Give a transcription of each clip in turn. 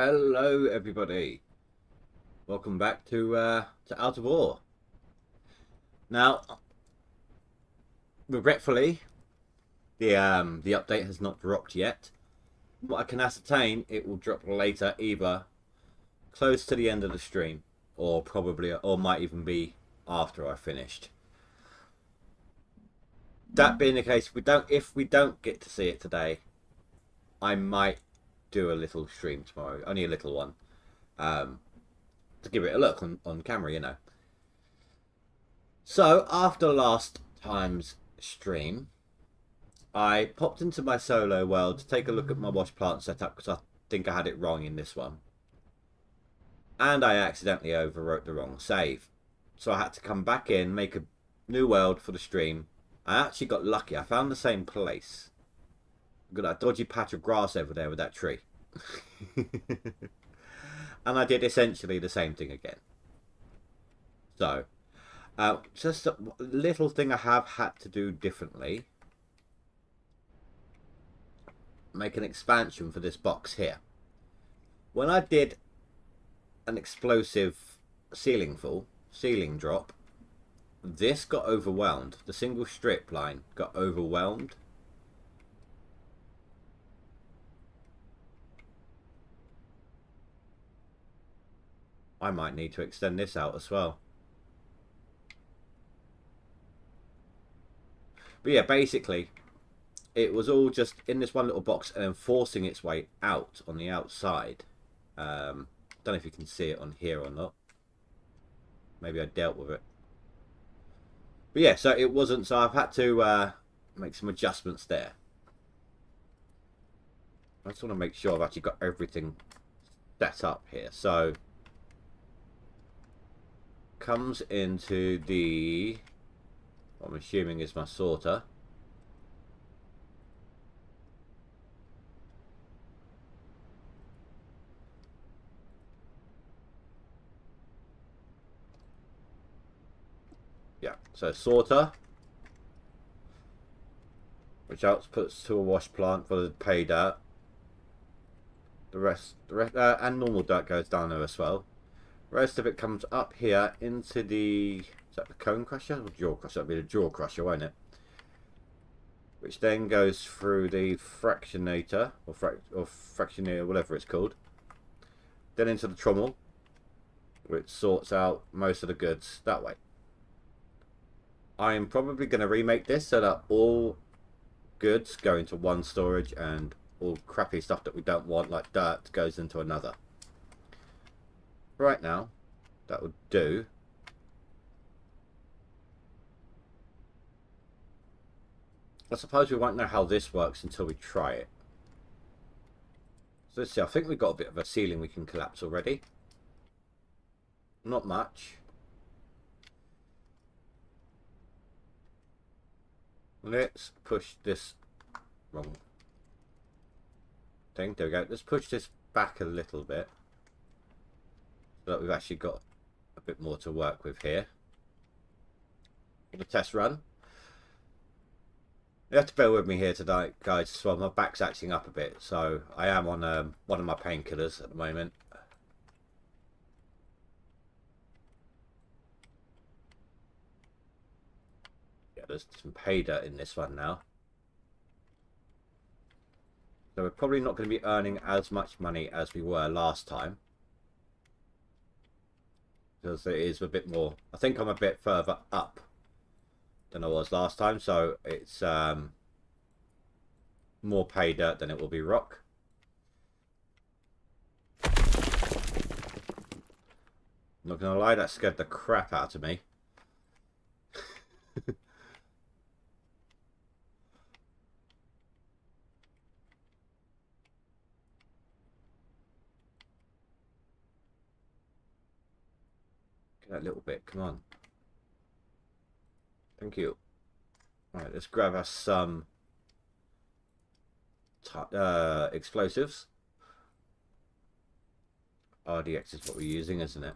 Hello, everybody. Welcome back to Out of War. Now, regretfully, the update has not dropped yet. What I can ascertain, it will drop later, either close to the end of the stream, or probably, or might even be after I finished. That being the case, if we don't get to see it today, I might do a little stream tomorrow, only a little one, to give it a look on camera, you know. So after last time's stream, I popped into my solo world to take a look at my wash plant setup because I think I had it wrong in this one. And I accidentally overwrote the wrong save. So I had to come back in, make a new world for the stream. I actually got lucky. I found the same place. Got that dodgy patch of grass over there with that tree. And I did essentially the same thing again. So, just a little thing I have had to do differently. Make an expansion for this box here. When I did an explosive ceiling drop, this got overwhelmed. The single strip line got overwhelmed. I might need to extend this out as well. But yeah, basically, it was all just in this one little box and then forcing its way out on the outside. Don't know if you can see it on here or not. Maybe I dealt with it. But yeah, so it wasn't, so I've had to make some adjustments there. I just want to make sure I've actually got everything set up here. So, comes into the, what I'm assuming is my sorter. Yeah, so sorter, which outputs to a wash plant for the pay dirt. The rest, and normal dirt goes down there as well. The rest of it comes up here into the, is that the cone crusher or jaw crusher? That'd be the jaw crusher, won't it? Which then goes through the fractionator or fractionator, whatever it's called. Then into the trommel, which sorts out most of the goods that way. I'm probably going to remake this so that all goods go into one storage and all crappy stuff that we don't want, like dirt, goes into another. Right now, that would do. I suppose we won't know how this works until we try it. So let's see, I think we've got a bit of a ceiling we can collapse already. Not much. Let's push this wrong thing. There we go. Let's push this back a little bit so that we've actually got a bit more to work with here. For the test run. You have to bear with me here tonight, guys, as well. My back's acting up a bit, so I am on one of my painkillers at the moment. Yeah, there's some pay dirt in this one now. So we're probably not going to be earning as much money as we were last time. Because it is a bit more, I think I'm a bit further up than I was last time, so it's more pay dirt than it will be rock. Not gonna lie, that scared the crap out of me. Get that little bit, come on. Thank you. Alright, let's grab us some explosives. RDX is what we're using, isn't it?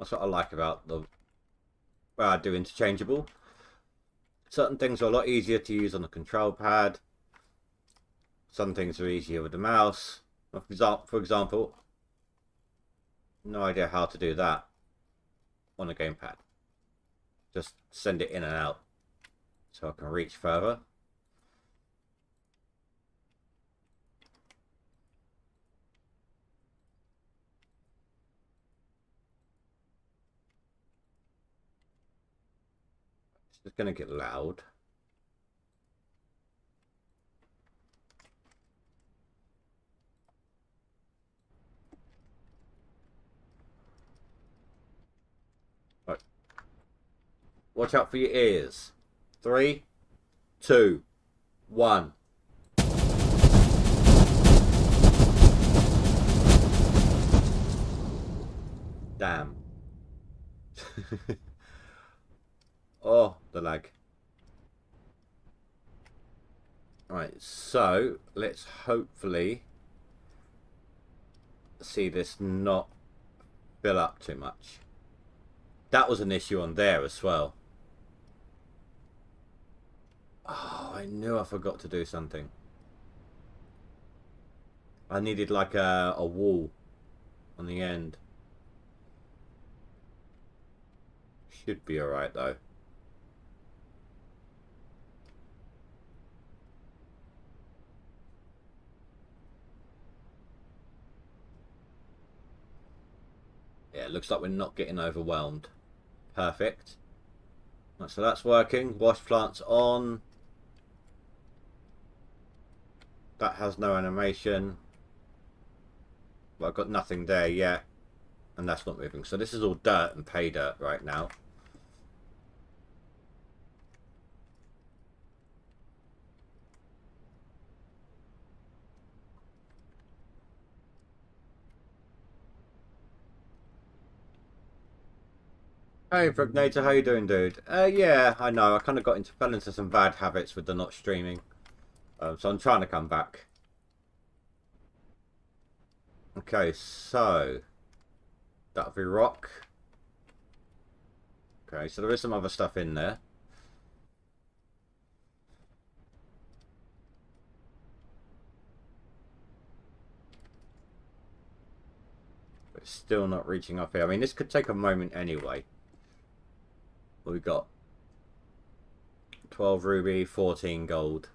That's what I like about the where I do interchangeable. Certain things are a lot easier to use on the control pad. Some things are easier with the mouse. For example, no idea how to do that on a gamepad. Just send it in and out so I can reach further. It's going to get loud. Right. Watch out for your ears. 3, 2, 1. Damn. Oh, the lag. Right, so let's hopefully see this not fill up too much. That was an issue on there as well. Oh, I knew I forgot to do something. I needed like a wall on the end. Should be alright though. Yeah, it looks like we're not getting overwhelmed. Perfect. Right, so that's working. Wash plant's on. That has no animation. But I've got nothing there yet. And that's not moving. So this is all dirt and pay dirt right now. Hey Prognator, how you doing, dude? Yeah, I know. I kind of fell into some bad habits with the not streaming. So I'm trying to come back. Okay, so that'll be rock. Okay, so there is some other stuff in there. But it's still not reaching up here. I mean, this could take a moment anyway. What we got? 12 ruby, 14 gold.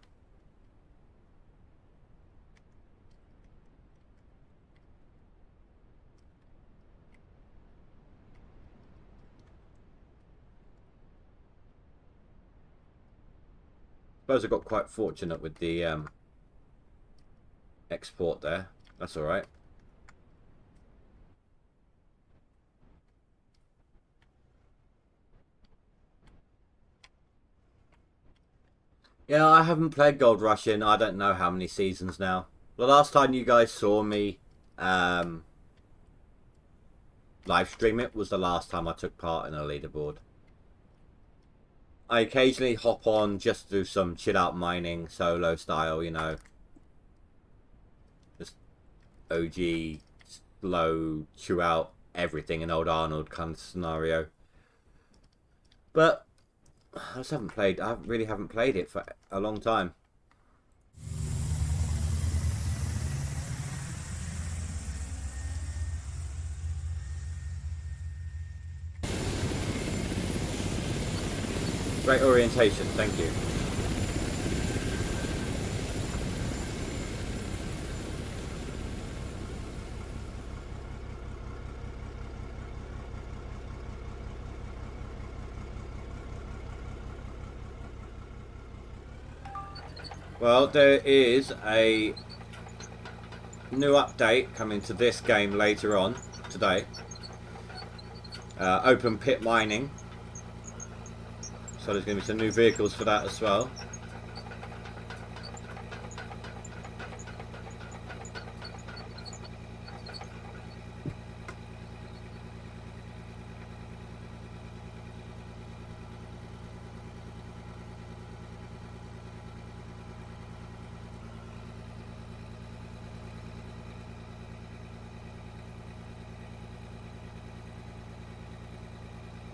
Suppose I got quite fortunate with the export there. That's alright. Yeah, I haven't played Gold Rush in I don't know how many seasons now. The last time you guys saw me live stream it was the last time I took part in a leaderboard. I occasionally hop on just to do some chill out mining, solo style, you know. Just OG, slow, chew out everything in Old Arnold kind of scenario. But I just haven't played, I really haven't played it for a long time. Great orientation, thank you. Well, there is a new update coming to this game later on today. Open pit mining. So there's going to be some new vehicles for that as well.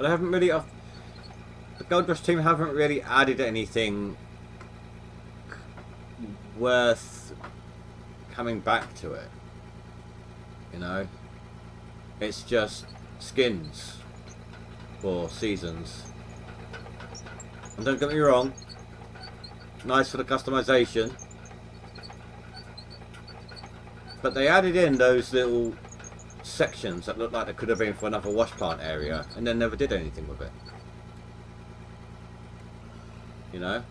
But I haven't really... the Gold Rush team haven't really added anything worth coming back to it. You know? It's just skins for seasons. And don't get me wrong, nice for the customization. But they added in those little sections that looked like they could have been for another wash plant area and then never did anything with it. You know?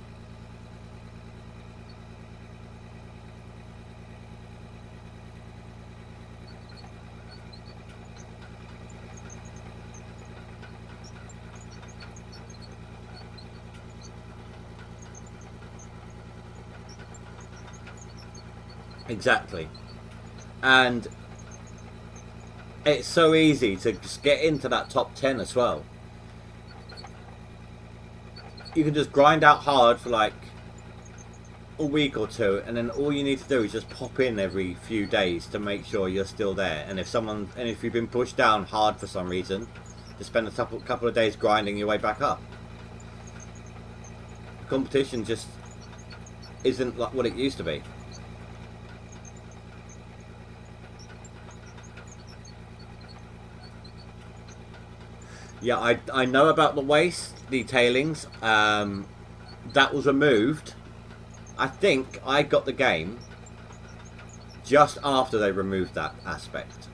Exactly. And it's so easy to just get into that top 10 as well. You can just grind out hard for like a week or two, and then all you need to do is just pop in every few days to make sure you're still there. And if you've been pushed down hard for some reason, to spend a couple of days grinding your way back up. The competition just isn't like what it used to be. Yeah, I know about the waste detailings. That was removed. I think I got the game just after they removed that aspect.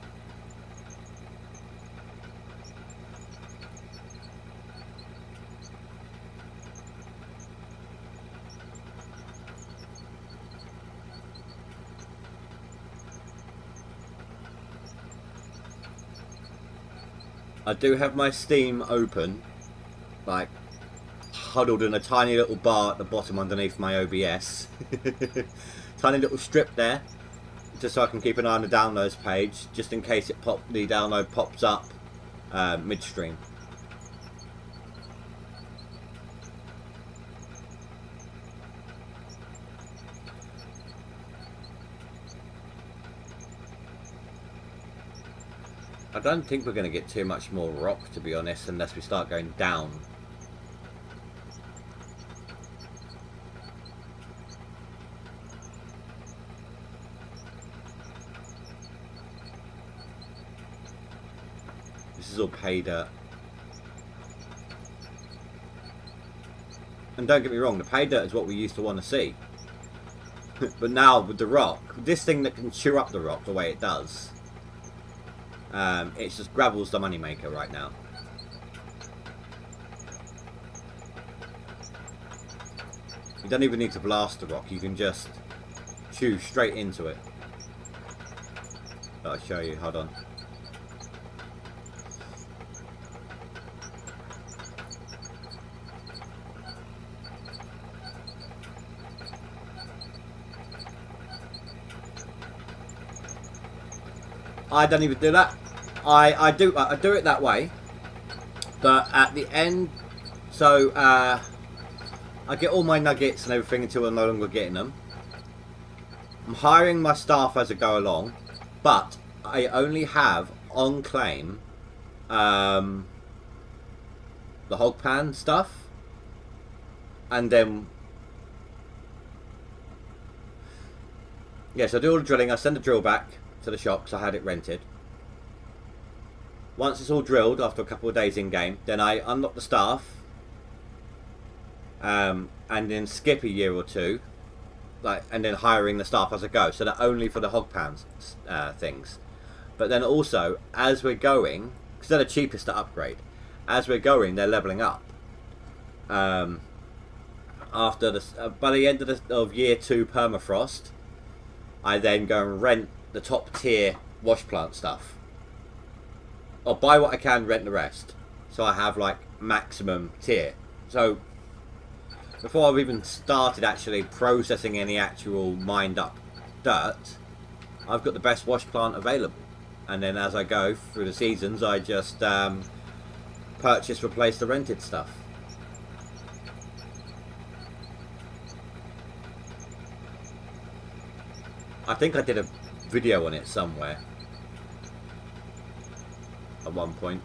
I do have my Steam open, like huddled in a tiny little bar at the bottom underneath my OBS. Tiny little strip there, just so I can keep an eye on the downloads page, just in case the download pops up midstream. I don't think we're going to get too much more rock, to be honest, unless we start going down. This is all pay dirt. And don't get me wrong, the pay dirt is what we used to want to see. But now with the rock, this thing that can chew up the rock the way it does, it's just gravel's the moneymaker right now. You don't even need to blast the rock, you can just chew straight into it. I'll show you, hold on. I don't even do that. I do it that way, but at the end, so I get all my nuggets and everything until I'm no longer getting them. I'm hiring my staff as I go along, but I only have on claim the hog pan stuff, and then yes, I do all the drilling. I send the drill back to the shop because I had it rented. Once it's all drilled after a couple of days in game, then I unlock the staff, and then skip a year or two, and then hiring the staff as I go. So they're only for the hog pans things. But then also, as we're going, because they're the cheapest to upgrade, as we're going, they're leveling up. After by the end of year 2 permafrost, I then go and rent the top tier wash plant stuff. Or buy what I can, rent the rest. So I have like maximum tier. So before I've even started actually processing any actual mined up dirt, I've got the best wash plant available. And then as I go through the seasons, I just replace the rented stuff. I think I did a video on it somewhere at one point.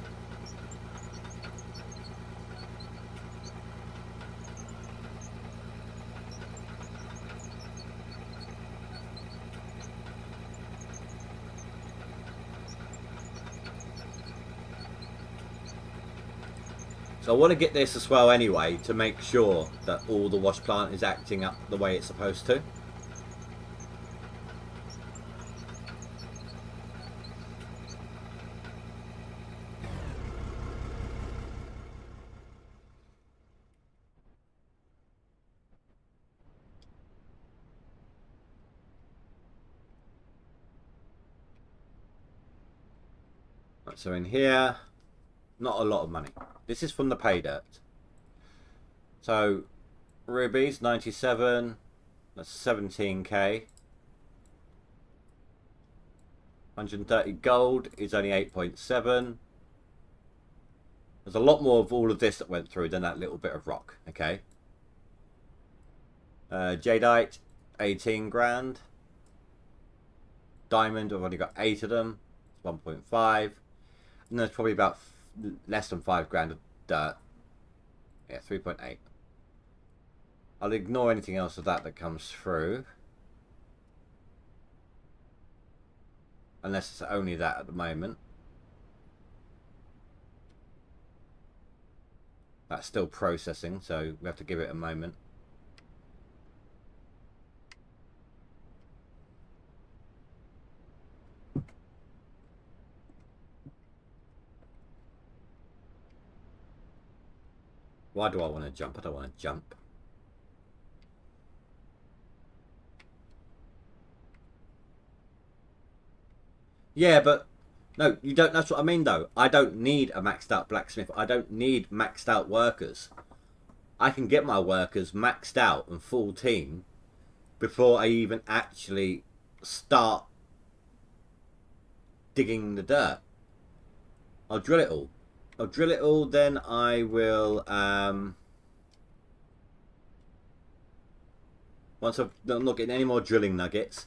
So I want to get this as well anyway to make sure that all the wash plant is acting up the way it's supposed to. Right, so in here, not a lot of money. This is from the pay dirt. So rubies 97, that's 17k. 130 gold is only 8.7. There's a lot more of all of this that went through than that little bit of rock. Okay. Jadeite 18 grand. Diamond, I've only got 8 of them. 1.5. And there's probably about less than 5 grand of dirt. Yeah, 3.8. I'll ignore anything else of that comes through. Unless it's only that at the moment. That's still processing, so we have to give it a moment. Why do I want to jump? I don't want to jump. Yeah, but no, you don't. That's what I mean, though. I don't need a maxed out blacksmith. I don't need maxed out workers. I can get my workers maxed out and full team before I even actually start digging the dirt. I'll drill it all. I'll drill it all, then I will, once I'm not getting any more drilling nuggets,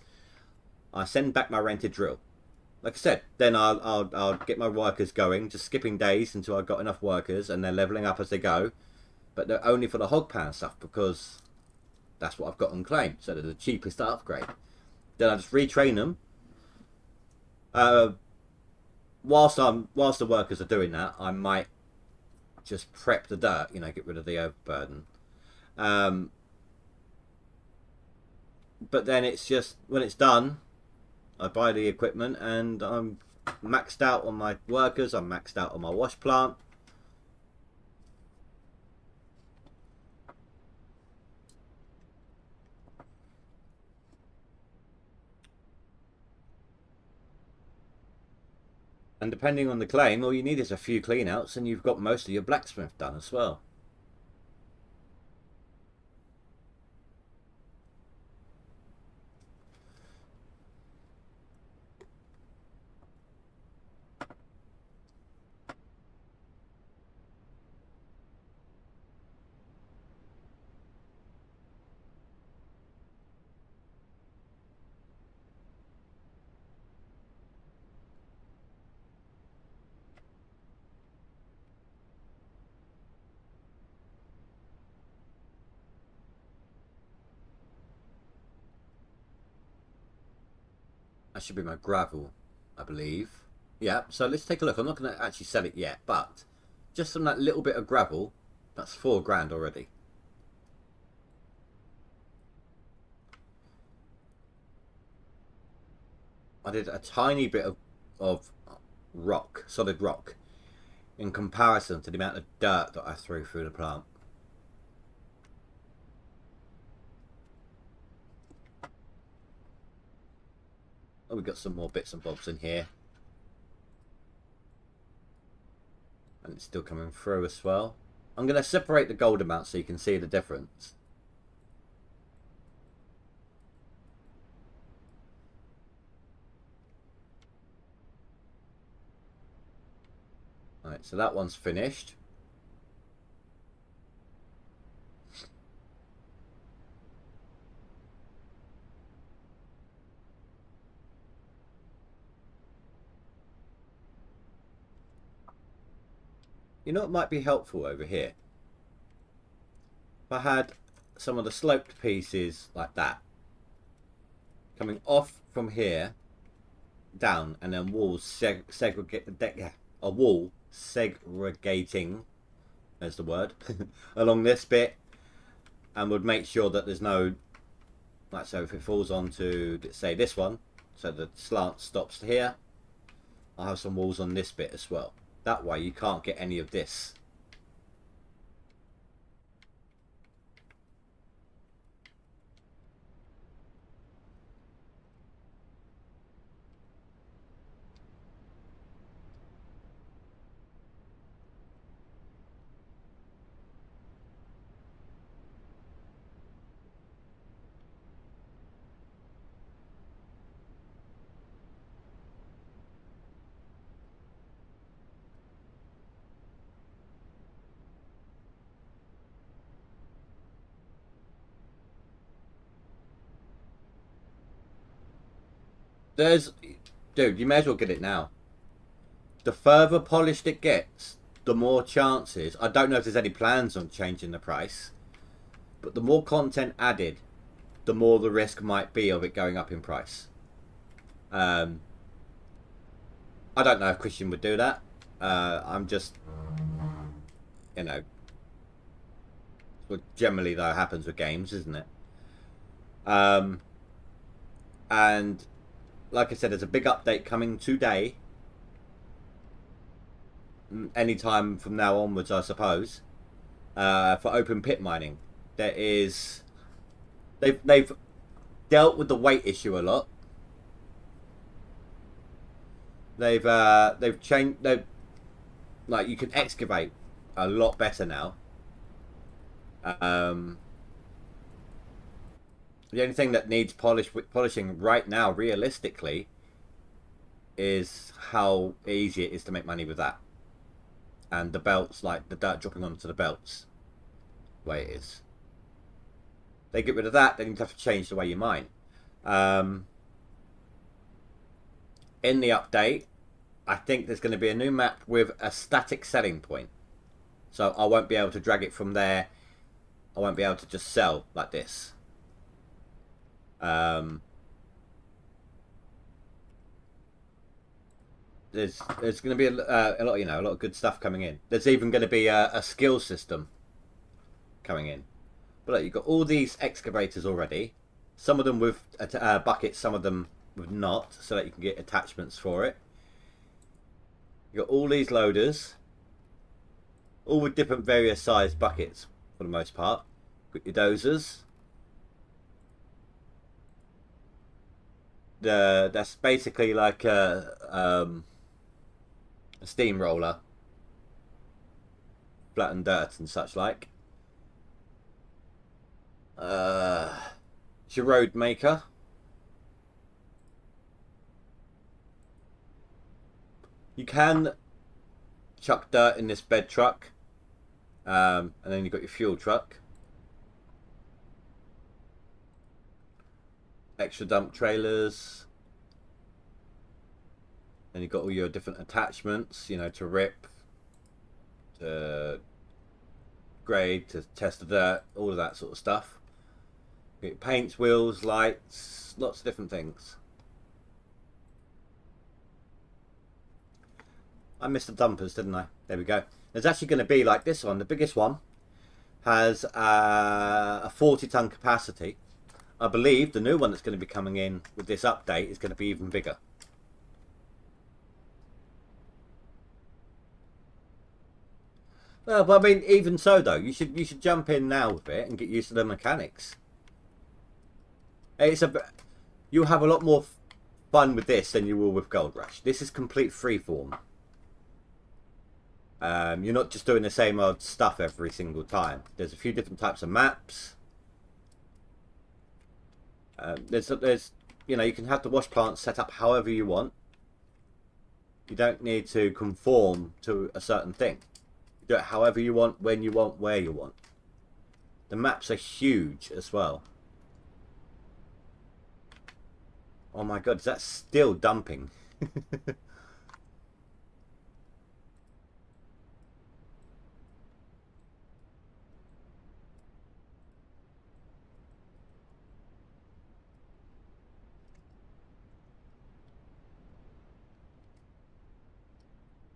I send back my rented drill. Like I said, then I'll get my workers going, just skipping days until I've got enough workers, and they're leveling up as they go. But they're only for the hog pound stuff, because that's what I've got on claim, so they're the cheapest to upgrade. Then I just retrain them. Whilst the workers are doing that, I might just prep the dirt, you know, get rid of the overburden. But then it's just, when it's done, I buy the equipment and I'm maxed out on my workers, I'm maxed out on my wash plant. And depending on the claim, all you need is a few clean outs and you've got most of your blacksmith done as well. That should be my gravel, I believe. Yeah, so let's take a look. I'm not going to actually sell it yet, but just from that little bit of gravel, that's 4 grand already. I did a tiny bit of rock, solid rock, in comparison to the amount of dirt that I threw through the plant. Oh, we've got some more bits and bobs in here. And it's still coming through as well. I'm going to separate the gold amount so you can see the difference. Alright, so that one's finished. You know what might be helpful over here? If I had some of the sloped pieces like that, coming off from here, down, and then walls segregating there's the word, along this bit, and would make sure that there's no, like, so if it falls onto, say, this one, so the slant stops here, I'll have some walls on this bit as well. That way you can't get any of this. There's, dude, you may as well get it now. The further polished it gets, the more chances. I don't know if there's any plans on changing the price, but the more content added, the more the risk might be of it going up in price. I don't know if Christian would do that. I'm just, you know, what generally though happens with games, isn't it? And like I said, there's a big update coming today. Anytime from now onwards, I suppose, for open pit mining. There is, they've dealt with the weight issue a lot. They've changed. Like, you can excavate a lot better now. The only thing that needs polishing right now, realistically, is how easy it is to make money with that. And the belts, like the dirt dropping onto the belts, the way it is. They get rid of that, then you have to change the way you mine. In the update, I think there's going to be a new map with a static selling point. So I won't be able to drag it from there. I won't be able to just sell like this. There's going to be a lot, you know, a lot of good stuff coming in. There's even going to be a skill system coming in. But look, you've got all these excavators already. Some of them with buckets, some of them with not, so that you can get attachments for it. You've got all these loaders, all with different various sized buckets for the most part. Got your dozers. That's basically like a steamroller, flatten dirt and such like. It's your road maker. You can chuck dirt in this bed truck, and then you've got your fuel truck. Extra dump trailers. Then you've got all your different attachments, you know, to rip, to grade, to test the dirt, all of that sort of stuff. You get paints, wheels, lights, lots of different things. I missed the dumpers, didn't I? There we go. There's actually going to be like this one. The biggest one has a 40-ton capacity. I believe the new one that's going to be coming in with this update is going to be even bigger. Well, I mean, even so though, you should jump in now with it and get used to the mechanics. You'll have a lot more fun with this than you will with Gold Rush. This is complete freeform. You're not just doing the same old stuff every single time. There's a few different types of maps. There's you know, you can have the wash plant set up however you want. You don't need to conform to a certain thing. You do it however you want, when you want, where you want. The maps are huge as well. Oh my god, is that still dumping?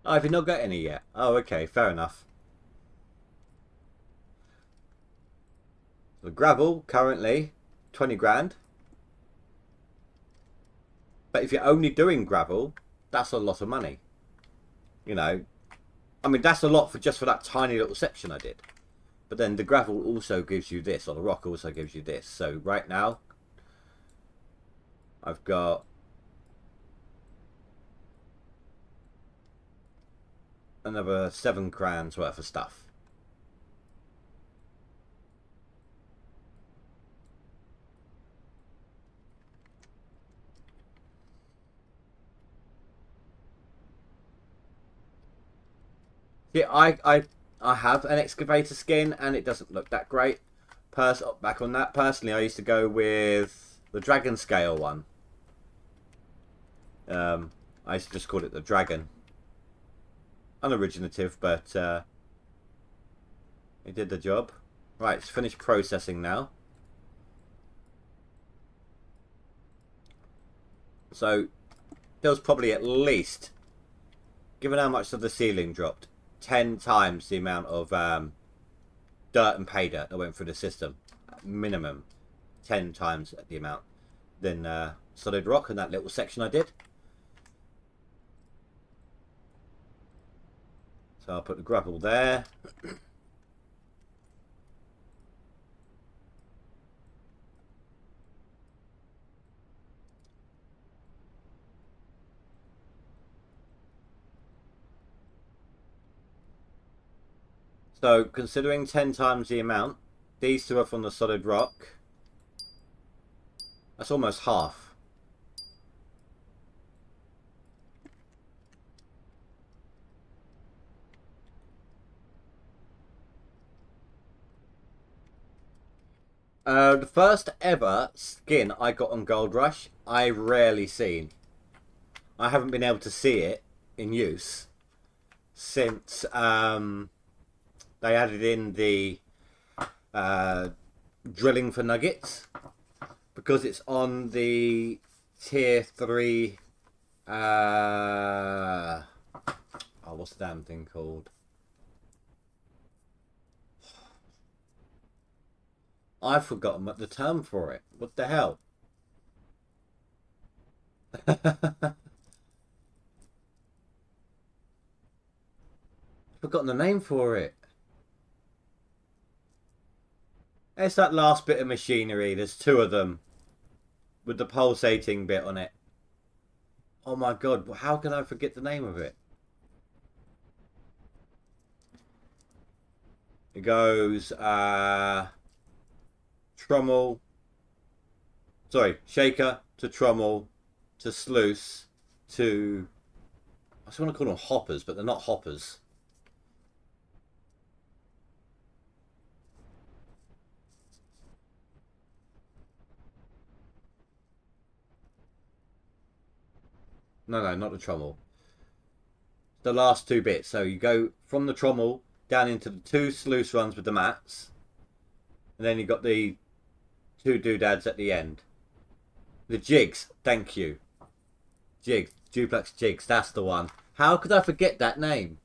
Oh, have you not got any yet? Oh, okay, fair enough. The gravel currently 20 grand. But if you're only doing gravel, that's a lot of money. You know, I mean, that's a lot for just for that tiny little section I did. But then the gravel also gives you this, or the rock also gives you this. So right now, I've got another 7 crowns worth of stuff. Yeah, I have an excavator skin, and it doesn't look that great. Back on that, personally, I used to go with the dragon scale one. I used to just call it the dragon. Unoriginative, but it did the job. Right, it's finished processing now. So there was probably at least, given how much of the ceiling dropped, 10 times the amount of dirt and pay dirt that went through the system. Minimum 10 times the amount than solid rock in that little section I did. So I'll put the gravel there. So considering 10 times the amount, these two are from the solid rock. That's almost half. The first ever skin I got on Gold Rush, I rarely seen. I haven't been able to see it in use since they added in the drilling for nuggets, because it's on the tier 3 oh, what's the damn thing called? I've forgotten what the term for it. What the hell? Forgotten the name for it. It's that last bit of machinery. There's 2 of them with the pulsating bit on it. Oh my god, how can I forget the name of it? It goes trommel, sorry, shaker to trommel to sluice to, I just want to call them hoppers, but they're not hoppers. No, not the trommel. The last 2 bits. So you go from the trommel down into the 2 sluice runs with the mats, and then you got the 2 doodads at the end. The jigs, thank you. Jigs, duplex jigs, that's the one. How could I forget that name?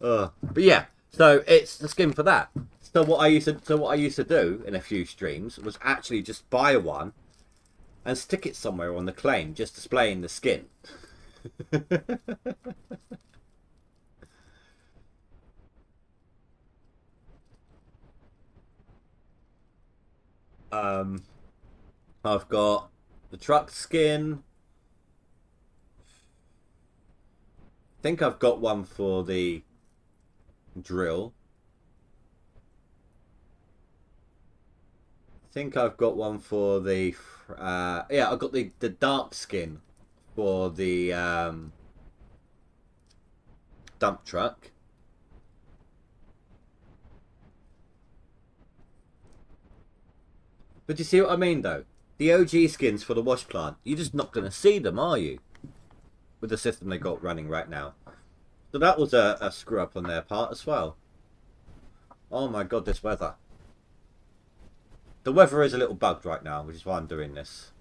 But yeah, so it's the skin for that. So what I used to do in a few streams was actually just buy one and stick it somewhere on the claim, just displaying the skin. I've got the truck skin. I think I've got one for the drill. I think I've got one for the yeah, I've got the dark skin for the dump truck. But you see what I mean, though? The OG skins for the wash plant, you're just not going to see them, are you? With the system they got running right now. So that was a screw up on their part as well. Oh my god, this weather. The weather is a little bugged right now, which is why I'm doing this.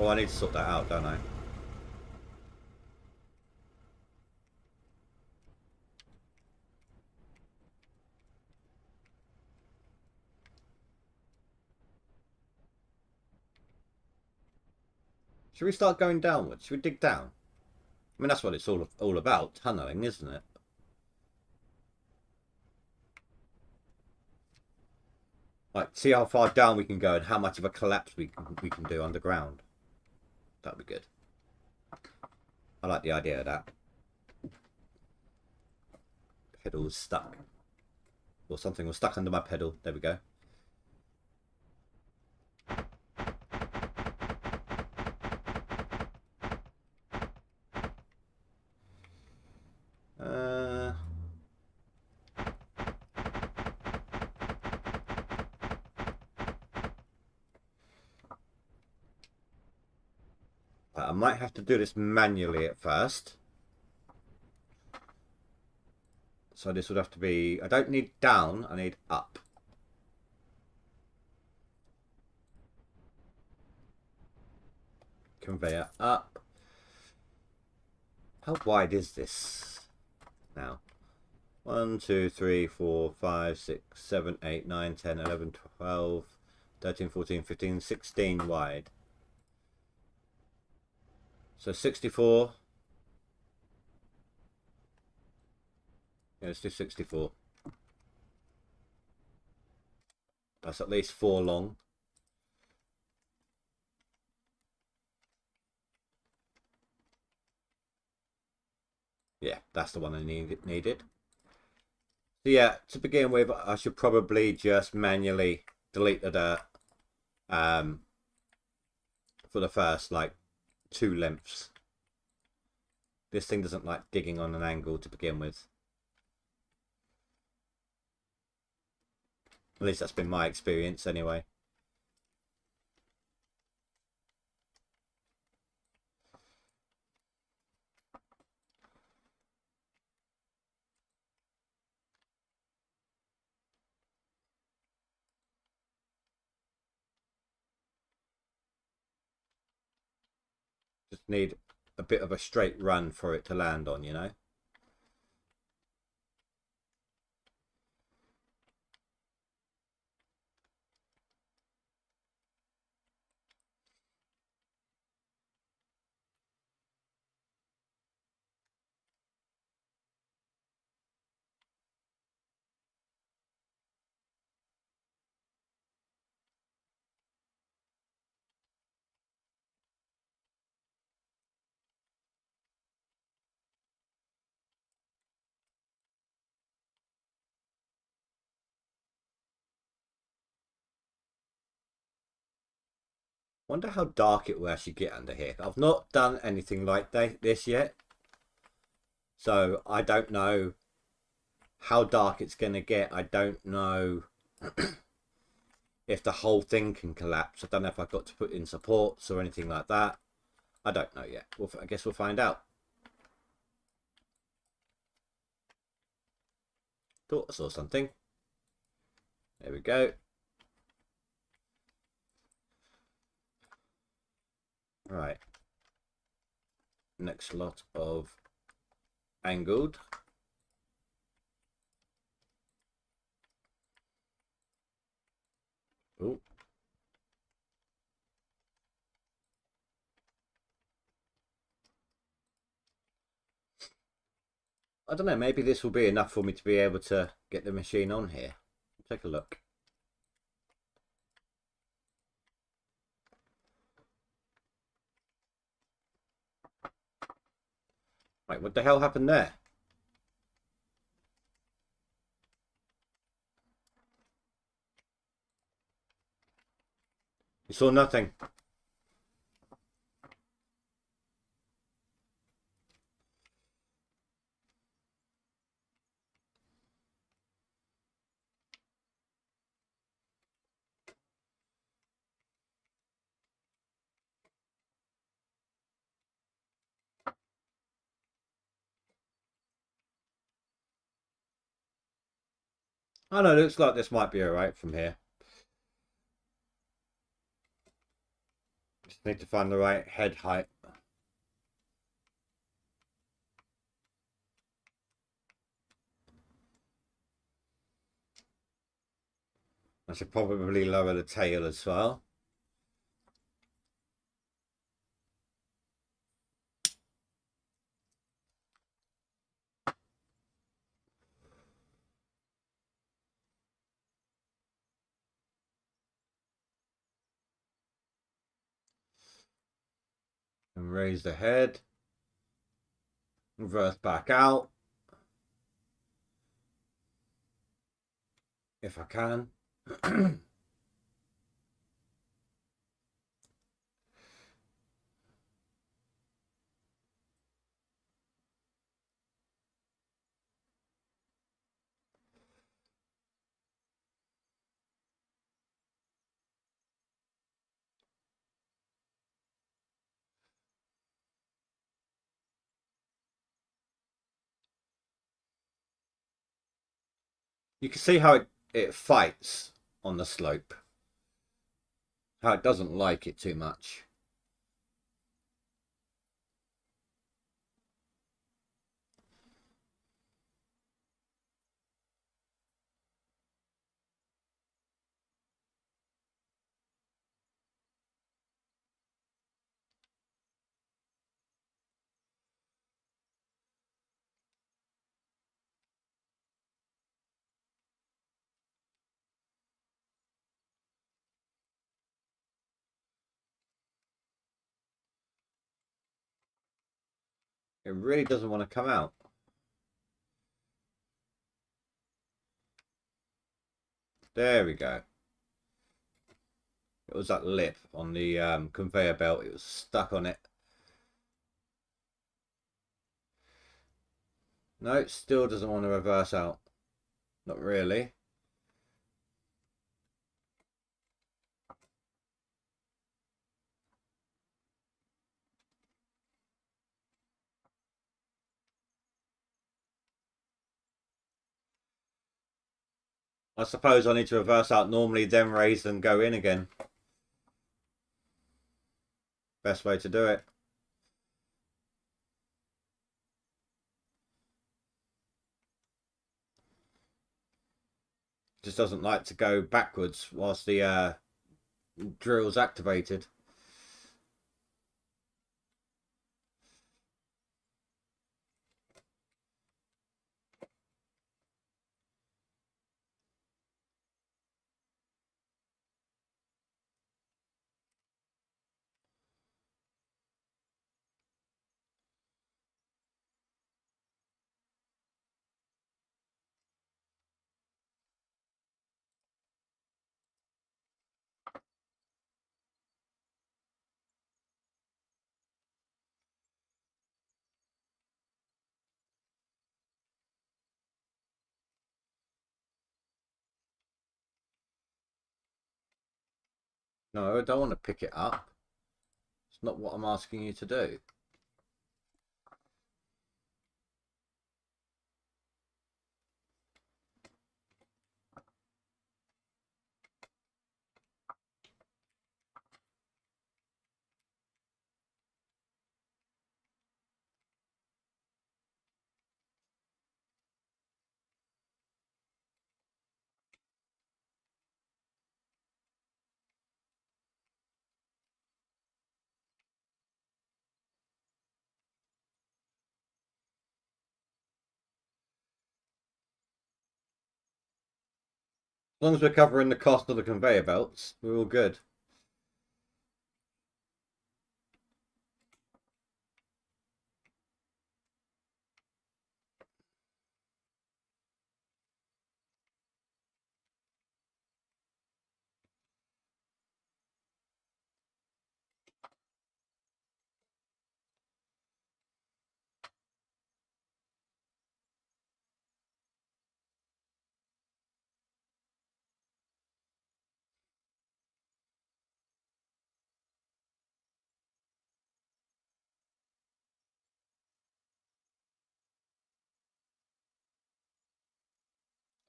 Oh, I need to sort that out, don't I? Should we start going downwards? Should we dig down? I mean, that's what it's all about, tunneling, isn't it? Like, see how far down we can go and how much of a collapse we can do underground. That'd be good. I like the idea of that. Pedal's stuck. Or something was stuck under my pedal. There we go. I might have to do this manually at first. So this would have to be... I don't need down, I need up. Conveyor up. How wide is this now? 1, 2, 3, 4, 5, 6, 7, 8, 9, 10, 11, 12, 13, 14, 15, 16 wide. So 64. Yeah, let's do 64. That's at least 4 long. Yeah, that's the one I needed. So yeah, to begin with, I should probably just manually delete the dirt for the first, like, 2 lengths. This thing doesn't like digging on an angle to begin with. At least that's been my experience anyway. Just need a bit of a straight run for it to land on, you know? Wonder how dark it will actually get under here. I've not done anything like this yet. So I don't know how dark it's going to get. I don't know if the whole thing can collapse. I don't know if I've got to put in supports or anything like that. I don't know yet. I guess we'll find out. Thought I saw something. There we go. Right. Next lot of angled. Oh. I don't know, maybe this will be enough for me to be able to get the machine on here. Take a look. Right, what the hell happened there? You saw nothing. I know, it looks like this might be alright from here. Just need to find the right head height. I should probably lower the tail as well. And raise the head. Reverse back out. If I can. You can see how it fights on the slope. How it doesn't like it too much. It really doesn't want to come out. There we go. It was that lip on the conveyor belt. It was stuck on it. No, it still doesn't want to reverse out. Not really. I suppose I need to reverse out normally, then raise and go in again. Best way to do it. Just doesn't like to go backwards whilst the drill's activated. No, I don't want to pick it up. It's not what I'm asking you to do. As long as we're covering the cost of the conveyor belts, we're all good.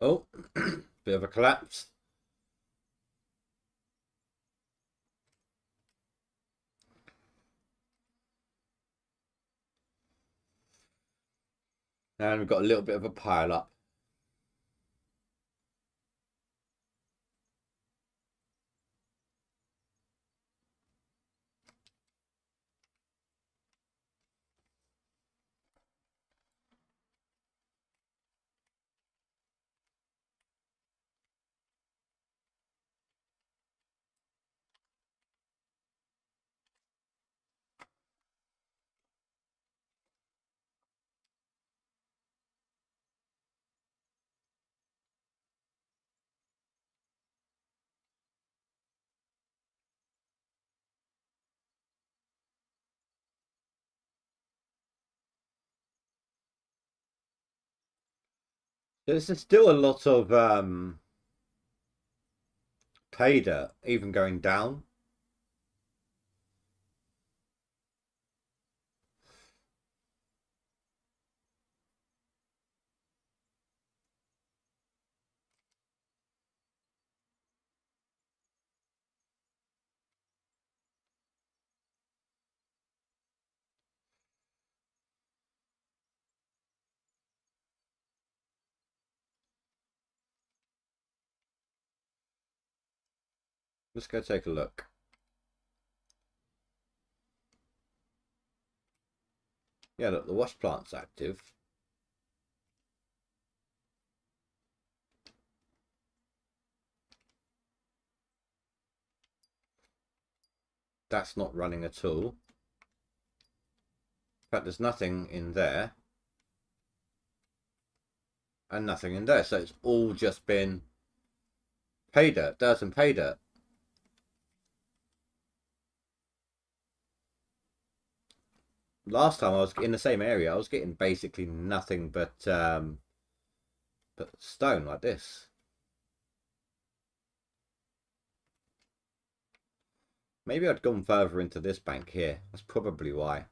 Oh, bit of a collapse. And we've got a little bit of a pile up. There's still a lot of pay dirt, even going down. Let's go take a look. Yeah, look, the wash plant's active. That's not running at all. In fact, there's nothing in there. And nothing in there. So it's all just been pay dirt, dirt and pay dirt. Last time I was in the same area, I was getting basically nothing but stone like this. Maybe I'd gone further into this bank here. That's probably why.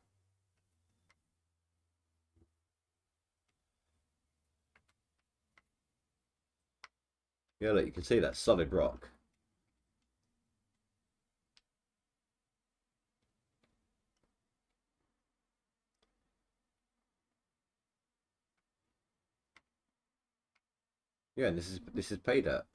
Yeah, look, you can see that solid rock. Yeah, and this is pay dirt.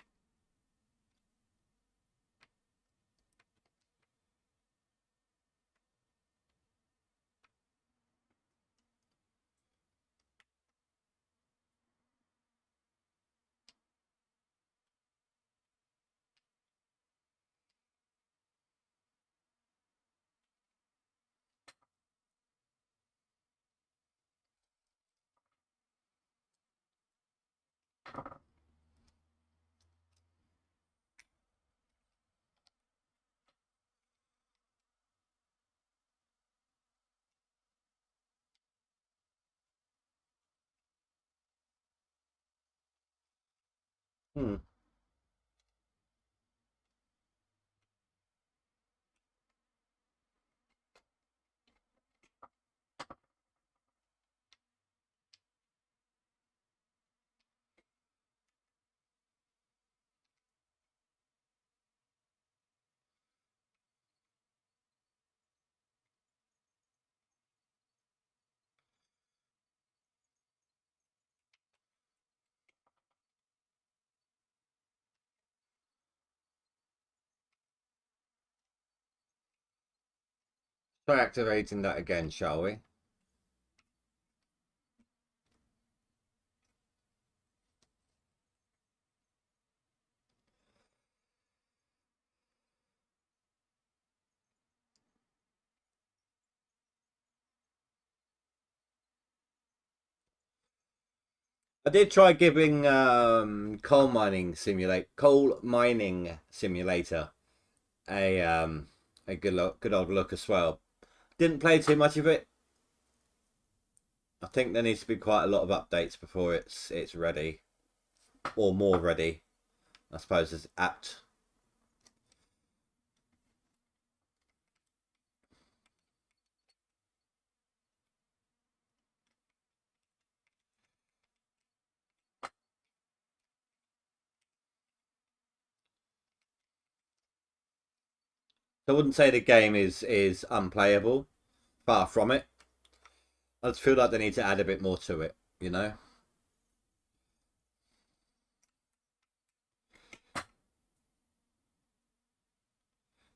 Hmm. Try activating that again, shall we? I did try giving coal mining simulator a good old look as well. Didn't play too much of it. I think there needs to be quite a lot of updates before it's ready, or more ready. I suppose is apt. I wouldn't say the game is unplayable. Far from it. I just feel like they need to add a bit more to it. you know.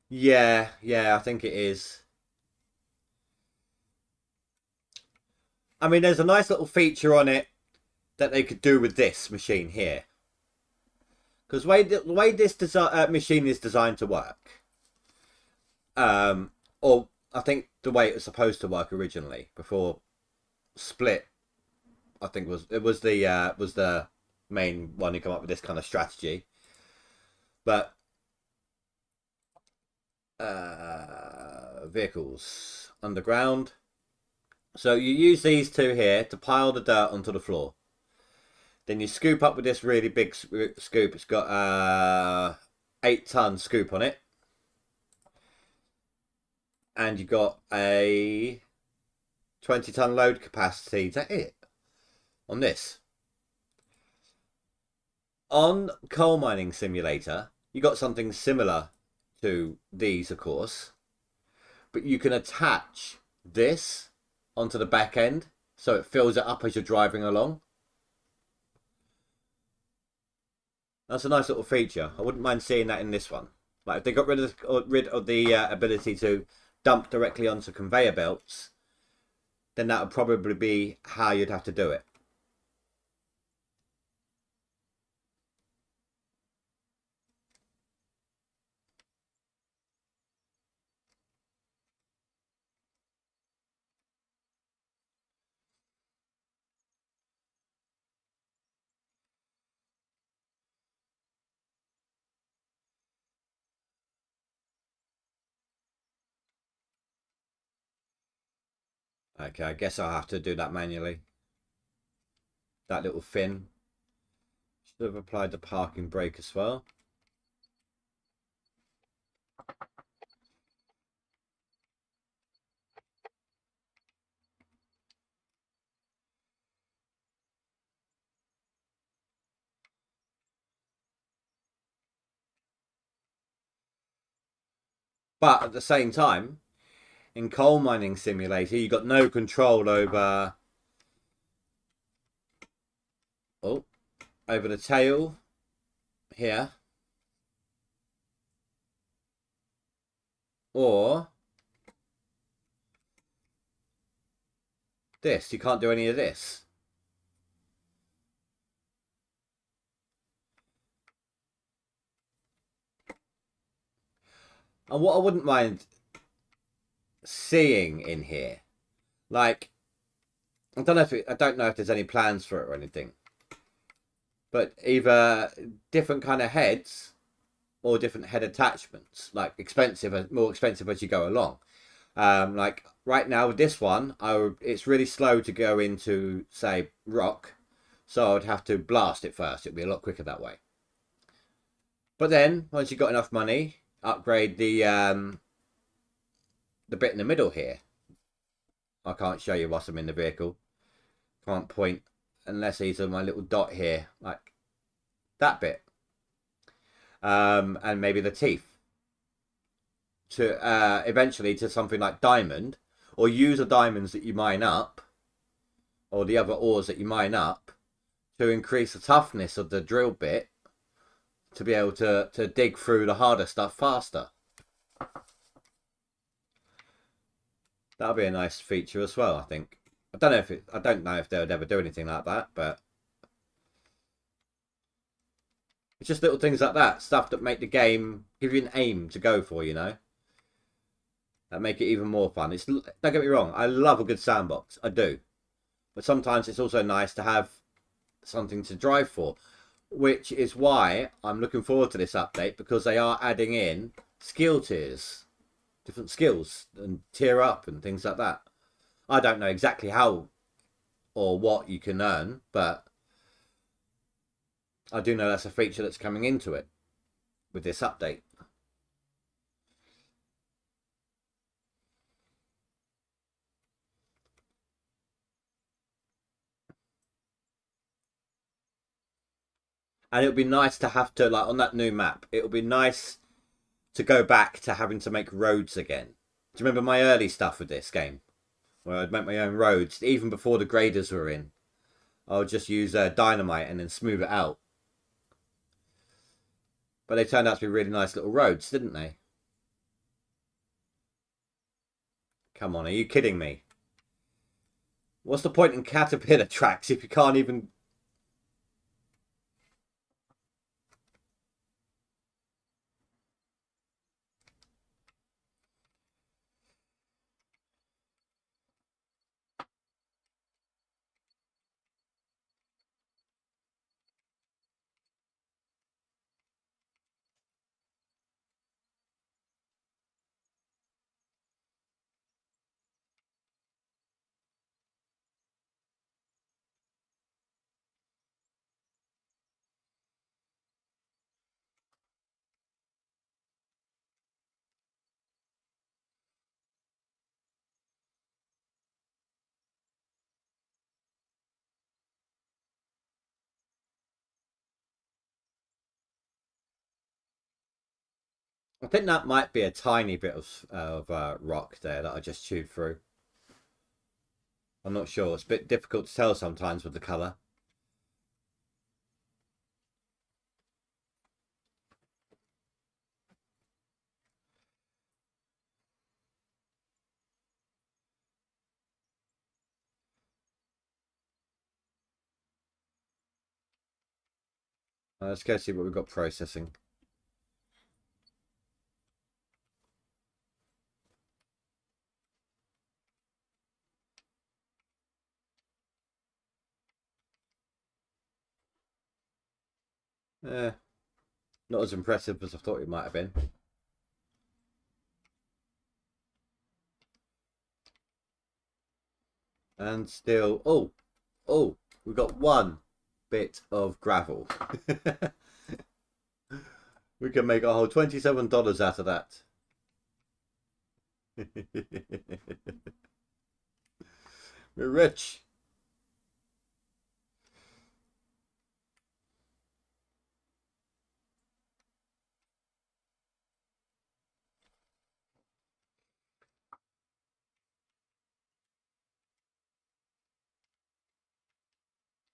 Yeah, yeah, I think it is. I mean, there's a nice little feature on it that they could do with this machine here. Because the way this machine is designed to work, or I think the way it was supposed to work originally before Split, I think was the main one who come up with this kind of strategy. But vehicles underground. So you use these two here to pile the dirt onto the floor. Then you scoop up with this really big scoop. It's got 8-ton scoop on it. And you've got a 20-ton load capacity. Is that it? On this. On Coal Mining Simulator, you got something similar to these, of course. But you can attach this onto the back end so it fills it up as you're driving along. That's a nice little feature. I wouldn't mind seeing that in this one. Like if they got rid of the ability to dump directly onto conveyor belts, then that would probably be how you'd have to do it. Okay, I guess I'll have to do that manually. That little fin. Should have applied the parking brake as well. But at the same time, in Coal Mining Simulator, you got no control over over the tail here, or this. You can't do any of this. And what I wouldn't mind seeing in here, like, I don't know if there's any plans for it or anything, but either different kind of heads or different head attachments, like more expensive as you go along. Like right now with this one, it's really slow to go into, say, rock, so I'd have to blast it first. It'd be a lot quicker that way. But then once you've got enough money, upgrade the bit in the middle here. I can't show you whilst I'm in the vehicle. Can't point unless he's on my little dot here, like that bit. And maybe the teeth to eventually to something like diamond, or use the diamonds that you mine up, or the other ores that you mine up, to increase the toughness of the drill bit to be able to dig through the harder stuff faster. That'll be a nice feature as well, I think. I don't know if they would ever do anything like that, but it's just little things like that, stuff that make the game, give you an aim to go for, you know. That make it even more fun. Don't get me wrong, I love a good sandbox, I do. But sometimes it's also nice to have something to drive for, which is why I'm looking forward to this update, because they are adding in skill tiers, different skills, and tier up and things like that. I don't know exactly how or what you can earn, but I do know that's a feature that's coming into it with this update. And it would be nice to have to, like, on that new map, it would be nice to go back to having to make roads again. Do you remember my early stuff with this game? Where I'd make my own roads, even before the graders were in. I'll just use dynamite and then smooth it out. But they turned out to be really nice little roads, didn't they? Come on, are you kidding me? What's the point in caterpillar tracks if you can't even... I think that might be a tiny bit of rock there that I just chewed through. I'm not sure. It's a bit difficult to tell sometimes with the colour. Let's go see what we've got processing. Not as impressive as I thought it might have been. And still, oh, we've got one bit of gravel. We can make a whole $27 out of that. We're rich.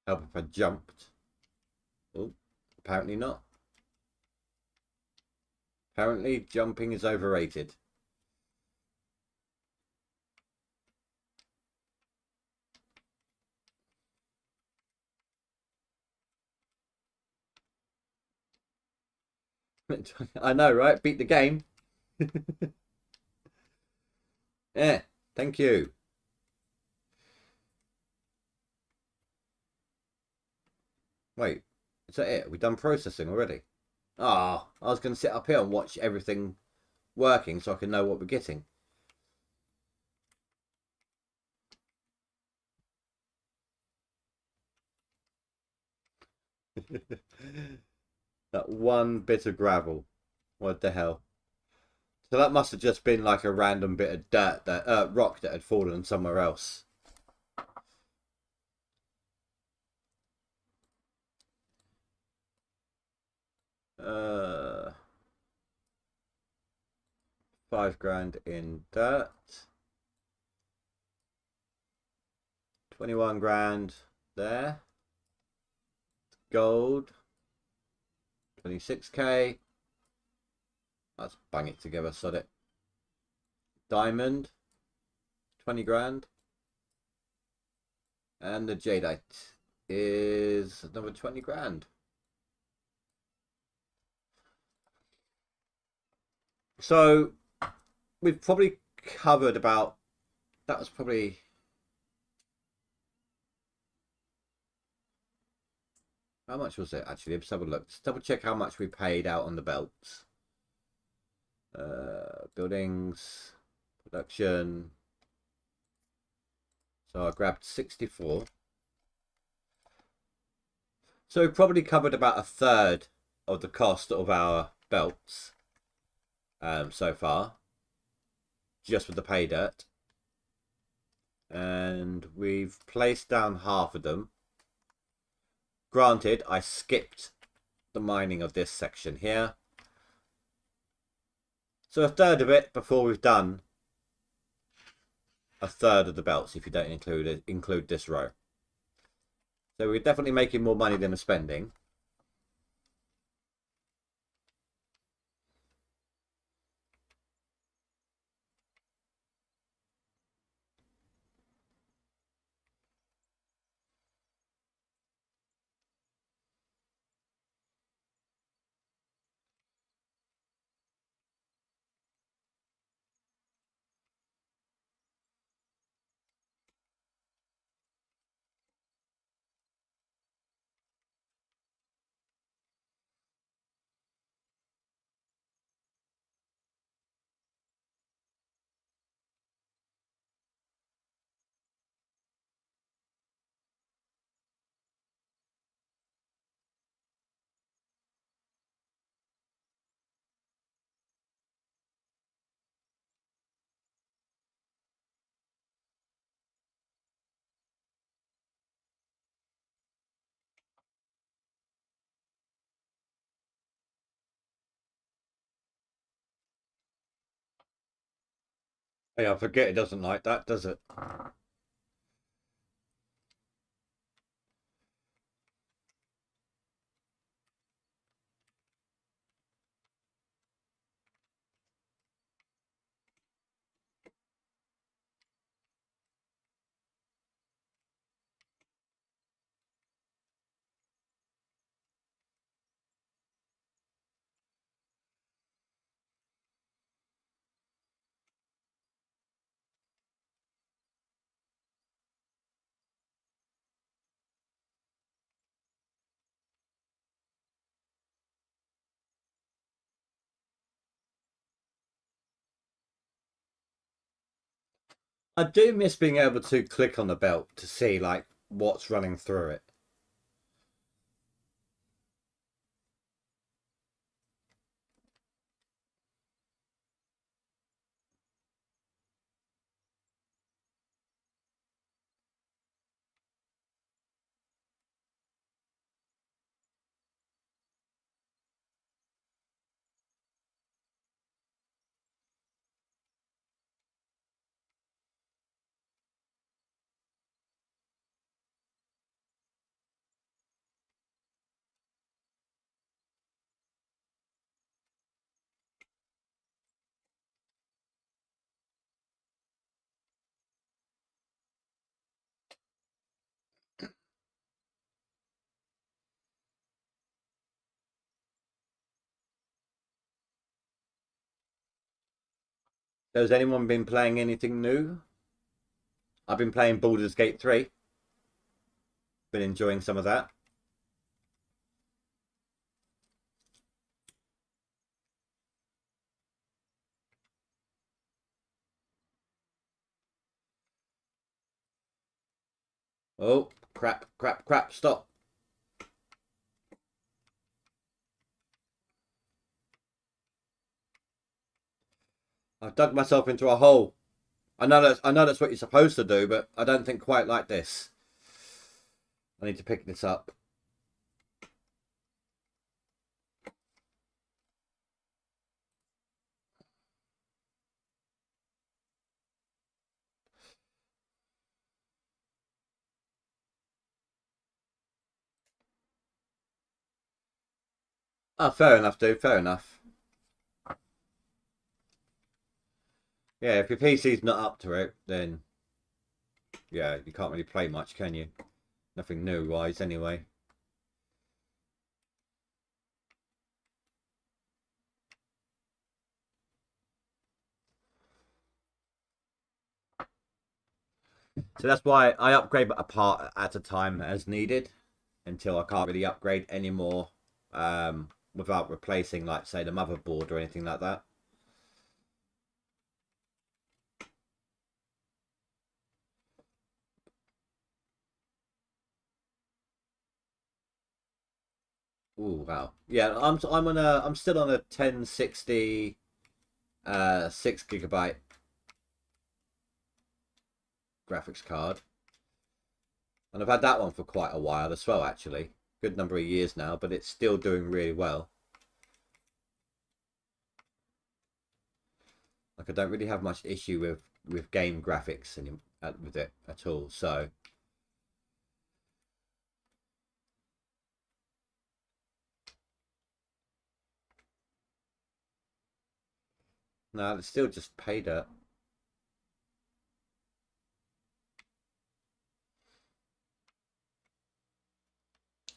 Help if I jumped. Oh, apparently not. Apparently jumping is overrated. I know, right? Beat the game. Yeah, thank you. Wait, is that it? Are we done processing already? Ah, I was going to sit up here and watch everything working so I can know what we're getting. That one bit of gravel. What the hell? So that must have just been like a random bit of dirt, that rock that had fallen somewhere else. Uh, 5 grand in dirt. 21 grand there. Gold. 26k. Let's bang it together, sod it. Diamond. 20 grand. And the jadeite is another 20 grand. So we've probably covered about, that was probably, how much was it actually? Let's have a look. Let's double check how much we paid out on the belts. Buildings, production. So I grabbed 64. So we've probably covered about a third of the cost of our belts so far, just with the pay dirt. And we've placed down half of them. Granted, I skipped the mining of this section here. So a third of it before we've done a third of the belts, if you don't include this row. So we're definitely making more money than we're spending. Yeah, I forget it doesn't like that, does it? I do miss being able to click on the belt to see like what's running through it. Has anyone been playing anything new? I've been playing Baldur's Gate 3. Been enjoying some of that. Oh, crap, crap, crap, stop. I've dug myself into a hole. I know that's what you're supposed to do, but I don't think quite like this. I need to pick this up. Oh, fair enough, dude. Fair enough. Yeah, if your PC's not up to it, then yeah, you can't really play much, can you? Nothing new wise, anyway. So that's why I upgrade a part at a time as needed until I can't really upgrade anymore without replacing, like, say, the motherboard or anything like that. Oh wow, yeah, I'm still on a 1060 6 GB graphics card, and I've had that one for quite a while as well, actually. Good number of years now, but it's still doing really well. Like, I don't really have much issue with game graphics with it at all. So No, it's still just pay dirt.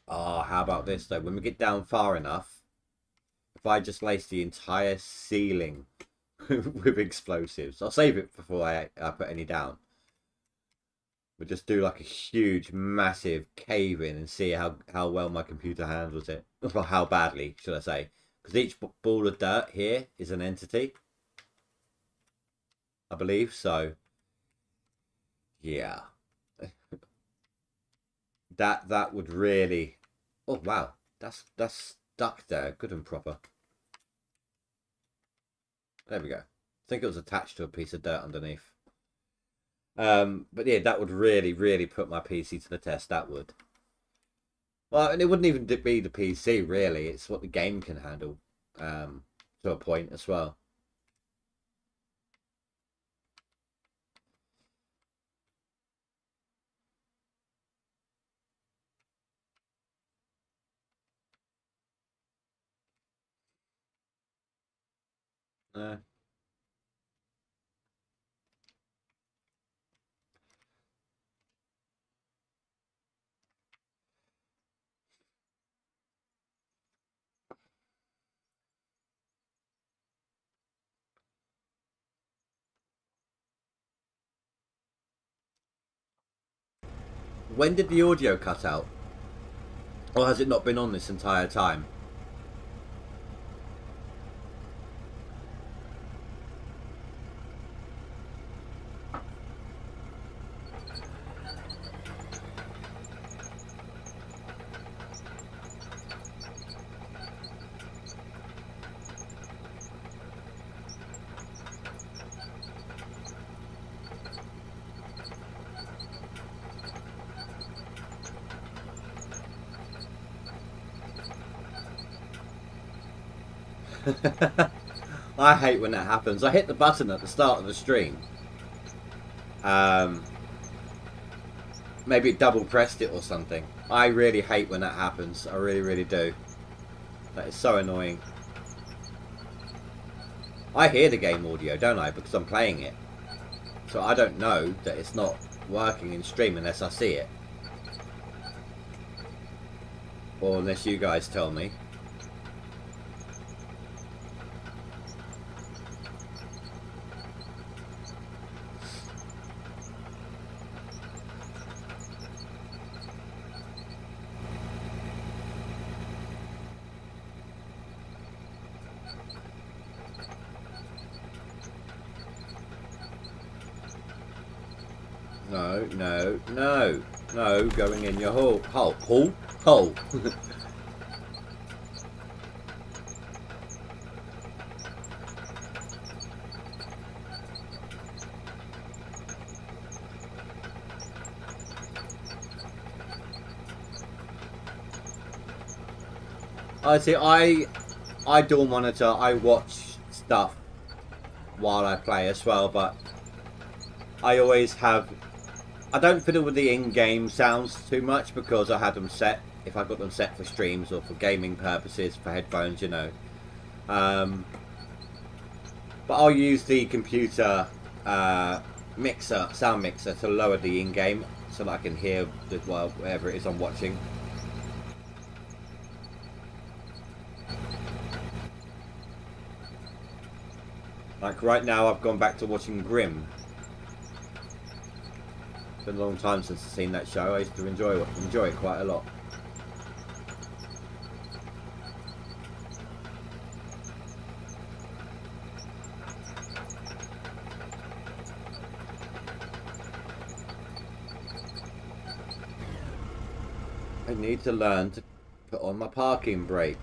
Oh, how about this though? When we get down far enough, if I just lace the entire ceiling with explosives, I'll save it before I put any down. We'll just do like a huge, massive cave in and see how well my computer handles it. Or how badly, should I say. Because each ball of dirt here is an entity, I believe. So, yeah. That would really... Oh, wow. That's stuck there. Good and proper. There we go. I think it was attached to a piece of dirt underneath. But yeah, that would really, really put my PC to the test. That would. Well, and it wouldn't even be the PC, really. It's what the game can handle, to a point as well. Uh, when did the audio cut out? Or has it not been on this entire time? I hate when that happens. I hit the button at the start of the stream. Um, Maybe it double pressed it or something. I really hate when that happens. I really, really do. That is so annoying. I hear the game audio, don't I? Because I'm playing it. So I don't know that it's not working in stream unless I see it. Or unless you guys tell me. No, no, no, no, going in your hole. Hole. I see, I dual monitor, I watch stuff while I play as well, but I always have... I don't fiddle with the in-game sounds too much because I had them set, if I got them set for streams or for gaming purposes, for headphones, you know. But I'll use the computer sound mixer to lower the in-game so that I can hear whatever it is I'm watching. Like right now I've gone back to watching Grimm. It's been a long time since I've seen that show. I used to enjoy it quite a lot. I need to learn to put on my parking brake.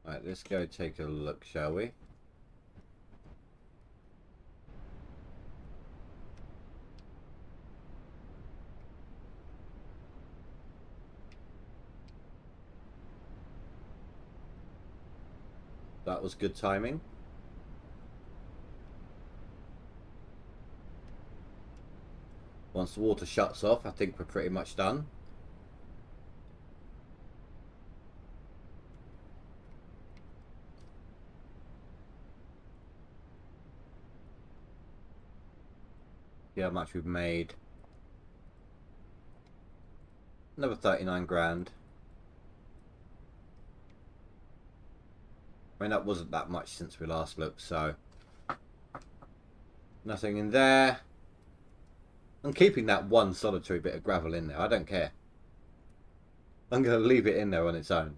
Right, let's go take a look, shall we? That was good timing. Once the water shuts off, I think we're pretty much done. See how much we've made. Another 39 grand. I mean, that wasn't that much since we last looked, so nothing in there. I'm keeping that one solitary bit of gravel in there. I don't care. I'm going to leave it in there on its own.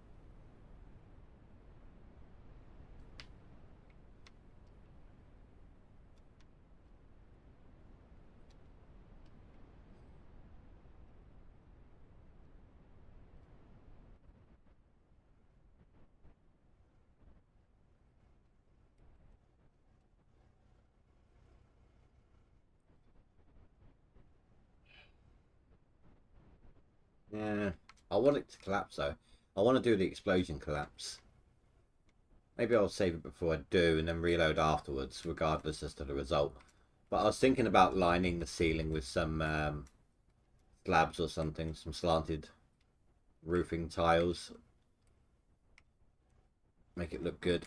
Yeah, I want it to collapse though. I want to do the explosion collapse. Maybe I'll save it before I do and then reload afterwards, regardless as to the result. But I was thinking about lining the ceiling with some slabs or something, some slanted roofing tiles. Make it look good.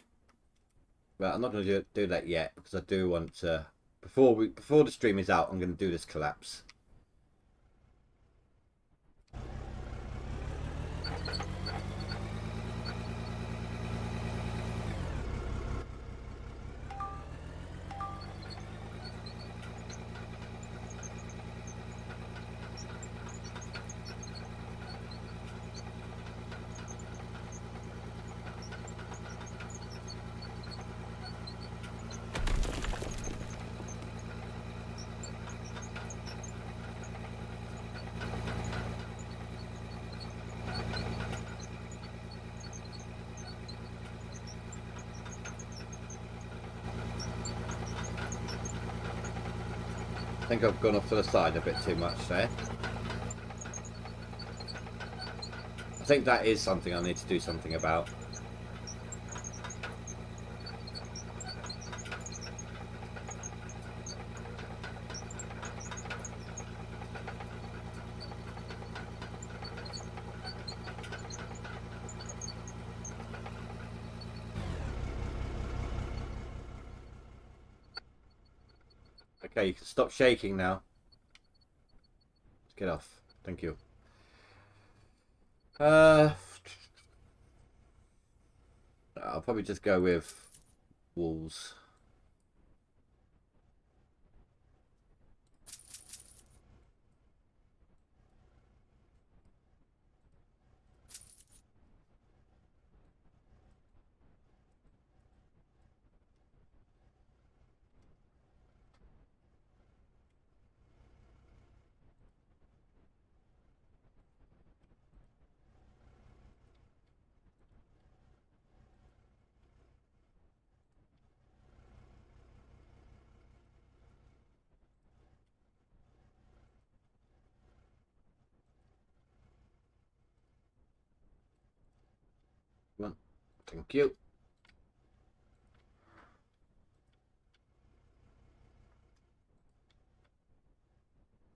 But I'm not going to do that yet because I do want to. Before the stream is out, I'm going to do this collapse. I think I've gone off to the side a bit too much there. I think that is something I need to do something about. Okay, you can stop shaking now. Let's get off. Thank you. I'll probably just go with walls. Thank you.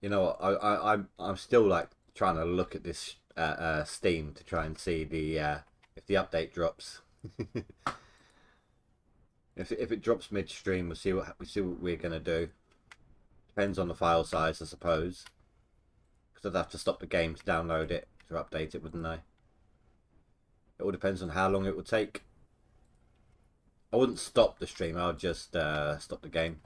You know what? I'm still like trying to look at this Steam to try and see the if the update drops. If it drops midstream, we'll see what we're gonna do. Depends on the file size, I suppose. Because I'd have to stop the game to download it to update it, wouldn't I? It all depends on how long it would take. I wouldn't stop the stream. I'll just stop the game.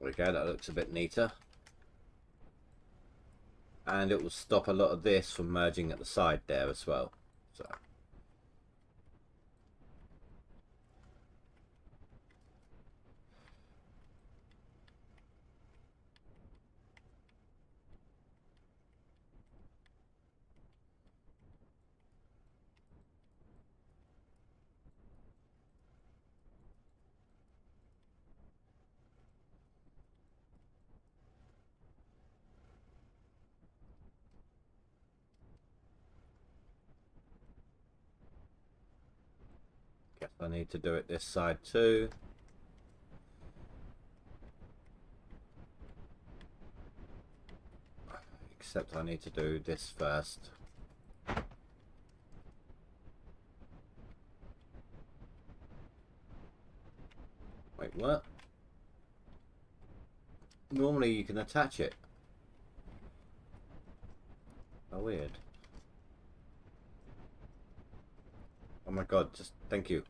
we go, that looks a bit neater. And it will stop a lot of this from merging at the side there as well. So. Guess I need to do it this side too. Except I need to do this first. Wait, what? Normally you can attach it. How weird. Oh my god, just thank you.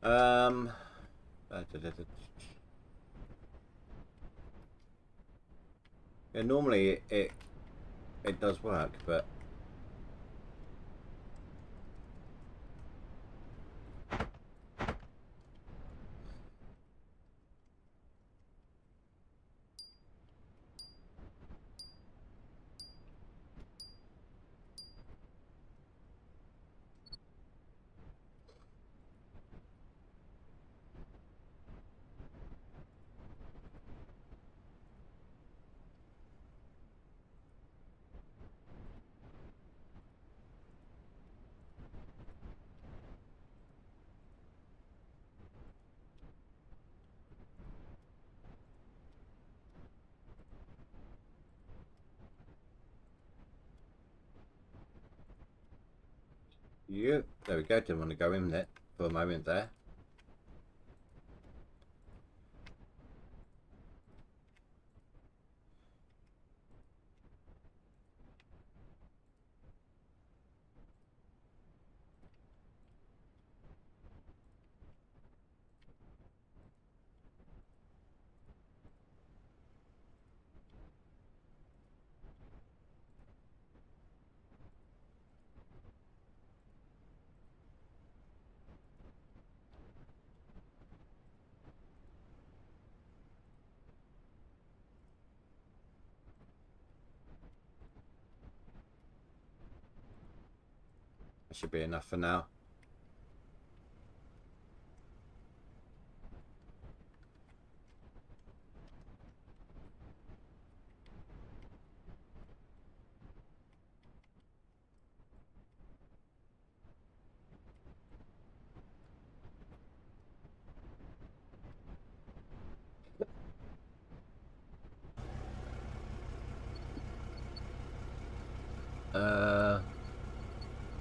Yeah, normally it does work, but there we go. Didn't want to go in there for a moment there. That should be enough for now.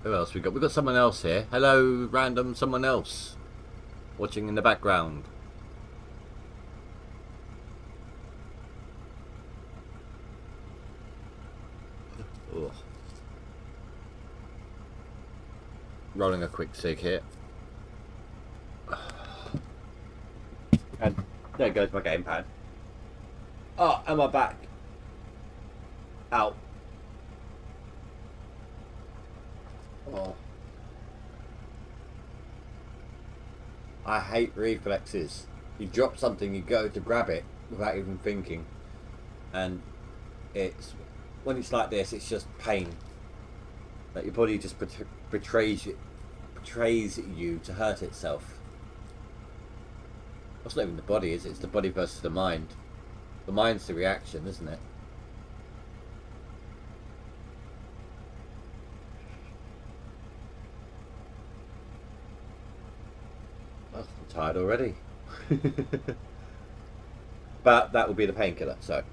Who else we got? We got someone else here. Hello, random someone else watching in the background. Ugh. Rolling a quick cig here. And there goes my gamepad. Oh, and my back. Ow. Oh. I hate reflexes. You drop something, you go to grab it without even thinking, and it's when it's like this, it's just pain. Like your body just betrays you to hurt itself. It's not even the body, is it? It's the body versus the mind. The mind's the reaction, isn't it? I'm tired already. But that will be the painkiller, so.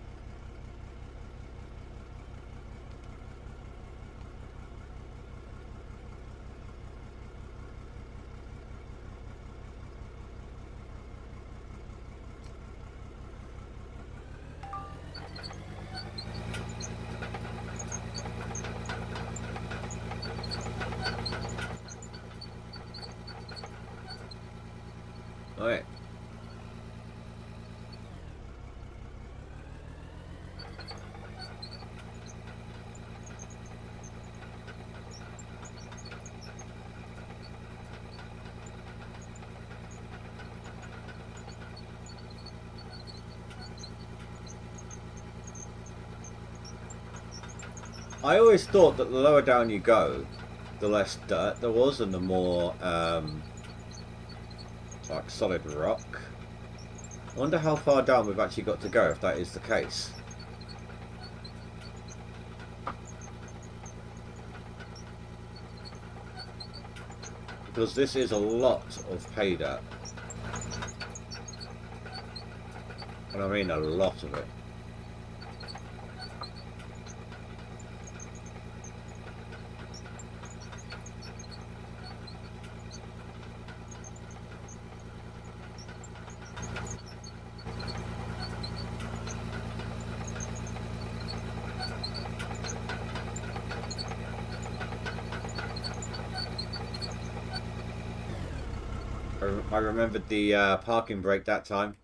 Alright. I always thought that the lower down you go, the less dirt there was and the more like solid rock. I wonder how far down we've actually got to go if that is the case. Because this is a lot of pay dirt. And I mean a lot of it. I remembered the parking brake that time.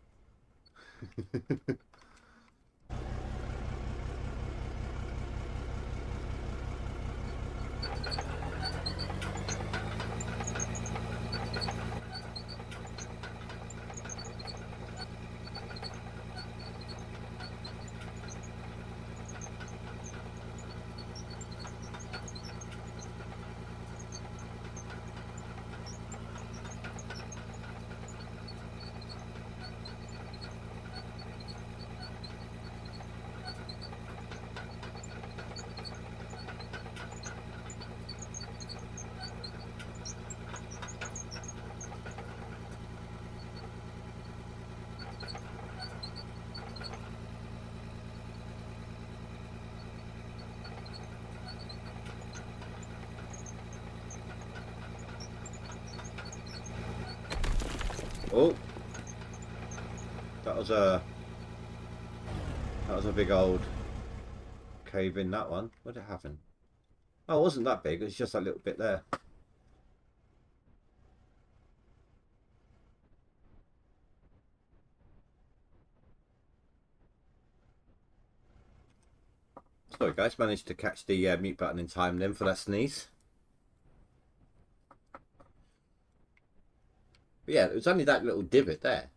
Oh, that was a big old cave in, that one. What did it happen? Oh, it wasn't that big. It was just a little bit there. Sorry guys, managed to catch the mute button in time then for that sneeze. But yeah, it was only that little divot there.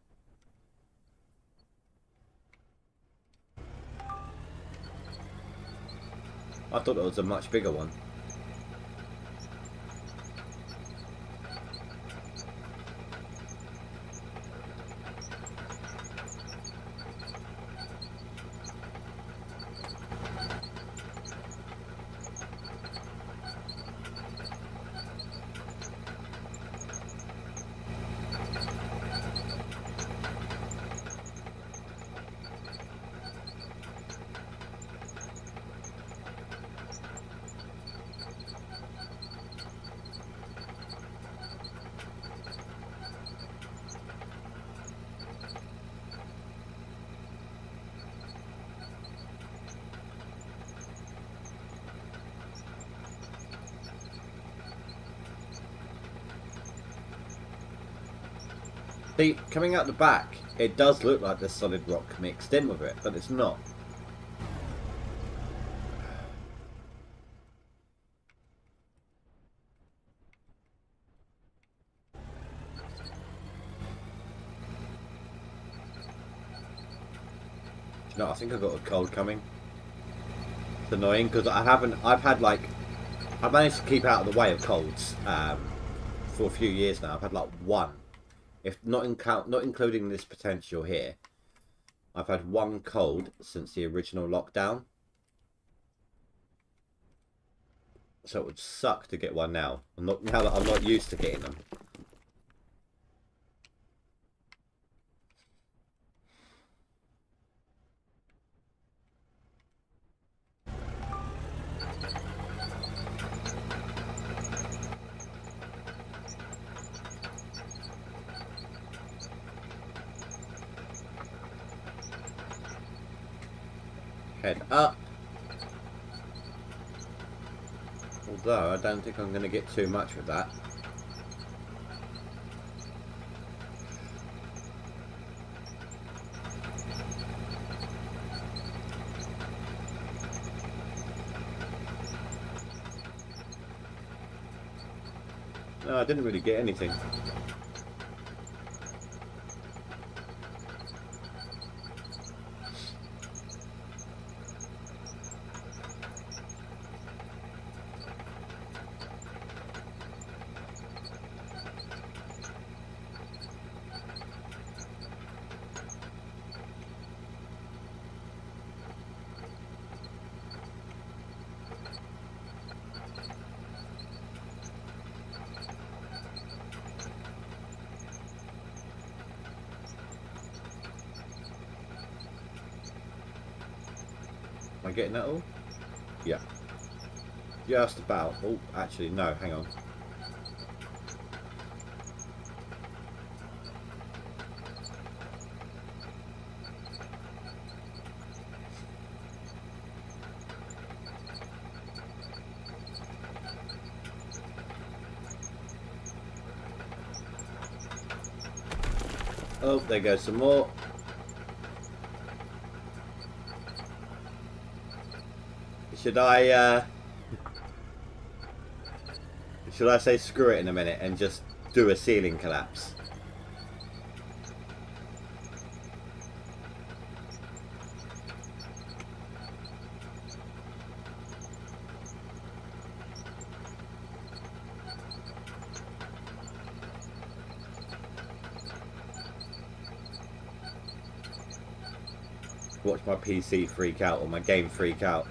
I thought it was a much bigger one. See, coming out the back, it does look like there's solid rock mixed in with it, but it's not. No, I think I've got a cold coming. It's annoying because I've managed to keep out of the way of colds for a few years now. I've had like one. If not including this potential here, I've had one cold since the original lockdown. So it would suck to get one now. Now that I'm not used to getting them. Head up. Although I don't think I'm going to get too much with that. No, I didn't really get anything. I getting that all? Yeah. Just about. Oh, actually, no, hang on. Oh, there goes some more. Should I say screw it in a minute and just do a ceiling collapse? Watch my PC freak out or my game freak out.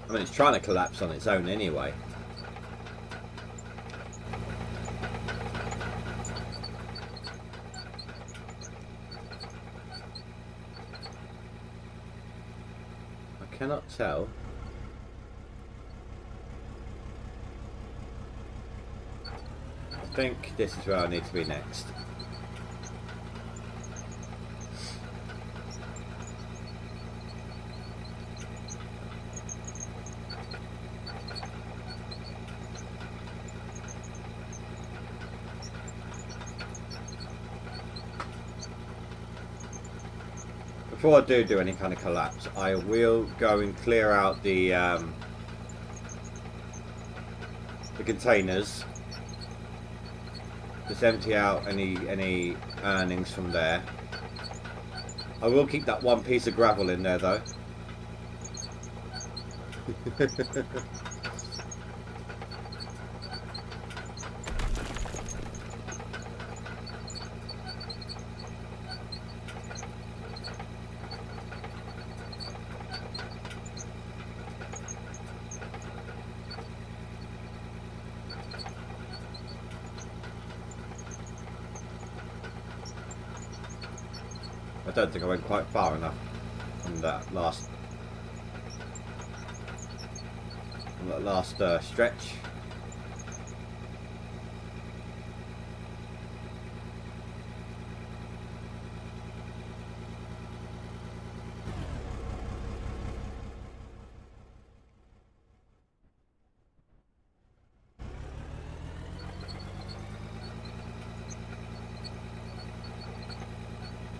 I mean, it's trying to collapse on its own anyway. I cannot tell. I think this is where I need to be next. Before I do any kind of collapse, I will go and clear out the containers. Just empty out any earnings from there. I will keep that one piece of gravel in there though. I don't think I went quite far enough on that last stretch.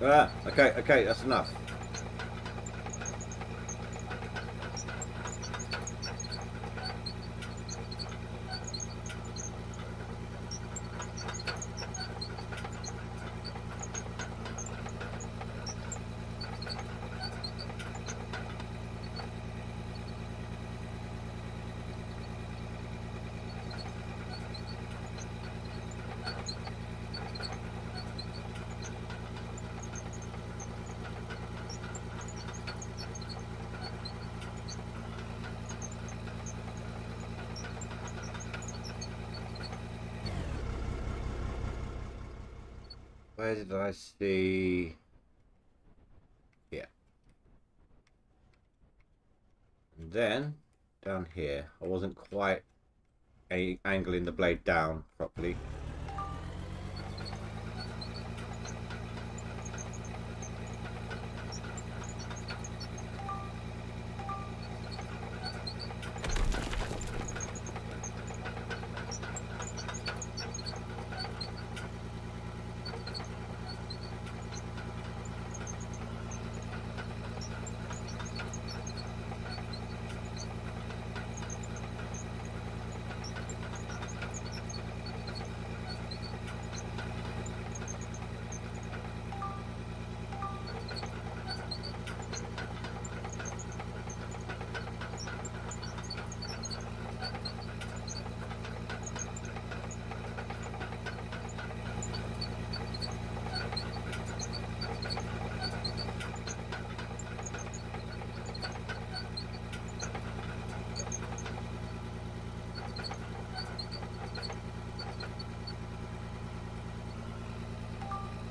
Ah, okay, that's enough. Where did I see? Yeah. And then down here, I wasn't quite angling the blade down properly.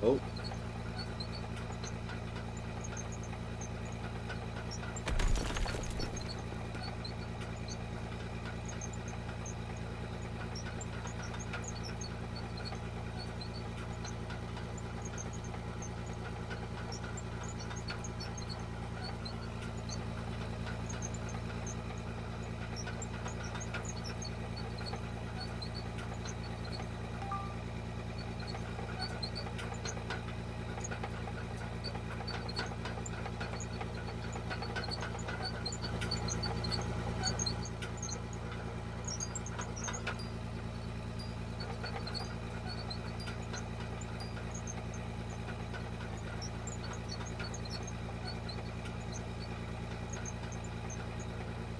Oh.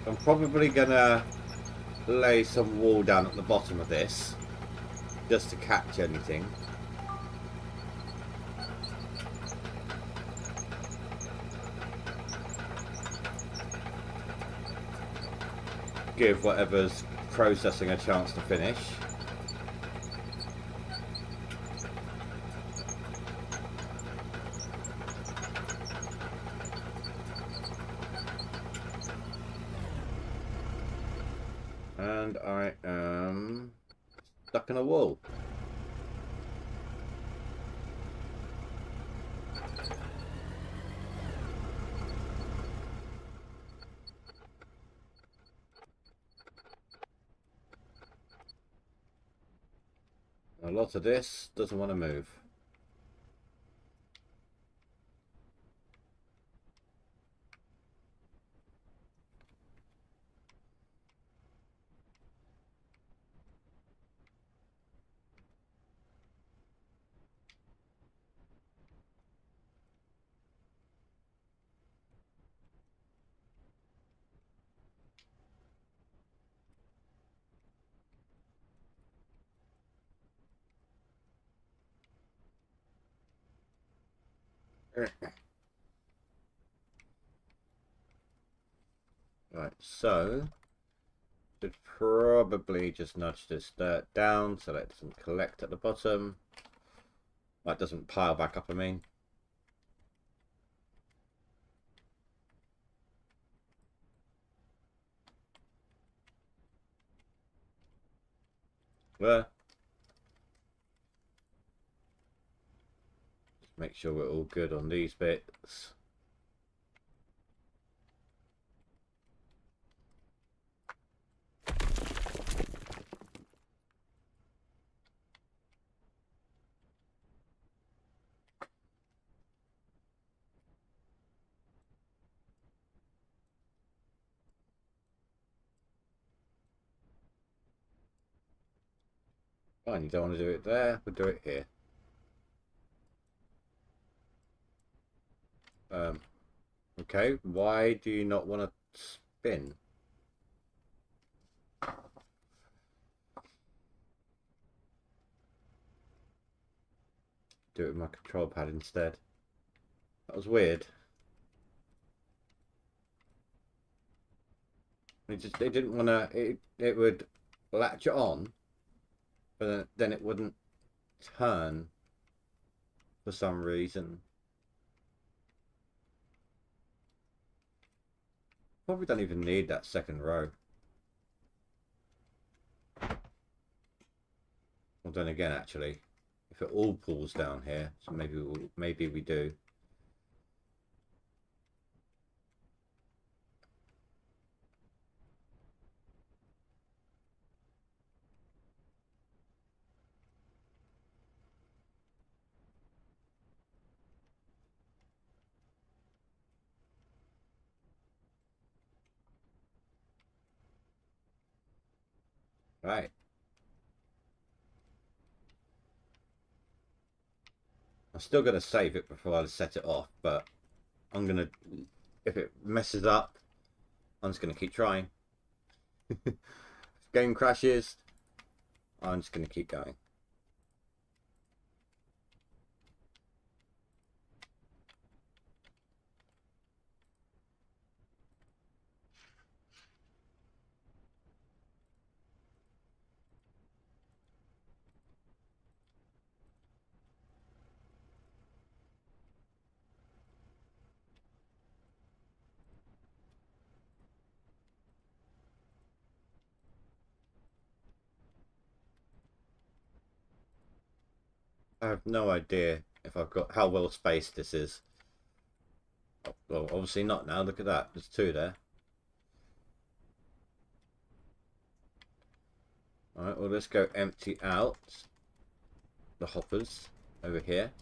I'm probably gonna lay some wall down at the bottom of this just to catch anything. Give whatever's processing a chance to finish. And I am stuck in a wall. A lot of this doesn't want to move. Right, so should probably just nudge this dirt down so that it doesn't collect at the bottom. That doesn't pile back up, I mean. Well, just make sure we're all good on these bits. Fine, you don't want to do it there, we'll do it here. Okay, why do you not want to spin? Do it with my control pad instead. That was weird. It didn't want to. It would latch it on, but then it wouldn't turn for some reason. Probably don't even need that second row. Well, then again, actually, if it all pulls down here, so maybe we do. Right. I'm still going to save it before I set it off, but I'm going to, if it messes up, I'm just going to keep trying. If game crashes, I'm just going to keep going. I have no idea if I've got how well spaced this is. Well, obviously not now. Look at that. There's two there. Alright, well, let's go empty out the hoppers over here.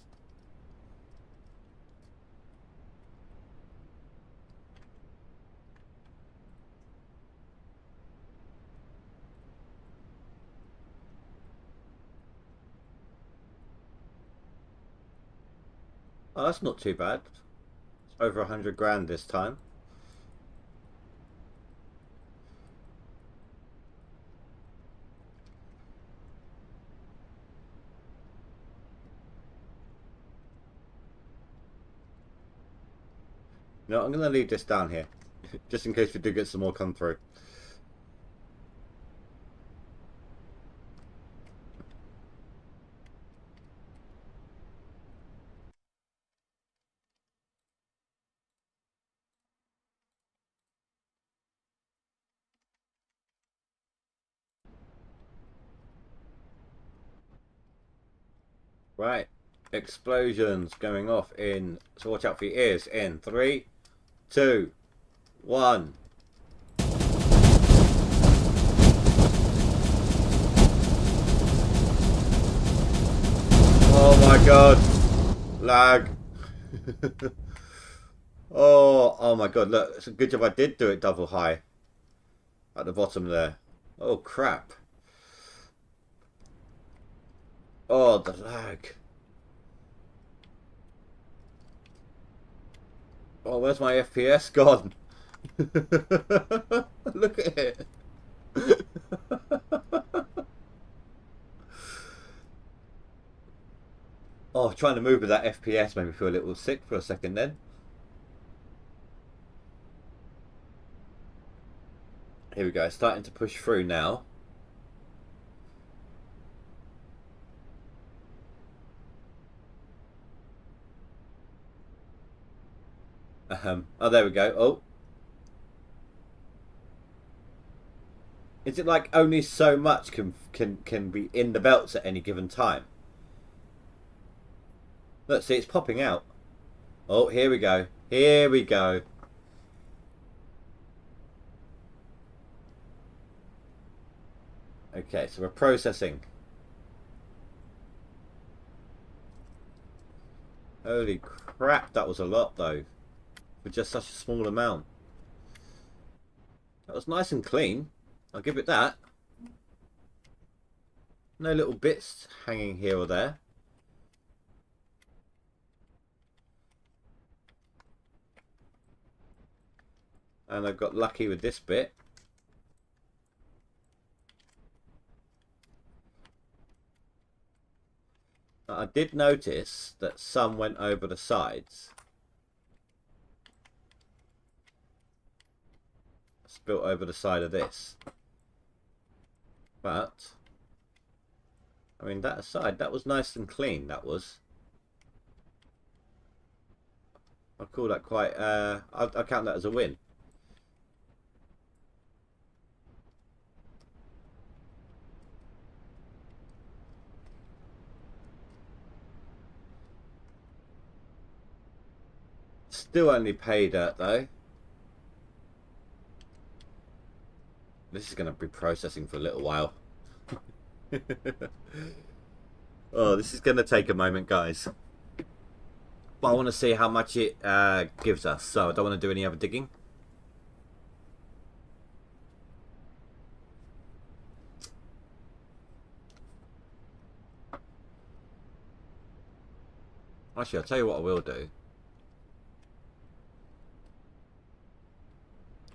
Oh, that's not too bad. It's over 100 grand this time. No, I'm going to leave this down here. Just in case we do get some more come through. Right. Explosions going off in... So watch out for your ears. In 3, 2, 1. Oh my god. Lag. Oh my god. Look, it's a good job I did do it double high. At the bottom there. Oh crap. Oh, the lag. Oh, where's my FPS gone? Look at it. Oh, trying to move with that FPS made me feel a little sick for a second then. Here we go, starting to push through now. Oh, there we go. Oh. Is it like only so much can be in the belts at any given time? Let's see, it's popping out. Oh, here we go. Here we go. Okay, so we're processing. Holy crap, that was a lot though. For just such a small amount. That was nice and clean. I'll give it that. No little bits hanging here or there. And I got lucky with this bit. I did notice that some went over the sides. Spilt over the side of this. But, I mean, that aside, that was nice and clean, that was. I call that quite, I count that as a win. Still only pay dirt though. This is going to be processing for a little while. Oh, this is going to take a moment, guys. But I want to see how much it gives us, so I don't want to do any other digging. Actually, I'll tell you what I will do.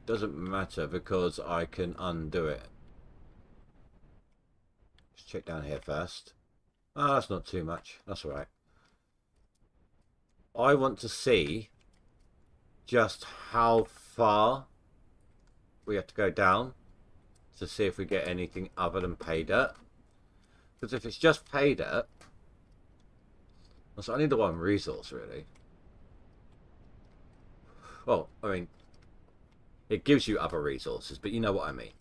Doesn't matter because I can undo it. Let's check down here first. Ah, that's not too much. That's alright. I want to see just how far we have to go down to see if we get anything other than pay dirt. Because if it's just pay dirt, that's only the one resource really. Well, I mean, it gives you other resources, but you know what I mean.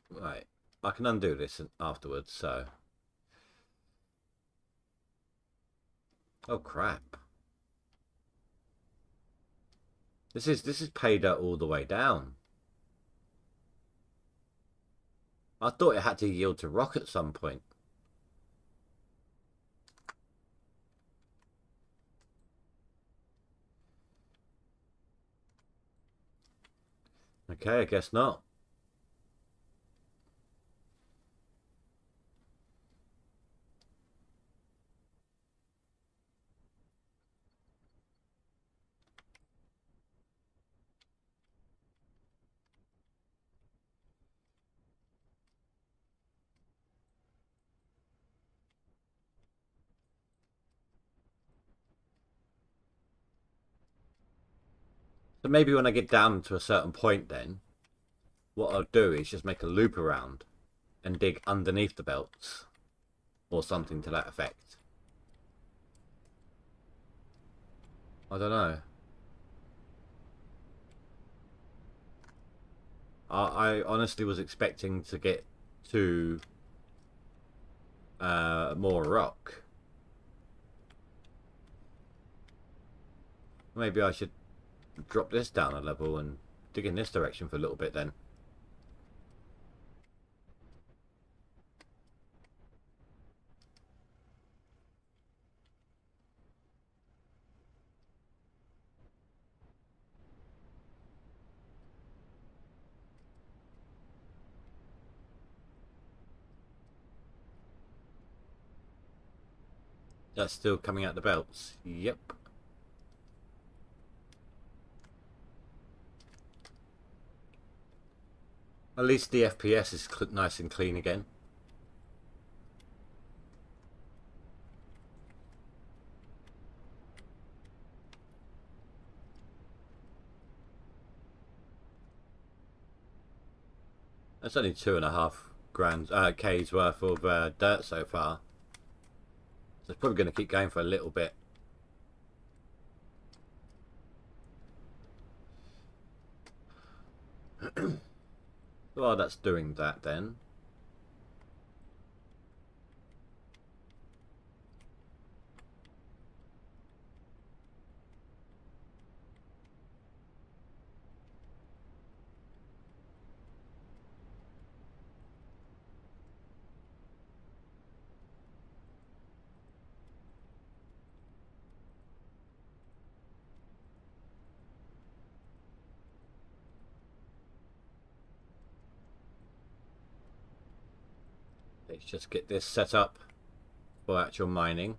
Right. I can undo this afterwards, so... Oh, crap. This is paid out all the way down. I thought it had to yield to rock at some point. Okay, I guess not. So maybe when I get down to a certain point then, what I'll do is just make a loop around and dig underneath the belts. Or something to that effect. I don't know. I honestly was expecting to get to more rock. Maybe I should drop this down a level and dig in this direction for a little bit then. That's still coming out the belts. Yep. At least the FPS is nice and clean again. That's only 2.5 grand K's worth of dirt so far. So it's probably going to keep going for a little bit. While that's doing that then. Let's just get this set up for actual mining.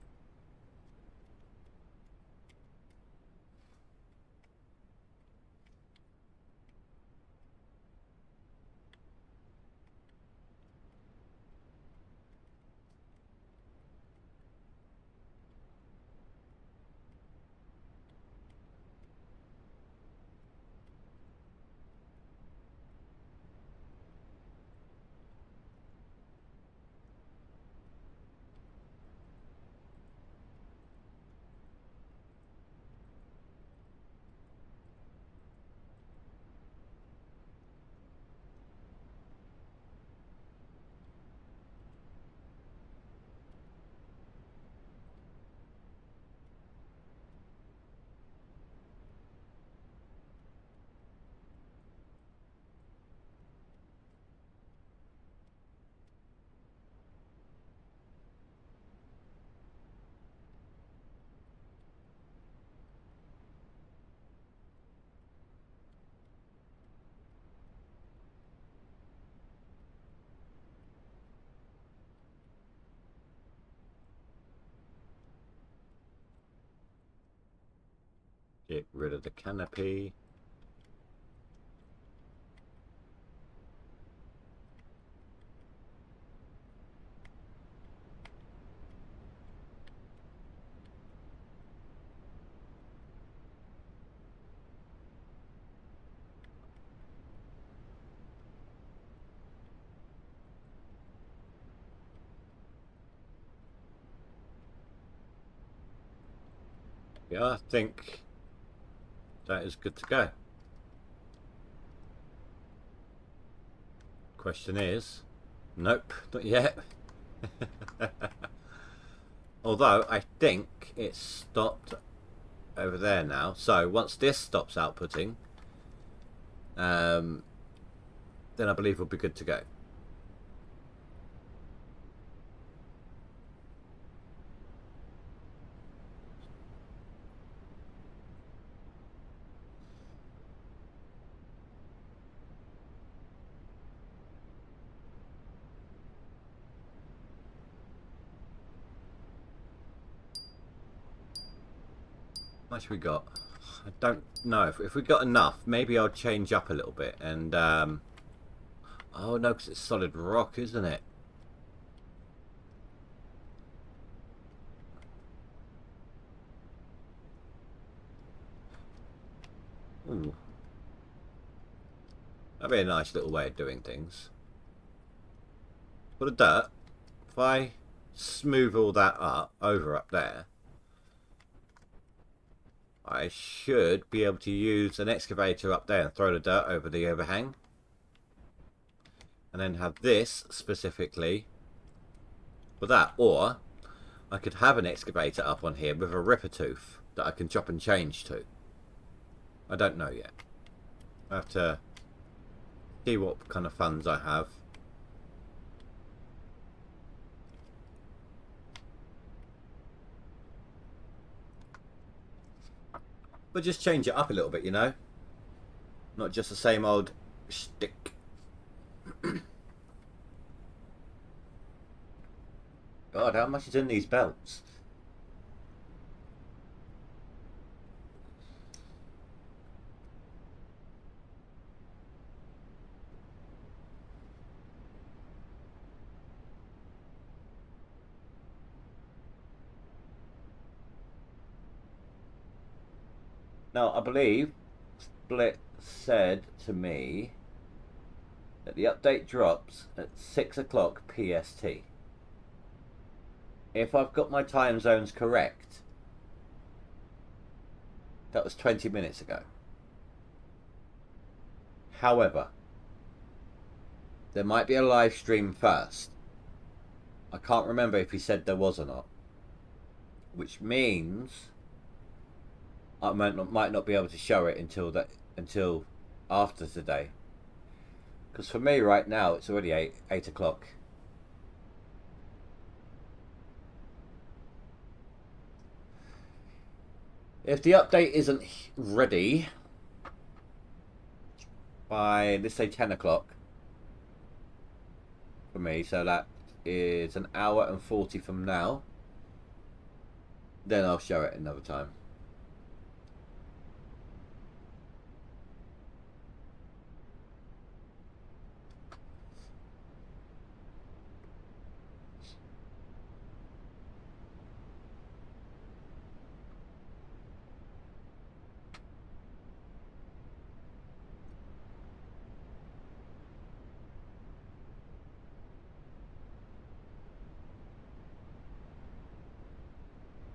Get rid of the canopy. Yeah, I think that is good to go. Question is, nope, not yet. Although I think it's stopped over there now. So once this stops outputting, then I believe we'll be good to go. How much we got? I don't know. If we got enough, maybe I'll change up a little bit. And oh no, because it's solid rock, isn't it? Ooh. That'd be a nice little way of doing things. For the dirt, if I smooth all that up there, I should be able to use an excavator up there and throw the dirt over the overhang. And then have this specifically for that. Or I could have an excavator up on here with a ripper tooth that I can chop and change to. I don't know yet. I have to see what kind of funds I have. But just change it up a little bit, you know? Not just the same old shtick. God, how much is in these belts? Now, I believe Split said to me that the update drops at 6 o'clock PST. If I've got my time zones correct, that was 20 minutes ago. However, there might be a live stream first. I can't remember if he said there was or not. Which means I might not be able to show it until after today. Because for me right now it's already 8 o'clock. If the update isn't ready by, let's say, 10 o'clock for me, so that is an hour and 40 from now, then I'll show it another time.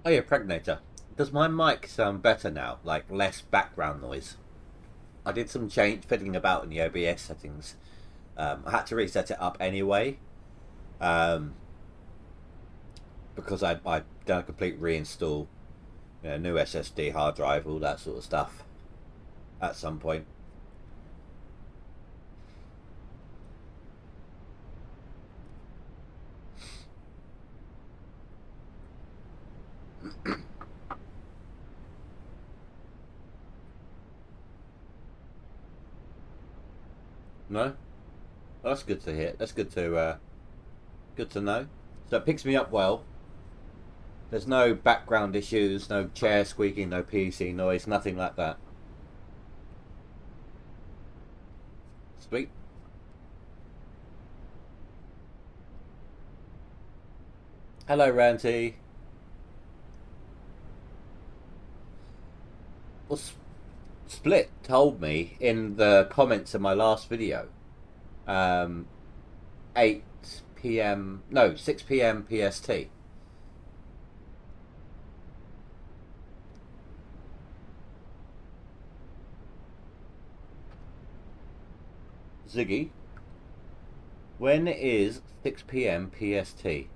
Oh yeah, Pregnator. Does my mic sound better now? Like less background noise? I did some fiddling about in the OBS settings. I had to reset it up anyway. Because I'd done a complete reinstall, new SSD hard drive, all that sort of stuff at some point. No? Well, that's good to hear. That's good to know. So it picks me up well. There's no background issues, no chair squeaking, no PC noise, nothing like that. Sweet. Hello, Ranty. Well, Split told me in the comments of my last video, 8 p.m. No, 6 p.m. PST. Ziggy. When is 6 p.m. PST? The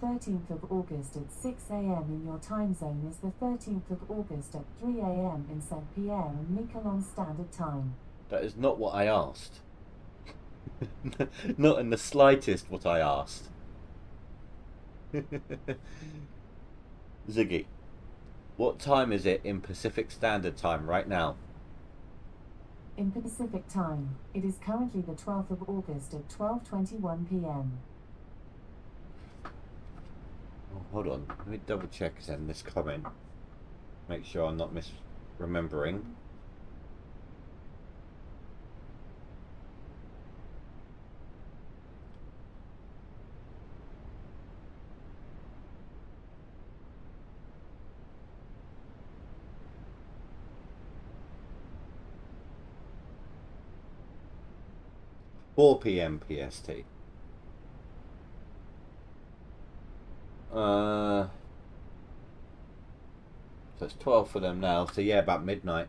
13th of August at 6 a.m. in your time zone is the 13th of August at 3 a.m. in St. Pierre and Miquelon Standard Time. That is not what I asked. Not in the slightest what I asked. Ziggy, what time is it in Pacific Standard Time right now? In Pacific Time, it is currently the 12th of August at 12:21 p.m. Oh, hold on, let me double check then this comment. Make sure I'm not misremembering. Four PM PST. So it's 12 for them now, so yeah, about midnight.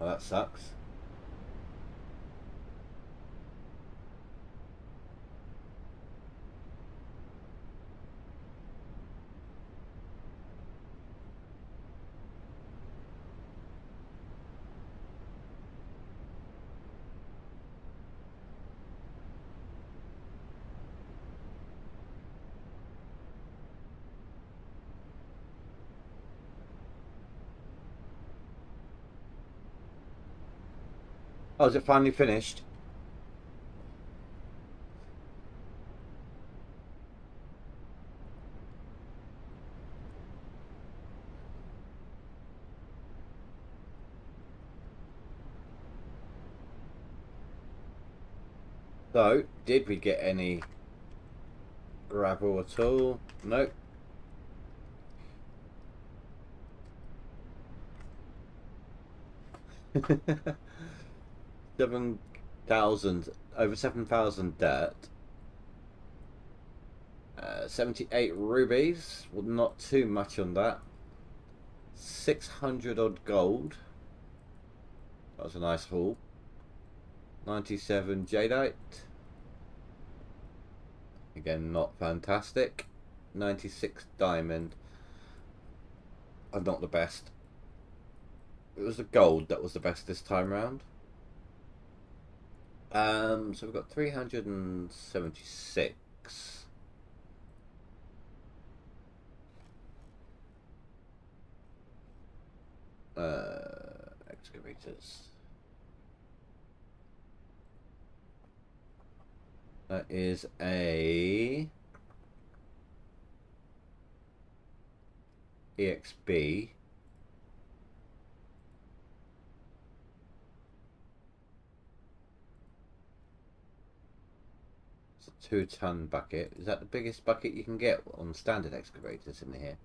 Oh, that sucks. Oh, is it finally finished? So, did we get any gravel at all? Nope. Over 7,000 dirt. 78 rubies. Well, not too much on that. 600 odd gold. That was a nice haul. 97 jadeite. Again, not fantastic. 96 diamond. Not the best. It was the gold that was the best this time round. So we've got 376. Excavators. That is a EXB. It's a 2-ton bucket. Is that the biggest bucket you can get on standard excavators in here?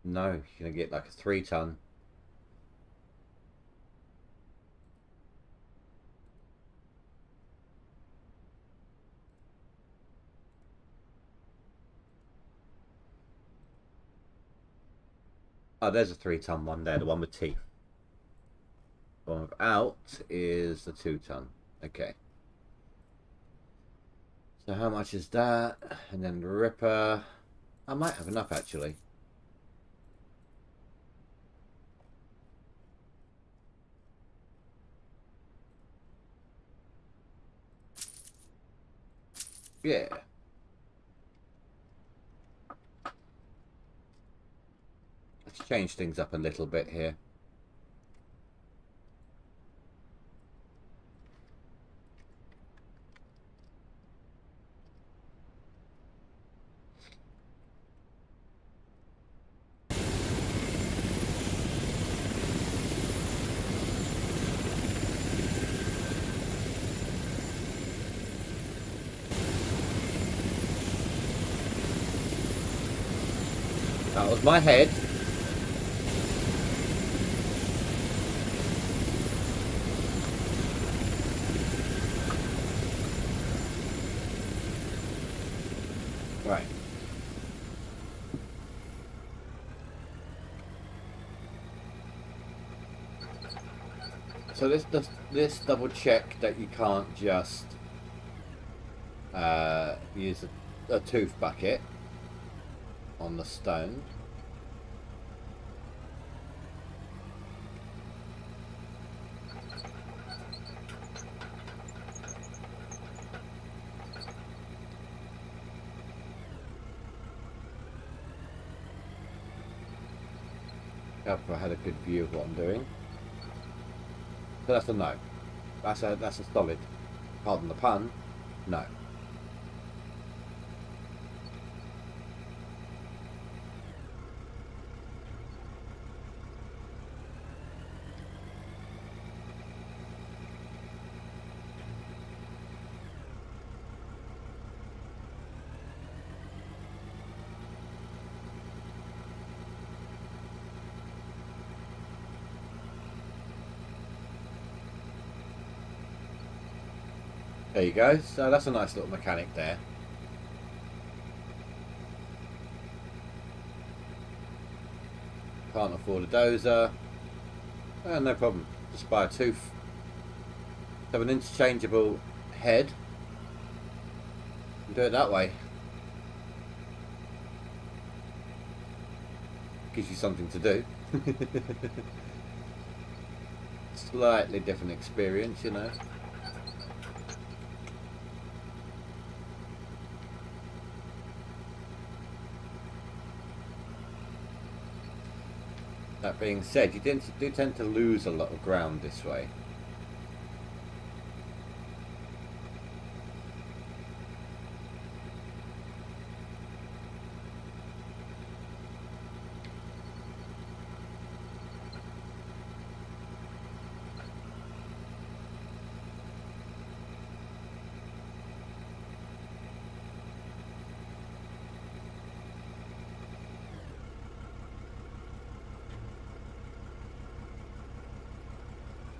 No, you're gonna get like a 3-ton. Oh, there's a 3-ton one there, the one with teeth. The one without is the 2-ton. Okay. So how much is that? And then the Ripper. I might have enough actually. Yeah. Let's change things up a little bit here. That was my head. Right. So this double check that you can't just use a tooth bucket on the stone. Hope I had a good view of what I'm doing. So that's a no. That's a solid. Pardon the pun. No. There you go. So that's a nice little mechanic there. Can't afford a dozer. No problem. Just buy a tooth. Have an interchangeable head. And do it that way. Gives you something to do. Slightly different experience, you know. That being said, you do tend to lose a lot of ground this way.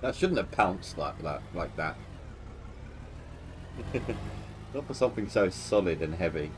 That shouldn't have pounced like that. Not for something so solid and heavy.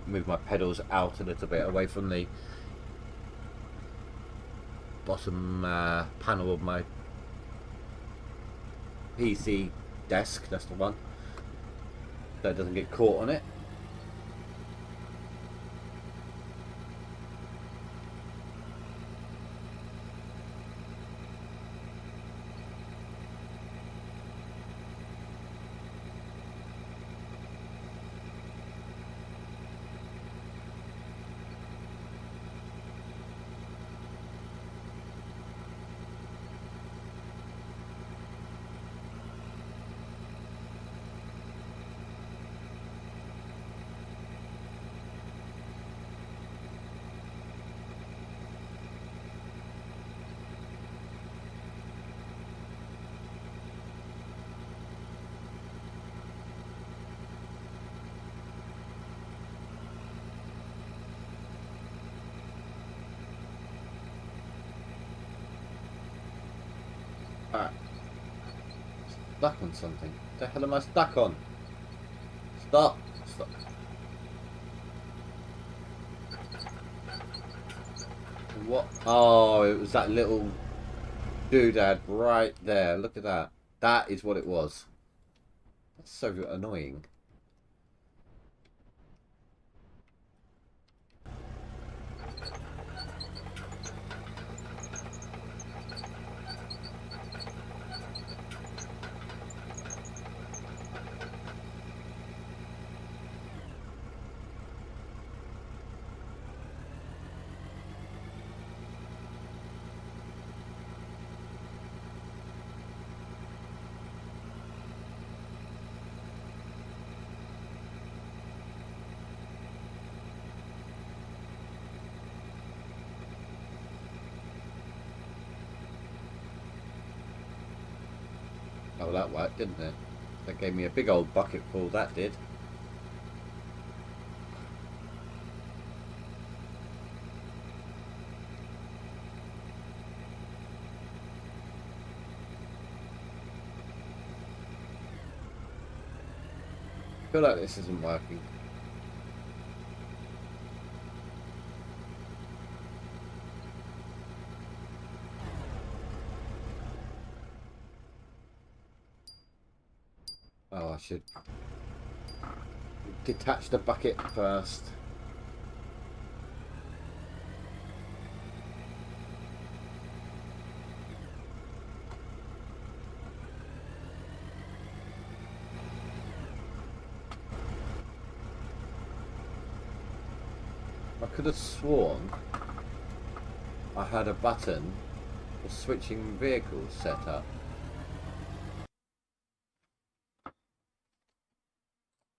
Move my pedals out a little bit away from the bottom panel of my PC desk. That's the one, so it doesn't get caught on it. Alright. Stuck on something. What the hell am I stuck on? Stop! Stop. What? Oh, it was that little doodad right there. Look at that. That is what it was. That's so annoying. Oh, that worked, didn't it? That gave me a big old bucket full, that did. I feel like this isn't working. Oh, I should detach the bucket first. I could have sworn I had a button for switching vehicles set up.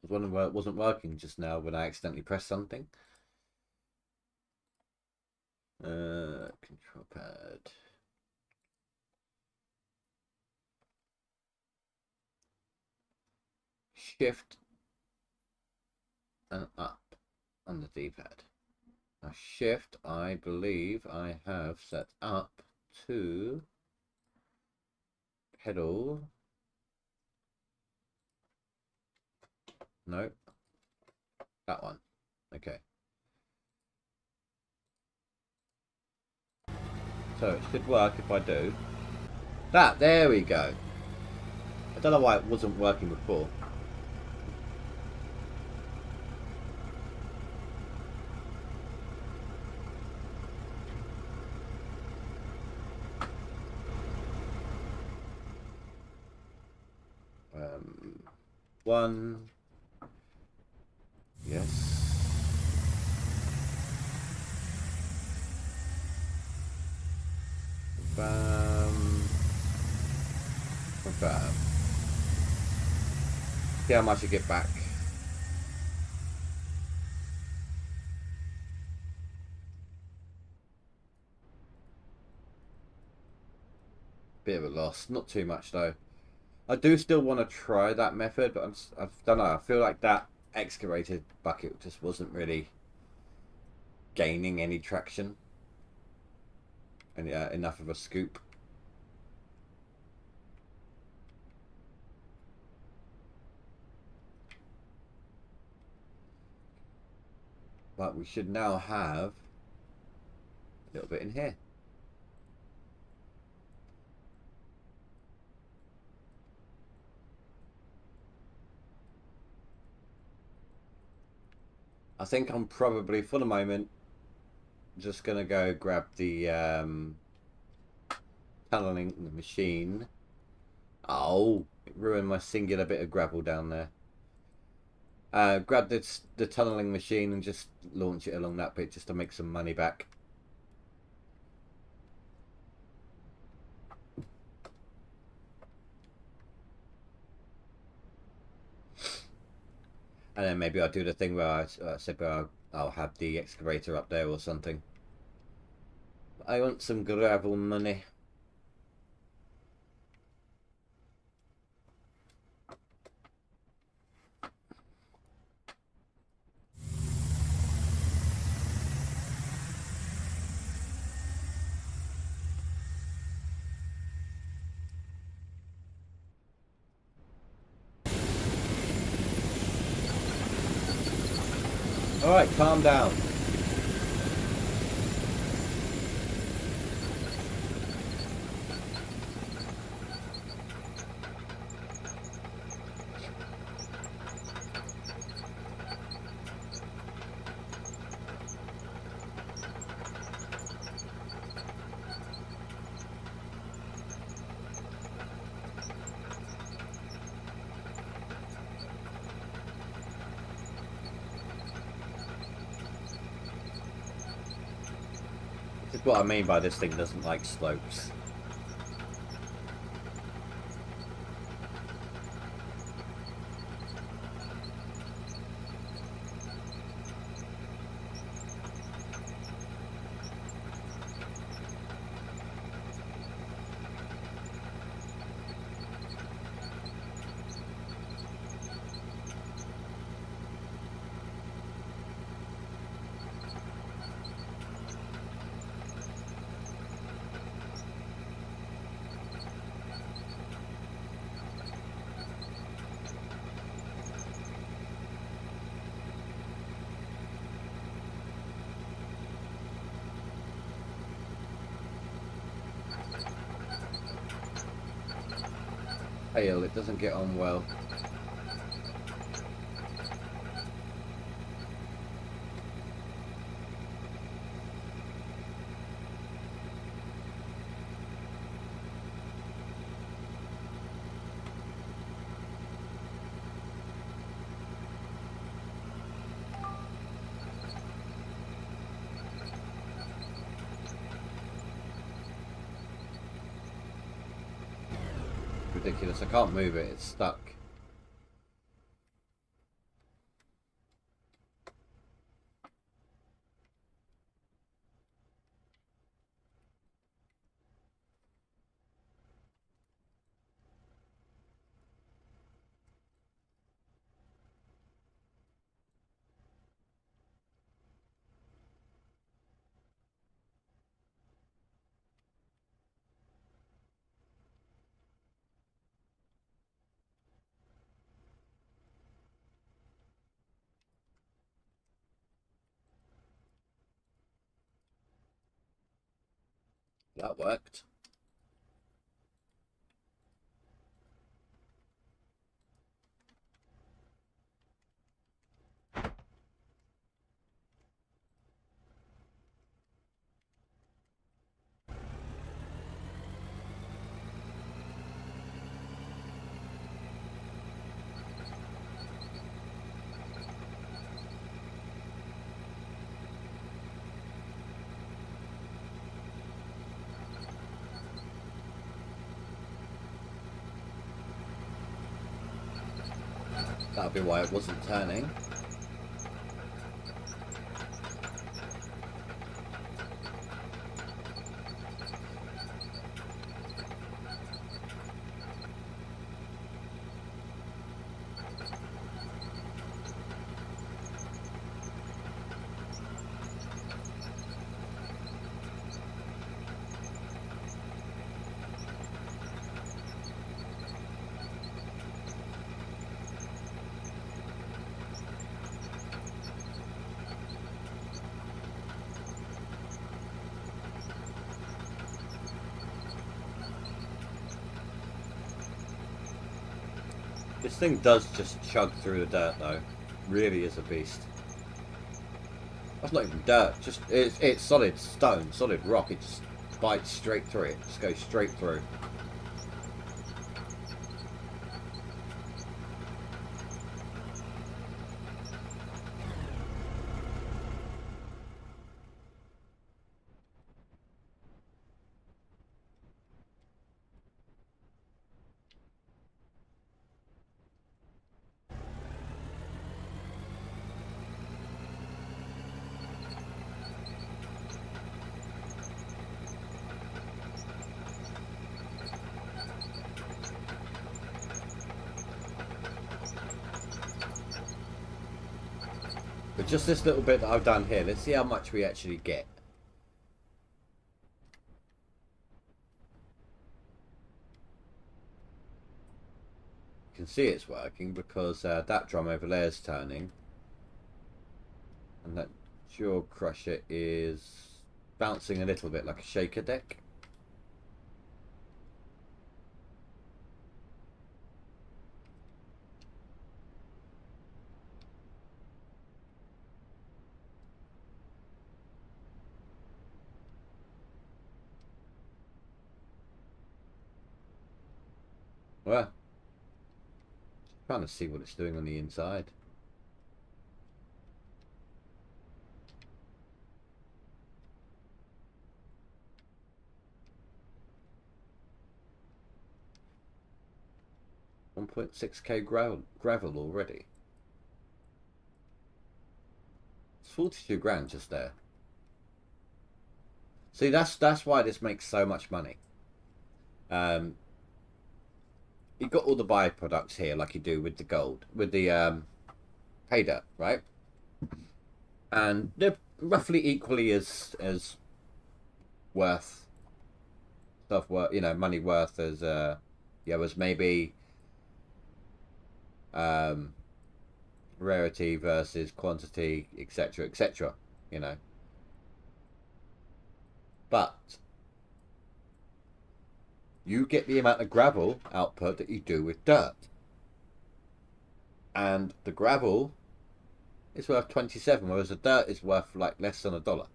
It wasn't working just now when I accidentally pressed something. Control pad. Shift and up on the D-pad. Now shift, I believe I have set up to pedal. No, that one. Okay. So it should work if I do. There we go. I don't know why it wasn't working before. One. Yes. Confirm. See how much I get back. Bit of a loss. Not too much though. I do still want to try that method, but I don't know. I feel like that excavated bucket just wasn't really gaining any traction and enough of a scoop. But we should now have a little bit in here. I think I'm probably, for the moment, just going to go grab the tunneling machine. Oh, it ruined my singular bit of gravel down there. Grab the tunneling machine and just launch it along that bit just to make some money back. And then maybe I'll do the thing where I said where I'll have the excavator up there or something. I want some gravel money. Alright, calm down. This is what I mean by this thing doesn't like slopes. Hail, it doesn't get on well. Ridiculous, I can't move it, it's stuck. That worked. That'll be why it wasn't turning. This thing does just chug through the dirt though. Really is a beast. That's not even dirt, just it's solid stone, solid rock. It just bites straight through it. Just goes straight through. But just this little bit that I've done here, let's see how much we actually get. You can see it's working because that drum over there is turning. And that jaw crusher is bouncing a little bit like a shaker deck. Well, trying to see what it's doing on the inside. $1.6k gravel already. It's 42 grand just there. See, that's why this makes so much money. You've got all the byproducts here, like you do with the gold, with the pay dirt, right? And they're roughly equally as worth stuff, worth, you know, money worth as as maybe rarity versus quantity, etc., etc. You know, but You get the amount of gravel output that you do with dirt. And the gravel is worth 27, whereas the dirt is worth like less than $1.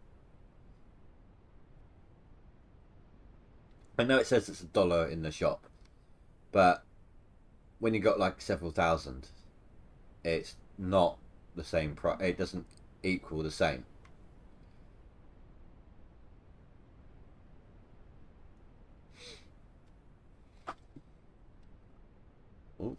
I know it says it's $1 in the shop, but when you got like several thousand, it's not the same price. It doesn't equal the same. Ooh.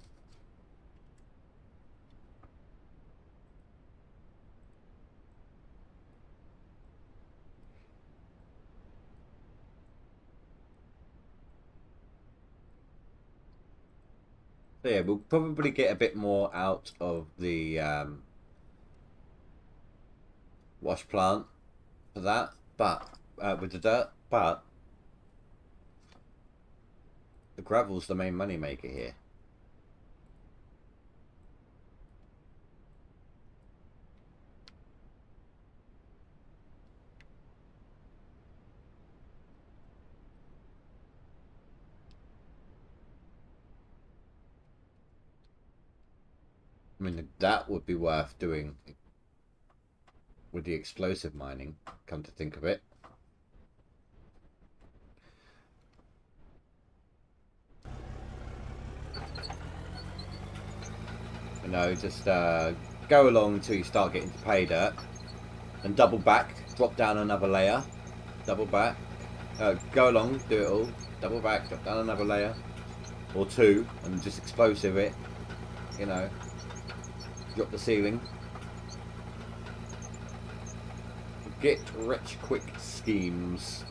So yeah, we'll probably get a bit more out of the wash plant for that, but with the dirt, but the gravel's the main money maker here. I mean, that would be worth doing with the explosive mining, come to think of it. You know, just go along until you start getting to pay dirt, and double back, drop down another layer, double back, go along, do it all, double back, drop down another layer, or two, and just explosive it, you know, drop the ceiling. Get rich quick schemes.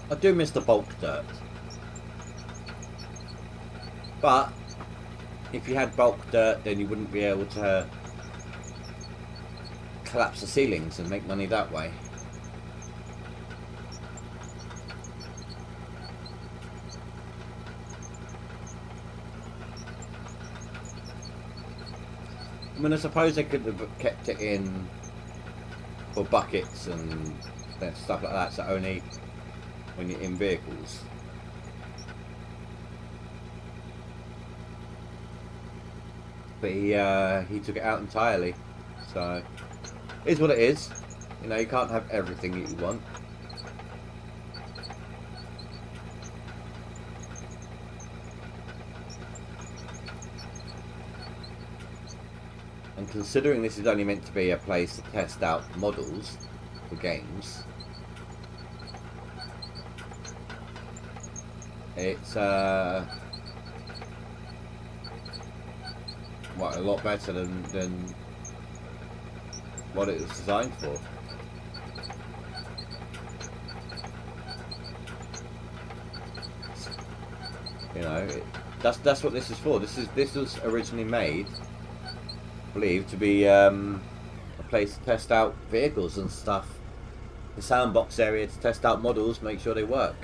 I do miss the bulk dirt. But if you had bulk dirt, then you wouldn't be able to collapse the ceilings and make money that way. I mean, I suppose they could have kept it in for buckets and stuff like that, so only when you're in vehicles. But he took it out entirely, so it is what it is. You know, you can't have everything that you want. And considering this is only meant to be a place to test out models for games, it's what, a lot better than what it was designed for. You know, that's what this is for. This was originally made, I believe, to be a place to test out vehicles and stuff. The sandbox area to test out models, make sure they work.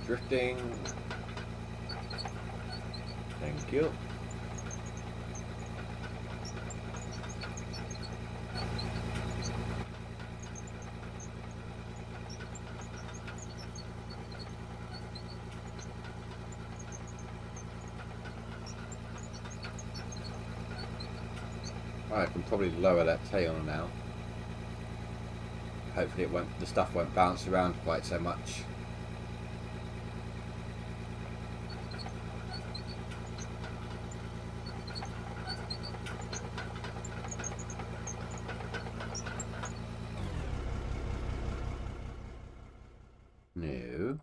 drifting. Thank you. I can probably lower that tail now. Hopefully it won't, the stuff won't bounce around quite so much. No.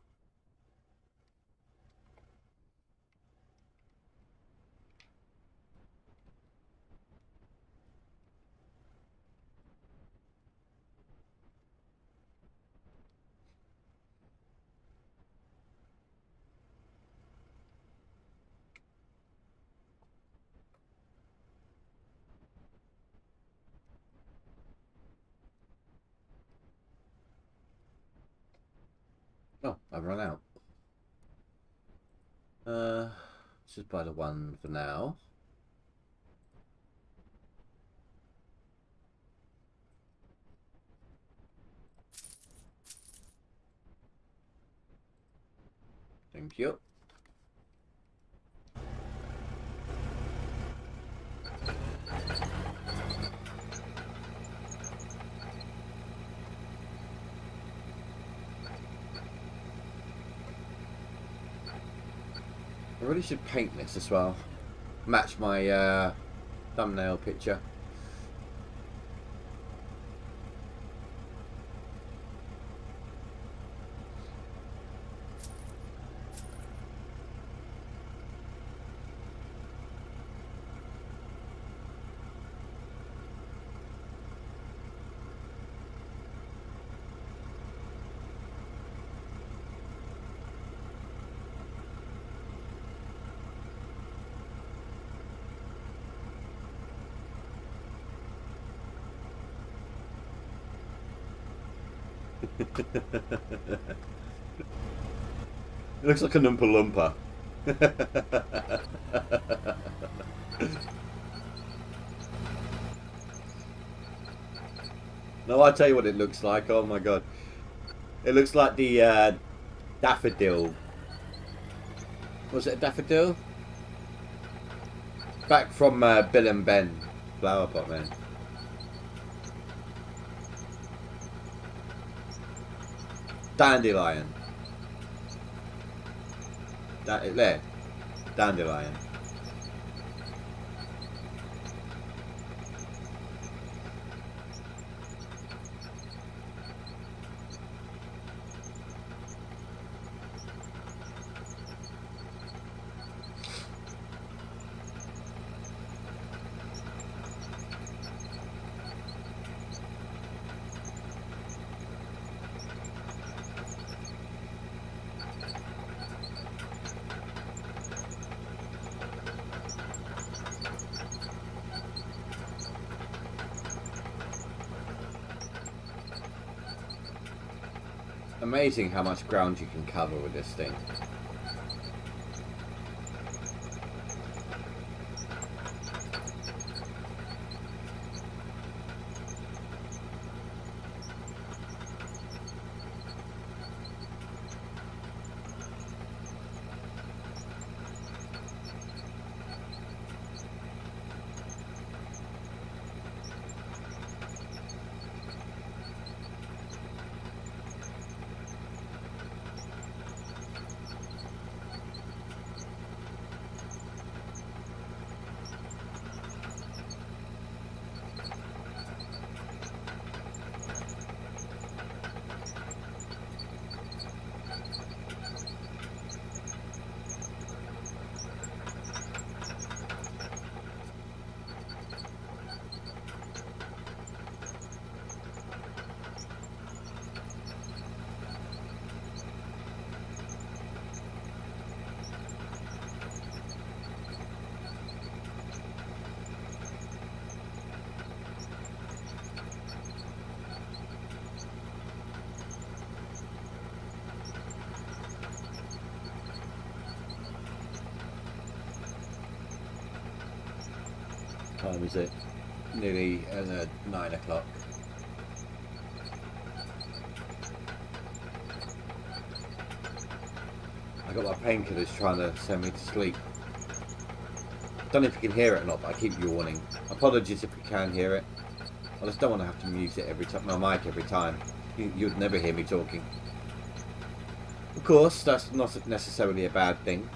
Oh, I've run out. Just buy the one for now. Thank you. I really should paint this as well. Match my thumbnail picture. It looks like a Oompa Loompa. No, I'll tell you what it looks like. Oh my god. It looks like the daffodil. Was it a daffodil? Back from Bill and Ben. Flower Pot Man. Dandelion. There. Dandelion. Amazing how much ground you can cover with this thing. time is it? Nearly 9 o'clock. I got my painkillers trying to send me to sleep. Don't know if you can hear it or not, but I keep yawning. Apologies if you can hear it. I just don't want to have to mute it every time, my mic every time. You'd never hear me talking. Of course, that's not necessarily a bad thing.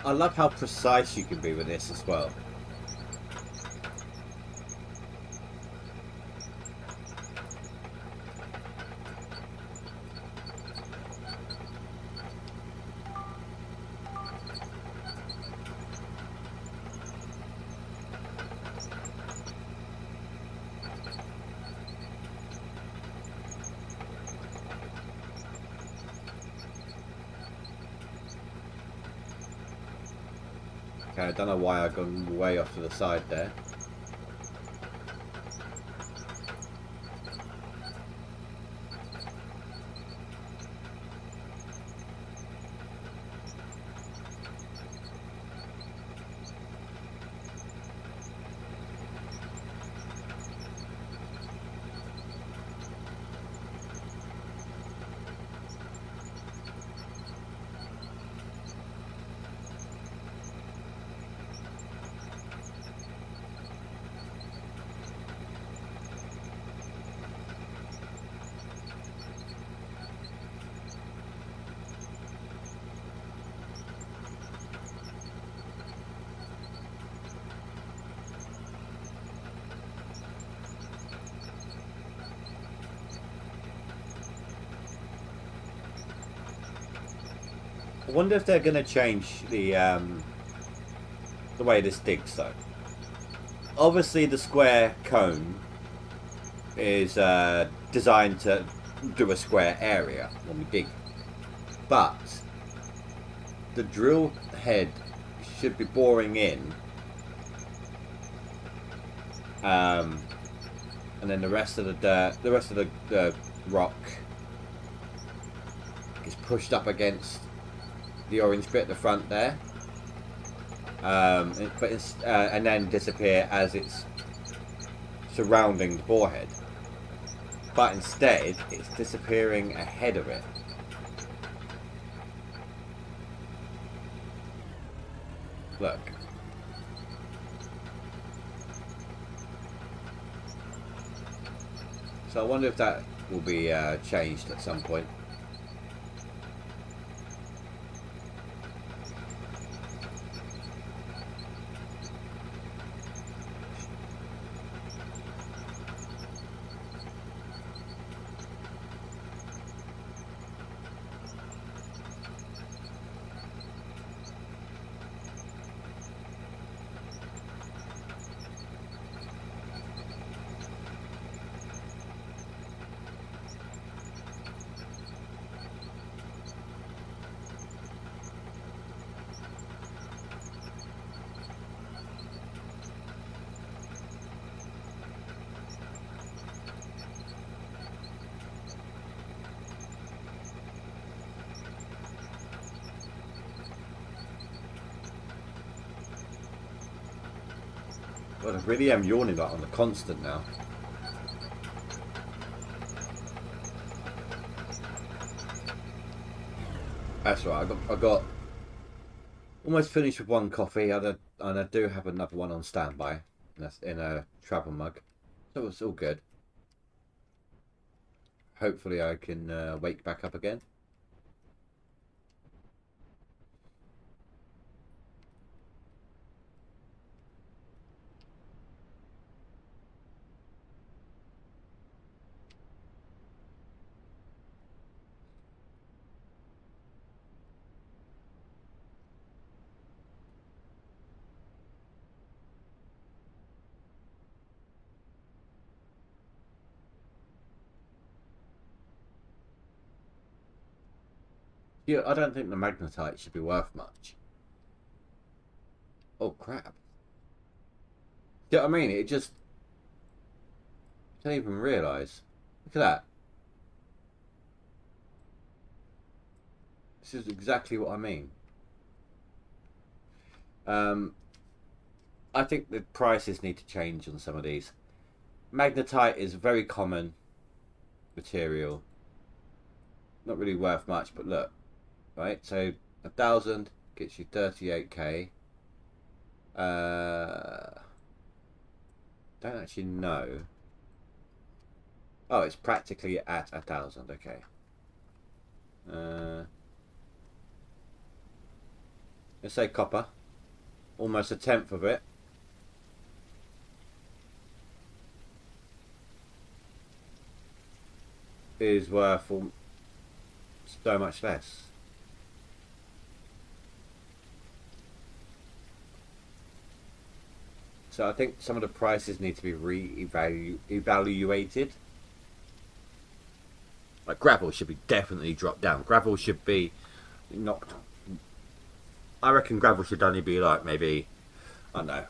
I love how precise you can be with this as well. Okay, I don't know why I've gone way off to the side there. I wonder if they're going to change the way this digs though. Obviously the square cone is designed to do a square area when we dig. But the drill head should be boring in, and then the rest of the dirt, the rest of the rock is pushed up against the orange bit at the front there, and then disappear as it's surrounding the borehead. But instead, it's disappearing ahead of it. Look. So I wonder if that will be changed at some point. But I really am yawning like on the constant now. That's right. I got almost finished with one coffee, and I do have another one on standby in a travel mug, so it's all good. Hopefully, I can wake back up again. Yeah, I don't think the magnetite should be worth much. Oh crap! You know what I mean? It just I don't even realise. Look at that. This is exactly what I mean. Um, I think the prices need to change on some of these. Magnetite is a very common material. Not really worth much, but look, right? So 1,000 gets you 38k. Don't actually know. Oh, it's practically at 1,000. Okay. Let's say copper. Almost a tenth of it. Is worth so much less. So I think some of the prices need to be re-evaluated. Like gravel should be definitely dropped down. Gravel should be knocked. I reckon gravel should only be like maybe, I don't know,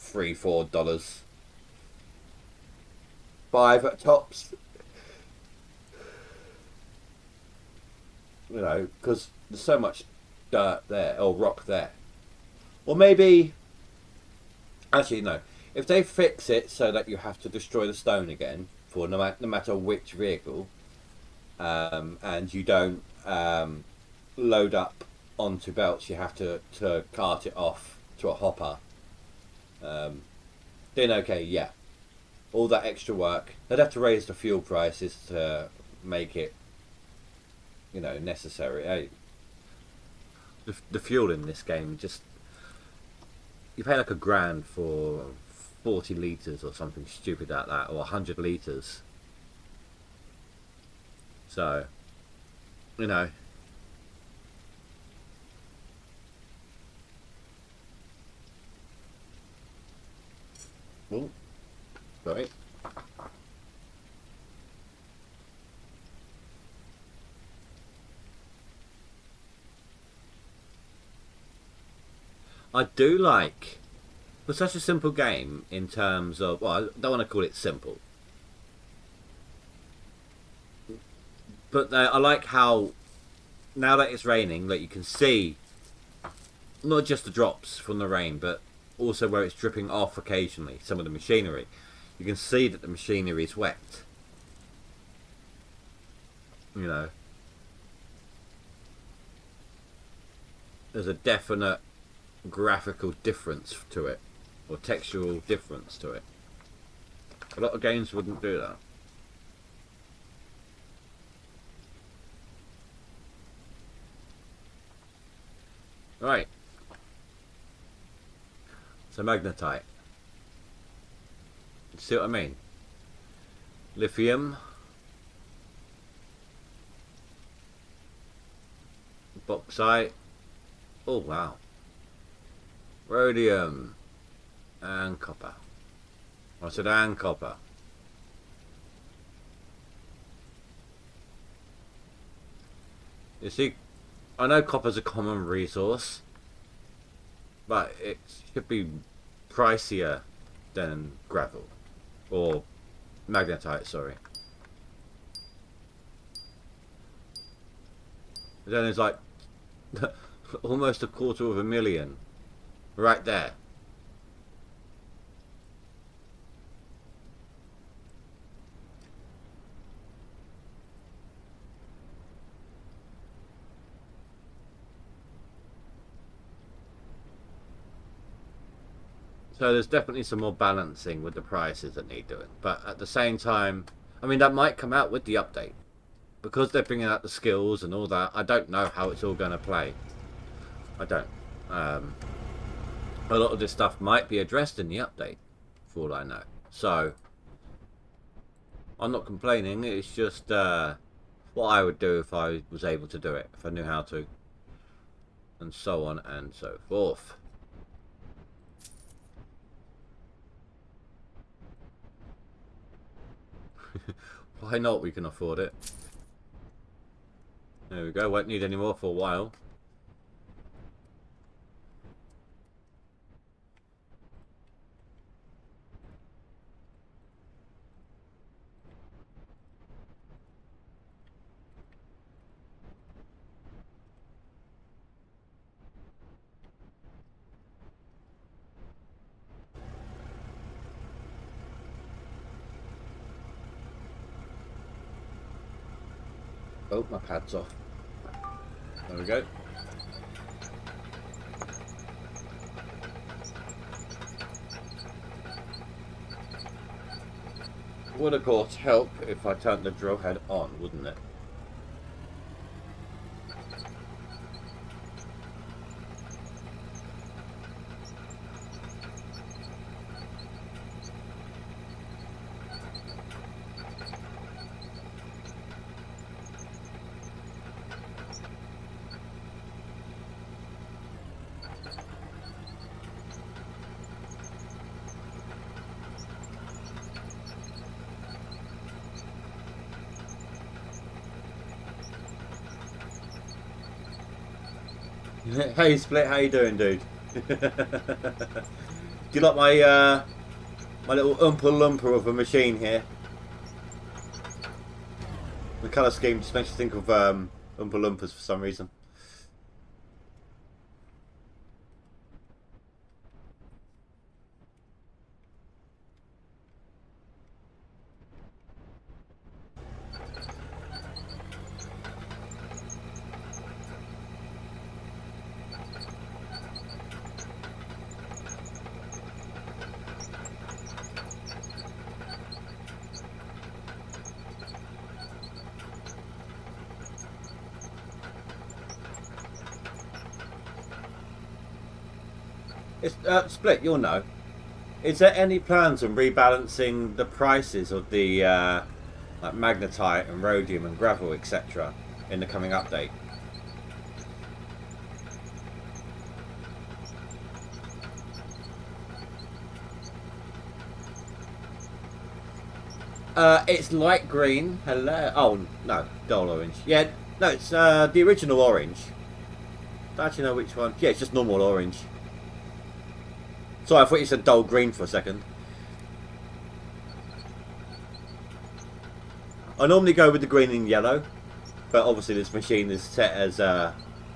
$3-4, $5 at tops. You know, because there's so much dirt there or rock there. Or maybe, actually no. If they fix it so that you have to destroy the stone again for no matter which vehicle, and you don't load up onto belts, you have to cart it off to a hopper, then okay, yeah, all that extra work, they'd have to raise the fuel prices to make it, you know, necessary. The fuel in this game, just you pay like $1,000 for 40 litres or something stupid like that, or 100 litres. So, you know, oh, sorry. I do like, for such a simple game in terms of, well, I don't want to call it simple, but I like how now that it's raining, like you can see not just the drops from the rain, but also where it's dripping off occasionally, some of the machinery. You can see that the machinery is wet. You know, there's a definite graphical difference to it, or textural difference to it. A lot of games wouldn't do that. Right. So magnetite. See what I mean? Lithium. Bauxite. Oh wow. Rhodium. And copper. I said and copper. You see, I know copper's a common resource, but it should be pricier than gravel. Or magnetite, sorry. Then there's like almost $250,000 right there. So there's definitely some more balancing with the prices that need doing. But at the same time, I mean, that might come out with the update. Because they're bringing out the skills and all that, I don't know how it's all going to play. I don't. A lot of this stuff might be addressed in the update, for all I know. So, I'm not complaining. It's just what I would do if I was able to do it, if I knew how to. And so on and so forth. Why not? We can afford it. There we go. Won't need any more for a while. Oh, my pad's off. There we go. Would of course help if I turned the drill head on, wouldn't it? Hey Split, how you doing, dude? Do you like my my little Oompa Loompa of a machine here? The colour scheme just makes you think of Oompa Loompas for some reason. It's Split, you'll know. Is there any plans on rebalancing the prices of the like magnetite and rhodium and gravel, etc., in the coming update? It's light green. Hello. Oh no, dull orange. Yeah, no, it's the original orange. Don't actually know which one. Yeah, it's just normal orange. Sorry, I thought you said dull green for a second. I normally go with the green and yellow, but obviously this machine is set as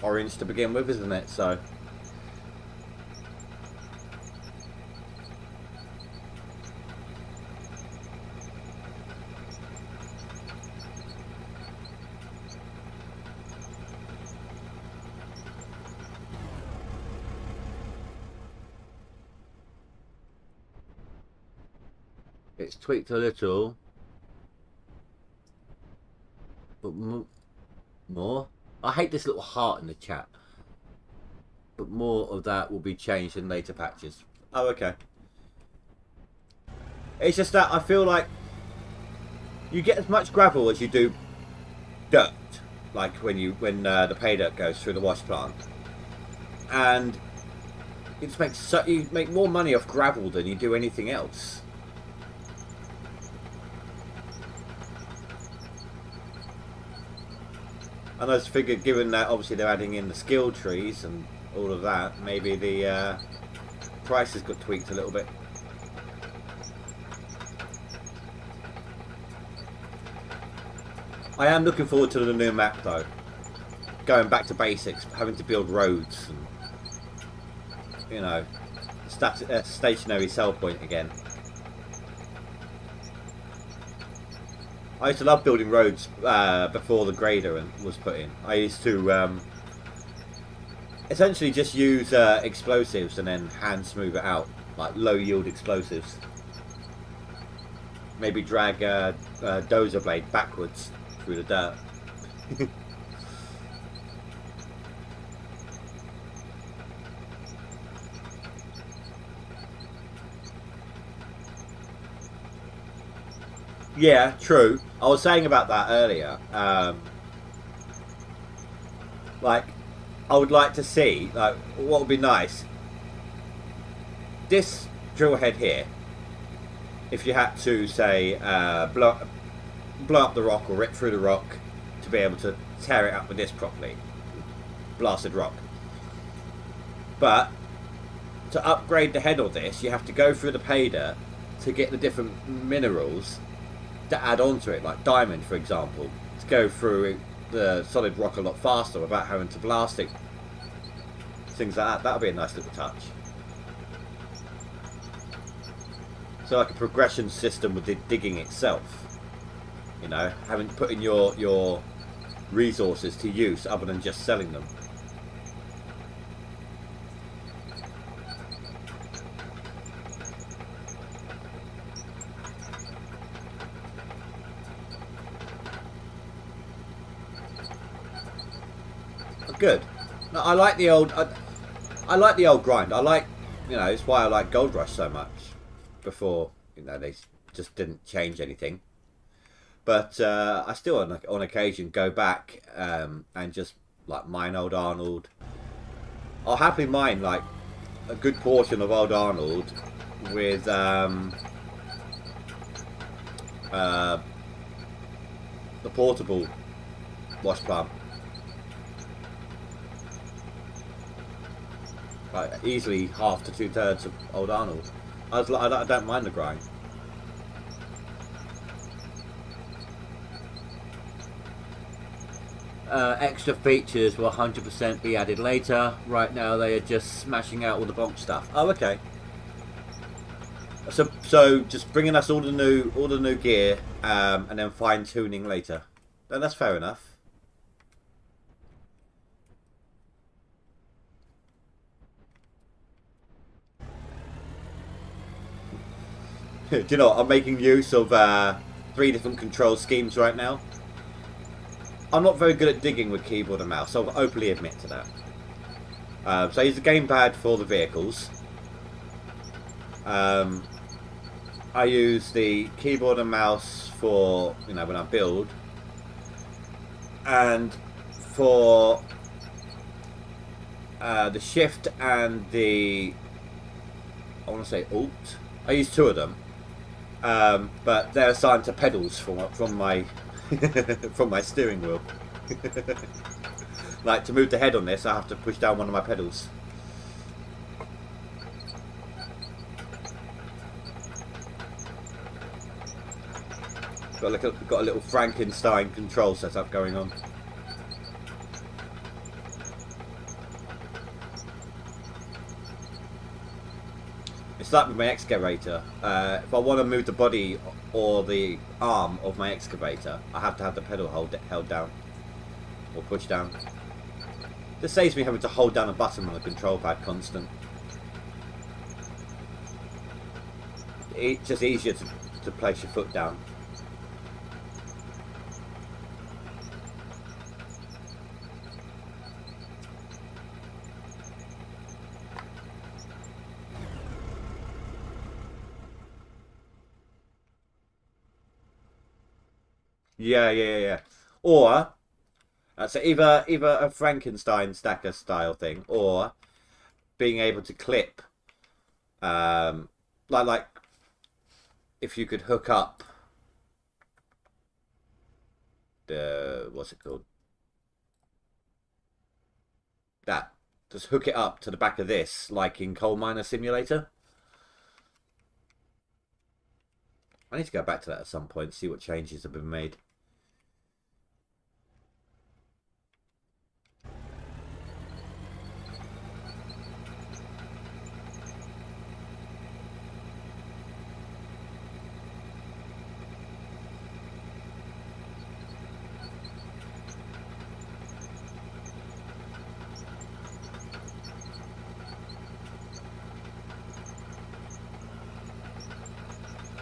orange to begin with, isn't it? So. It's tweaked a little, but more. I hate this little heart in the chat, but more of that will be changed in later patches. Oh, okay. It's just that I feel like you get as much gravel as you do dirt, like when the pay dirt goes through the wash plant, and it just makes you make more money off gravel than you do anything else. And I just figured, given that obviously they're adding in the skill trees and all of that, maybe the prices got tweaked a little bit. I am looking forward to the new map though. Going back to basics, having to build roads and, you know, stationary sell point again. I used to love building roads before the grader was put in. I used to essentially just use explosives and then hand smooth it out, like low yield explosives. Maybe drag a dozer blade backwards through the dirt. Yeah, true. I was saying about that earlier. Like, I would like to see, like, what would be nice. This drill head here, if you had to say blow up the rock or rip through the rock to be able to tear it up with this properly. Blasted rock. But to upgrade the head of this, you have to go through the pay dirt to get the different minerals to add on to it, like diamond, for example, to go through the solid rock a lot faster without having to blast it. Things like that. That'll be a nice little touch. So like a progression system with the digging itself. You know, having putting your resources to use other than just selling them. Good. No, I like the old. I like the old grind. I like, you know, it's why I like Gold Rush so much. Before, you know, they just didn't change anything. But I still, on occasion, go back and just like mine old Arnold. I'll happily mine like a good portion of old Arnold with the portable wash plant. Like easily half to 2/3 of old Arnold. I don't mind the grind. Extra features will 100% be added later. Right now they are just smashing out all the bonk stuff. Oh, okay. So just bringing us all the new gear, and then fine tuning later. Then that's fair enough. Do you know what? I'm making use of 3 different control schemes right now. I'm not very good at digging with keyboard and mouse, so I'll openly admit to that. So I use the gamepad for the vehicles. I use the keyboard and mouse for, you know, when I build. And for the shift and the, I want to say alt, I use 2 of them. But they're assigned to pedals from my from my steering wheel. Like to move the head on this, I have to push down one of my pedals. Got a little Frankenstein control setup going on. It's like with my excavator. If I want to move the body or the arm of my excavator, I have to have the pedal held down or pushed down. This saves me having to hold down a button on the control pad constant. It's just easier to place your foot down. Yeah. Or so either a Frankenstein stacker style thing, or being able to clip, like if you could hook up the, what's it called? That. Just hook it up to the back of this, like in Coal Miner Simulator. I need to go back to that at some point, see what changes have been made.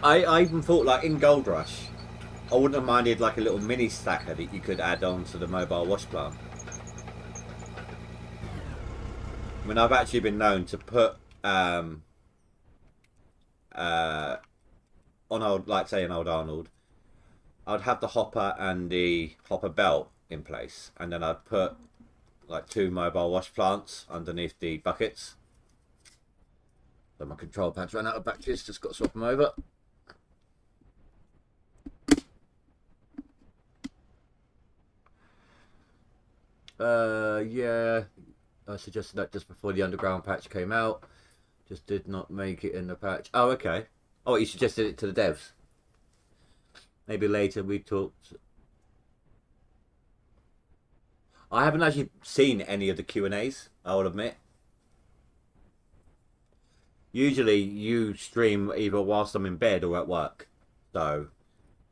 I even thought, like, in Gold Rush, I wouldn't have minded, like, a little mini stacker that you could add on to the mobile wash plant. I mean, I've actually been known to put, on old, like, say, an old Arnold, I'd have the hopper and the hopper belt in place, and then I'd put, like, 2 mobile wash plants underneath the buckets. So my control pad's run out of batteries, just got to swap them over. Yeah, I suggested that just before the underground patch came out. Just did not make it in the patch. Oh, okay. Oh, you suggested it to the devs. Maybe later we talked. I haven't actually seen any of the Q&As, I will admit. Usually you stream either whilst I'm in bed or at work. So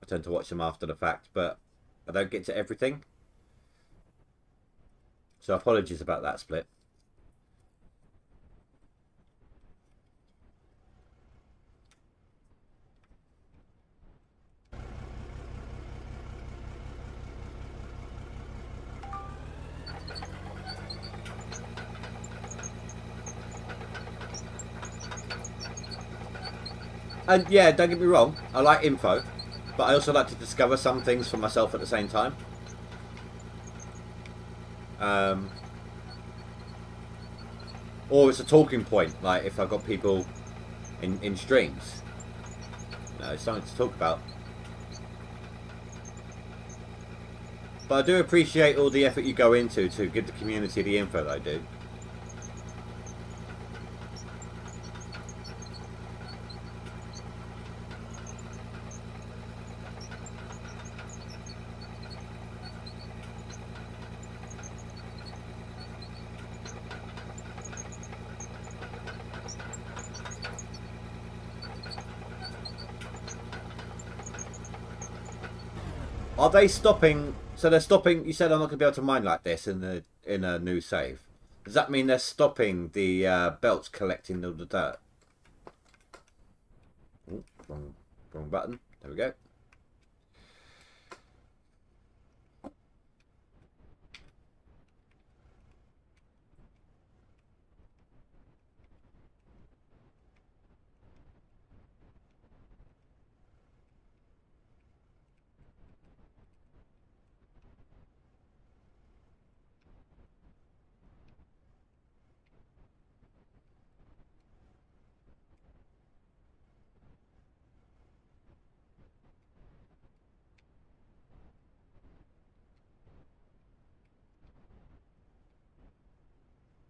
I tend to watch them after the fact, but I don't get to everything. So apologies about that split. And yeah, don't get me wrong, I like info, but I also like to discover some things for myself at the same time. Or it's a talking point, like if I've got people in streams. It's something to talk about. But I do appreciate all the effort you go into to give the community the info that I do. Are they stopping? So they're stopping. You said I'm not going to be able to mine like this in a new save. Does that mean they're stopping the belts collecting all the dirt? Ooh, wrong button. There we go.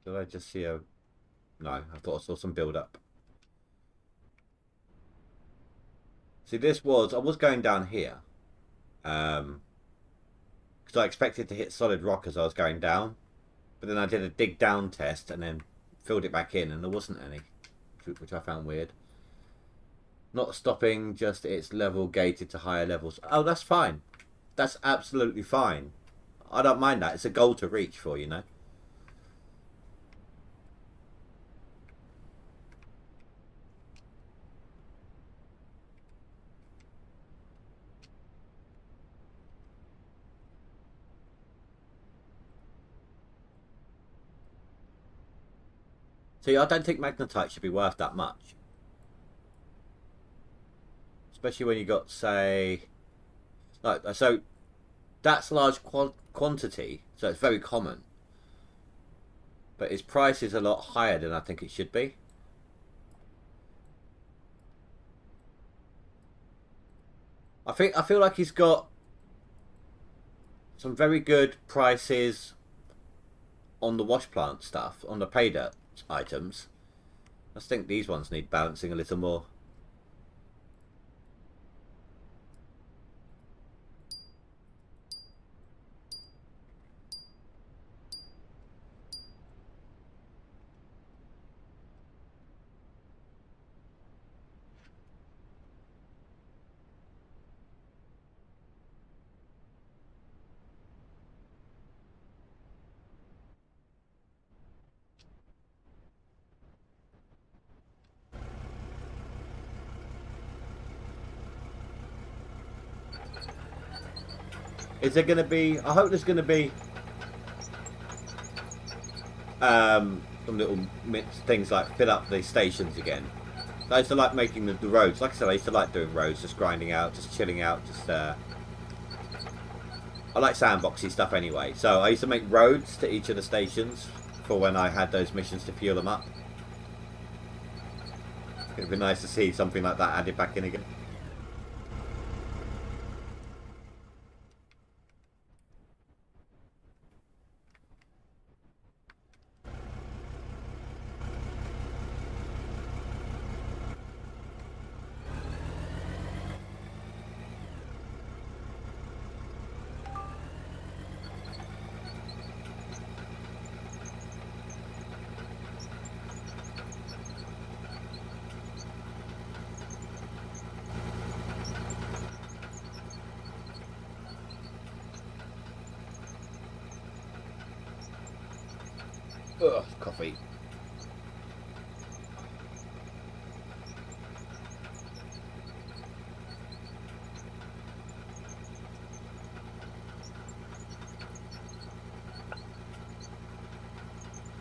Did I just see a... No, I thought I saw some build up. See, I was going down here. Because I expected to hit solid rock as I was going down. But then I did a dig down test and then filled it back in and there wasn't any. Which I found weird. Not stopping, just it's level gated to higher levels. Oh, that's fine. That's absolutely fine. I don't mind that. It's a goal to reach for, you know. See, I don't think magnetite should be worth that much. Especially when you got, say... Like, so, that's large quantity, so it's very common. But its price is a lot higher than I think it should be. I feel like he's got some very good prices on the wash plant stuff, on the pay dirt items. I just think these ones need balancing a little more. Is there going to be... I hope there's going to be some little things like fill up the stations again. I used to like making the roads. Like I said, I used to like doing roads, just grinding out, just chilling out, just... I like sandboxy stuff anyway. So I used to make roads to each of the stations for when I had those missions to fuel them up. It'd be nice to see something like that added back in again. Ugh, coffee.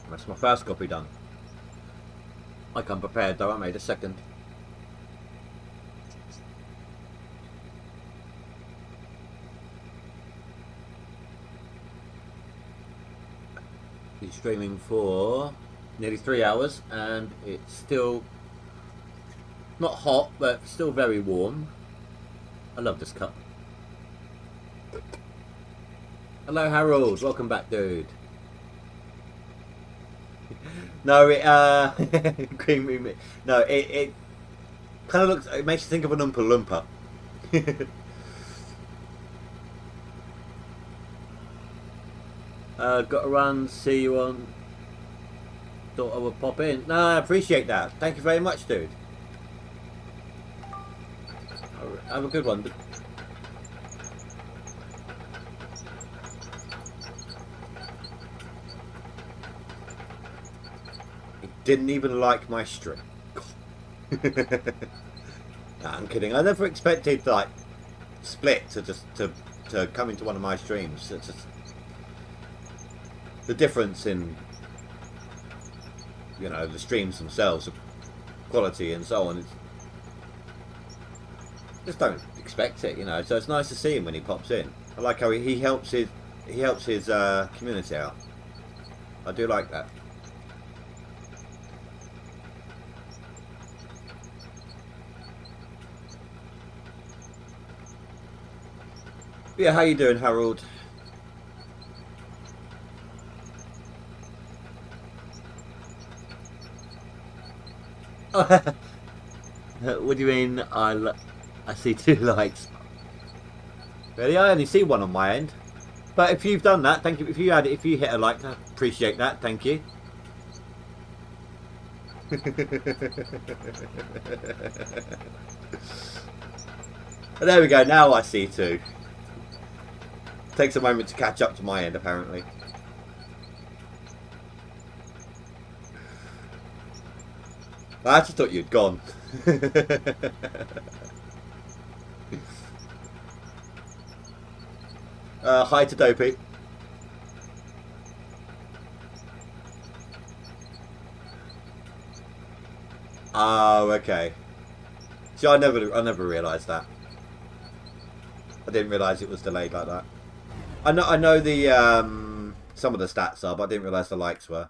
That's my first copy done. I come prepared though, I made a second. Been streaming for nearly 3 hours and it's still not hot but still very warm. I love this cup. Hello Harold, welcome back dude. No, creamy. No, it kind of looks. It makes you think of an Oompa Loompa. Got to run. See you on. Thought I would pop in. No, I appreciate that. Thank you very much, dude. Have a good one. Didn't even like my stream. Nah, I'm kidding. I never expected like Split to come into one of my streams. It's just the difference in, you know, the streams themselves, the quality and so on. It's, just don't expect it, you know. So it's nice to see him when he pops in. I like how he helps his community out. I do like that. Yeah, how you doing, Harold? What do you mean? I see 2 likes. Really, I only see 1 on my end. But if you've done that, thank you. If you hit a like, I appreciate that. Thank you. But there we go. Now I see 2. Takes a moment to catch up to my end, apparently. I actually thought you'd gone. Hi to Dopey. Oh, okay. See, I never realised that. I didn't realise it was delayed like that. I know the some of the stats are, but I didn't realise the likes were.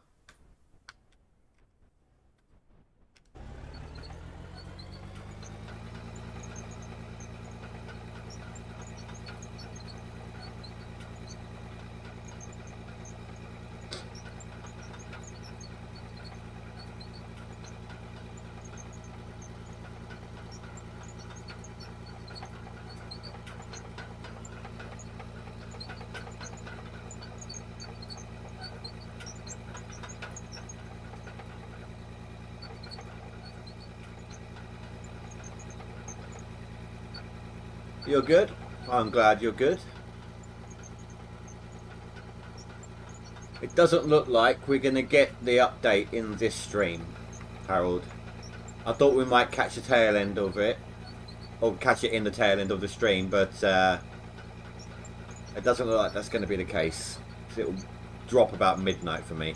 You're good? I'm glad you're good. It doesn't look like we're going to get the update in this stream, Harold. I thought we might catch the tail end of it, or catch it in the tail end of the stream, but it doesn't look like that's going to be the case. It'll drop about midnight for me.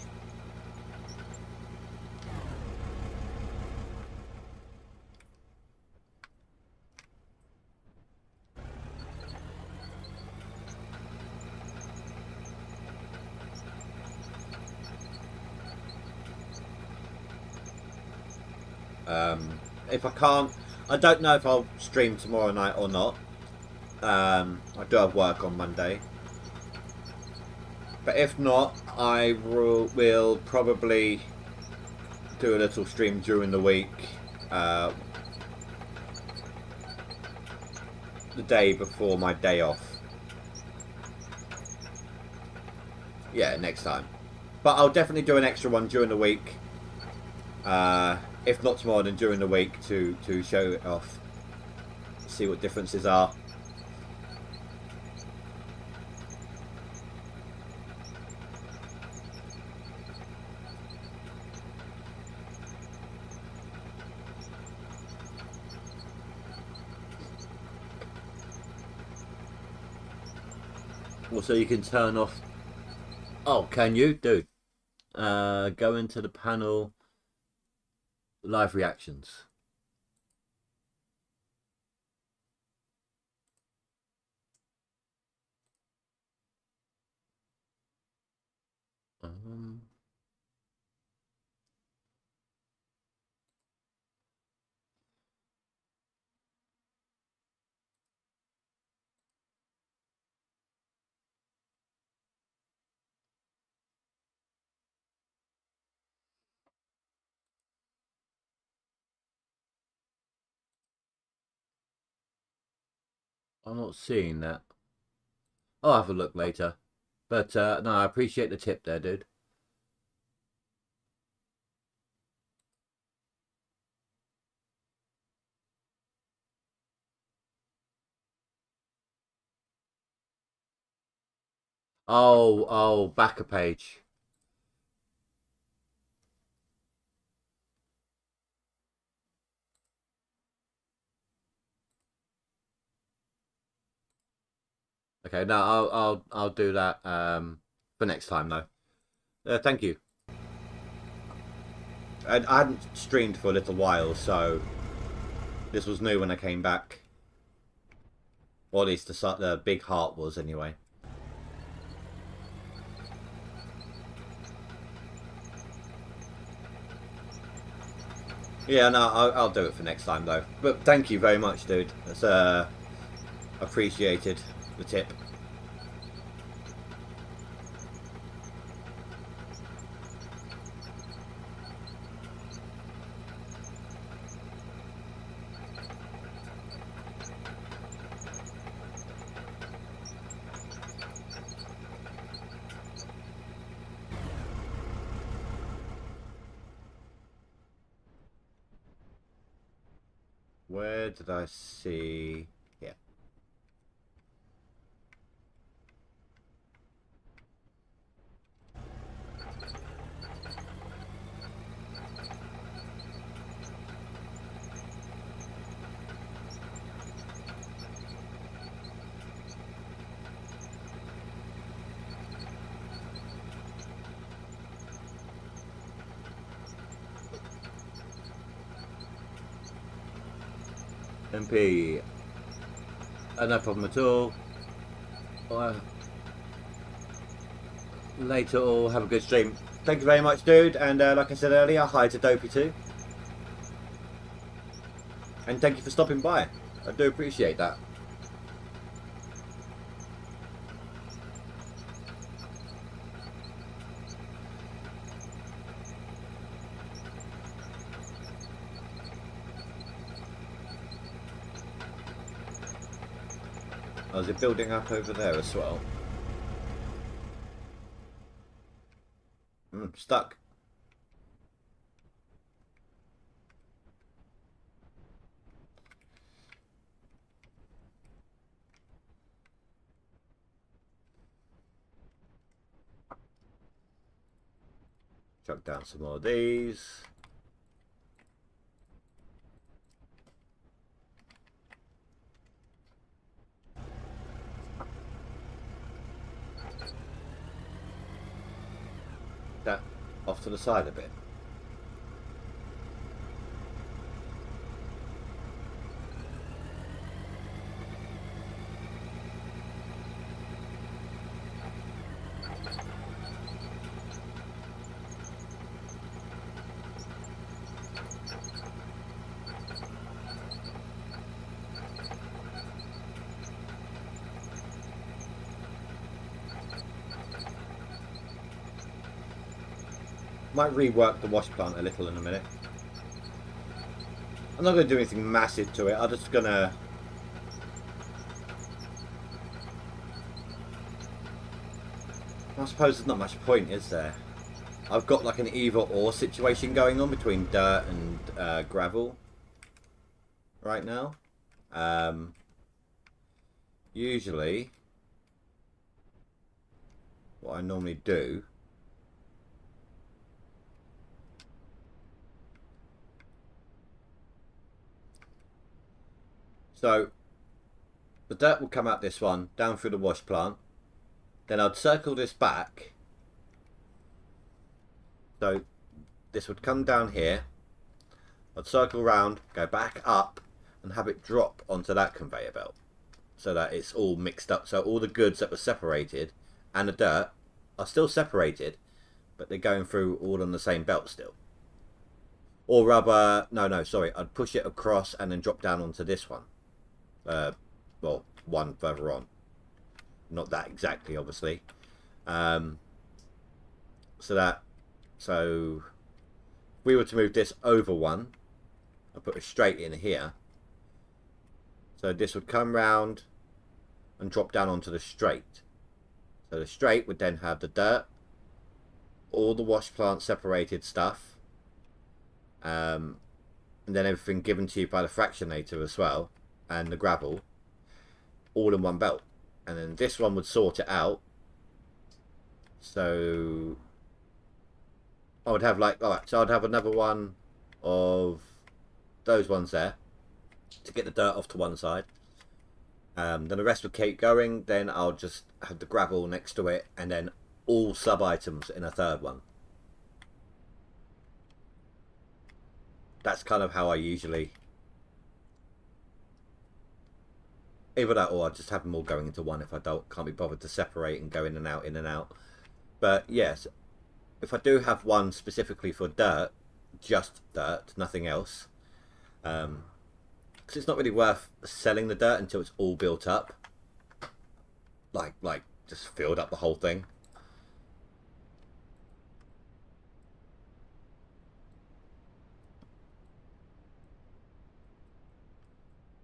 If I can't, I don't know if I'll stream tomorrow night or not. I do have work on Monday, but if not, I will probably do a little stream during the week, the day before my day off. Yeah, next time. But I'll definitely do an extra one during the week. If not tomorrow, then during the week to show it off. See what differences are. Also, you can turn off. Oh, can you, dude? Go into the panel, live reactions. Um, I'm not seeing that. I'll have a look later. But no, I appreciate the tip there, dude. Oh, back a page. Okay, no, I'll do that for next time though. Thank you. I hadn't streamed for a little while, so this was new when I came back. Or at least the big heart was anyway. Yeah, no, I'll do it for next time though. But thank you very much, dude. That's appreciated, the tip. Where did I see? Yeah. MP. No problem at all. Later all, have a good stream. Thank you very much, dude. And like I said earlier, hi to Dopey too. And thank you for stopping by. I do appreciate that. Oh, is it building up over there as well? Stuck. Chuck down some more of these. That off to the side a bit. Might rework the wash plant a little in a minute. I'm not going to do anything massive to it. I'm just going to... I suppose there's not much point, is there? I've got like an either or situation going on between dirt and gravel right now. Usually, what I normally do so the dirt will come out this one, down through the wash plant, Then I'd circle this back. So this would come down here. I'd circle round, go back up, and have it drop onto that conveyor belt. So that it's all mixed up. So all the goods that were separated and the dirt are still separated, but they're going through all on the same belt still. Or rather, no, sorry, I'd push it across and then drop down onto this one. Well, one further on. Not that exactly, obviously. So if we were to move this over one, I'll put it straight in here. So this would come round and drop down onto the straight. So the straight would then have the dirt, all the wash plant separated stuff, and then everything given to you by the fractionator as well, and the gravel, all in one belt. And then this one would sort it out. So I would have like, alright, so I'd have another one of those ones there to get the dirt off to one side. Then the rest would keep going. Then I'll just have the gravel next to it, and then all sub items in a third one. That's kind of how I usually, either that or I just have them all going into one if I can't be bothered to separate and go in and out, in and out. But yes, if I do have one specifically for dirt, just dirt, nothing else, because it's not really worth selling the dirt until it's all built up, like just filled up the whole thing.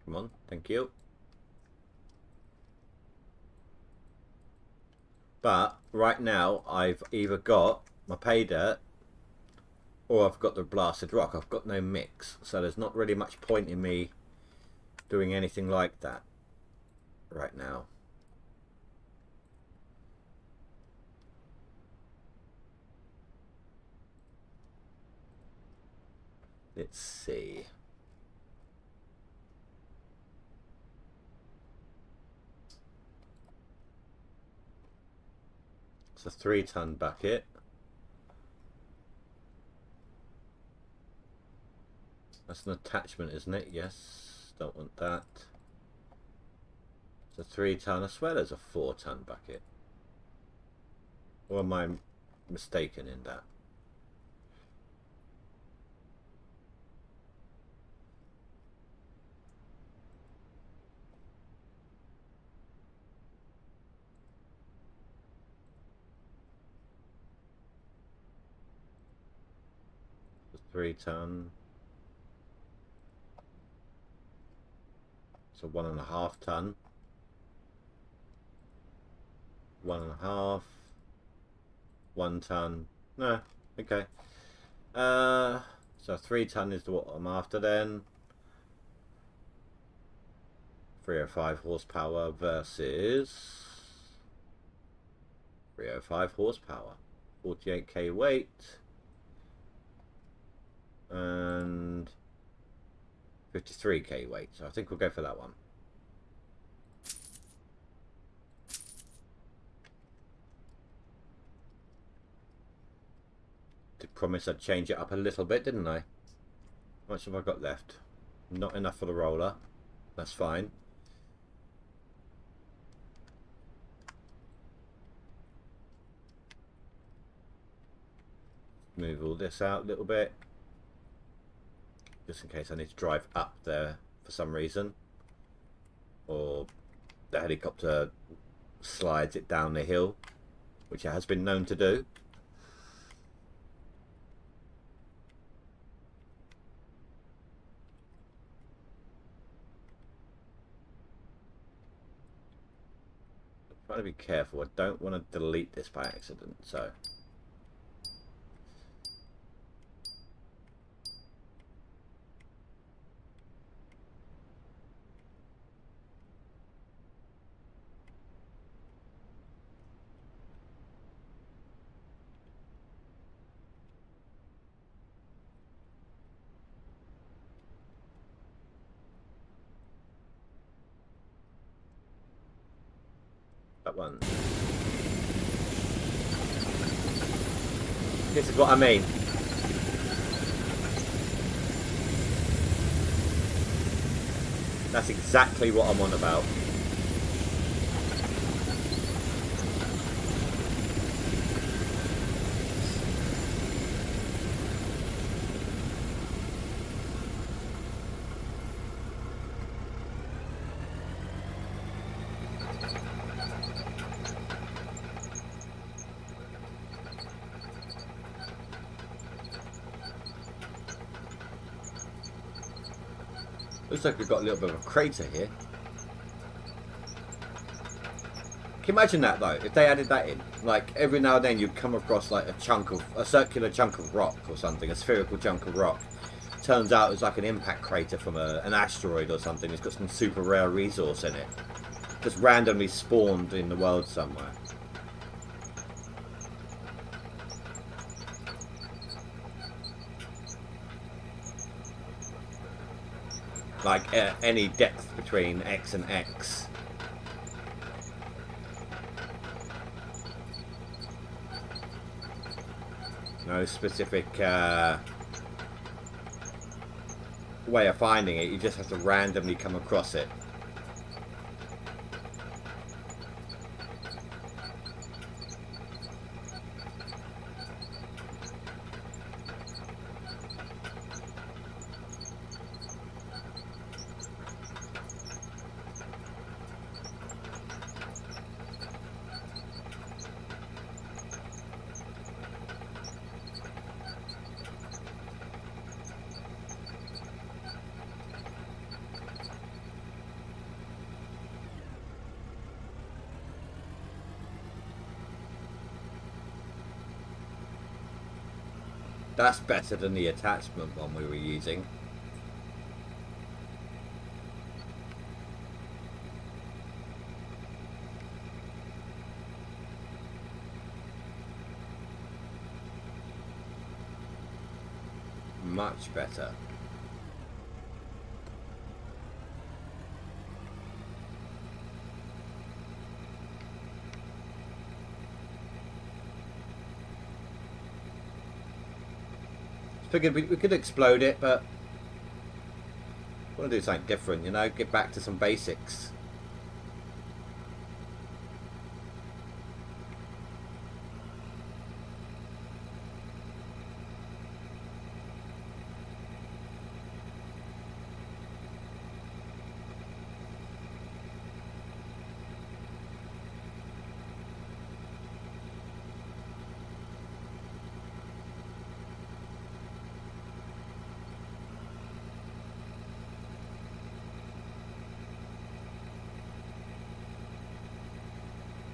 Come on, thank you. But right now I've either got my pay dirt or I've got the blasted rock. I've got no mix, so there's not really much point in me doing anything like that right now. Let's see. It's a 3-ton bucket. That's an attachment, isn't it? Yes. Don't want that. It's a 3-ton. I swear there's a 4-ton bucket. Or am I mistaken in that? It's a 3-ton. So 1.5 ton. 1.5. 1 ton. No, okay. So 3 ton is what I'm after then. 305 horsepower versus 305 horsepower. 48k weight. And 53k weight, so I think we'll go for that one. Did promise I'd change it up a little bit, didn't I? How much have I got left? Not enough for the roller. That's fine. Move all this out a little bit, just in case I need to drive up there for some reason, or the helicopter slides it down the hill, which it has been known to do. I'm trying to be careful. I don't want to delete this by accident, so that one. This is what I mean. That's exactly what I'm on about. Looks like we've got a little bit of a crater here. Can you imagine that though? If they added that in, like every now and then you'd come across like a circular chunk of rock or something, a spherical chunk of rock. Turns out it's like an impact crater from an asteroid or something. It's got some super rare resource in it. Just randomly spawned in the world somewhere. Like any depth between X and X. No specific way of finding it, you just have to randomly come across it. That's better than the attachment one we were using. Much better. Figured we could explode it, but I want to do something different, you know, get back to some basics.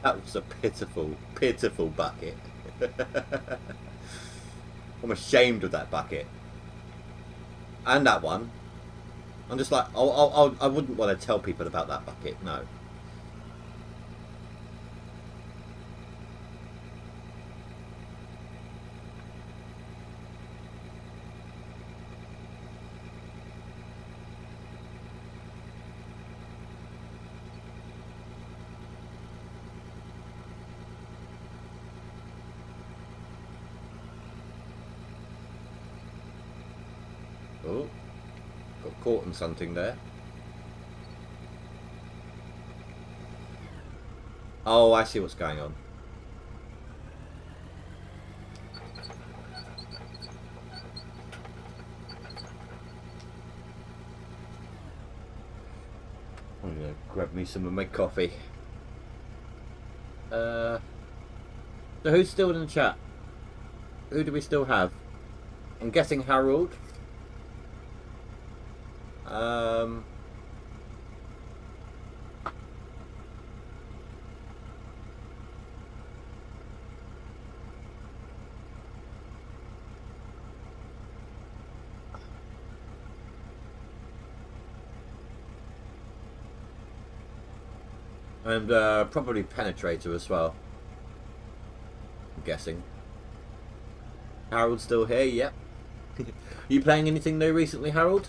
That was a pitiful, pitiful bucket. I'm ashamed of that bucket. And that one. I'm just like, I wouldn't want to tell people about that bucket, no. Oh, got caught on something there. Oh, I see what's going on. I'm gonna grab me some of my coffee. So who's still in the chat? Who do we still have? I'm guessing Harold. And probably Penetrator as well. I'm guessing. Harold's still here, yep. You playing anything new recently, Harold?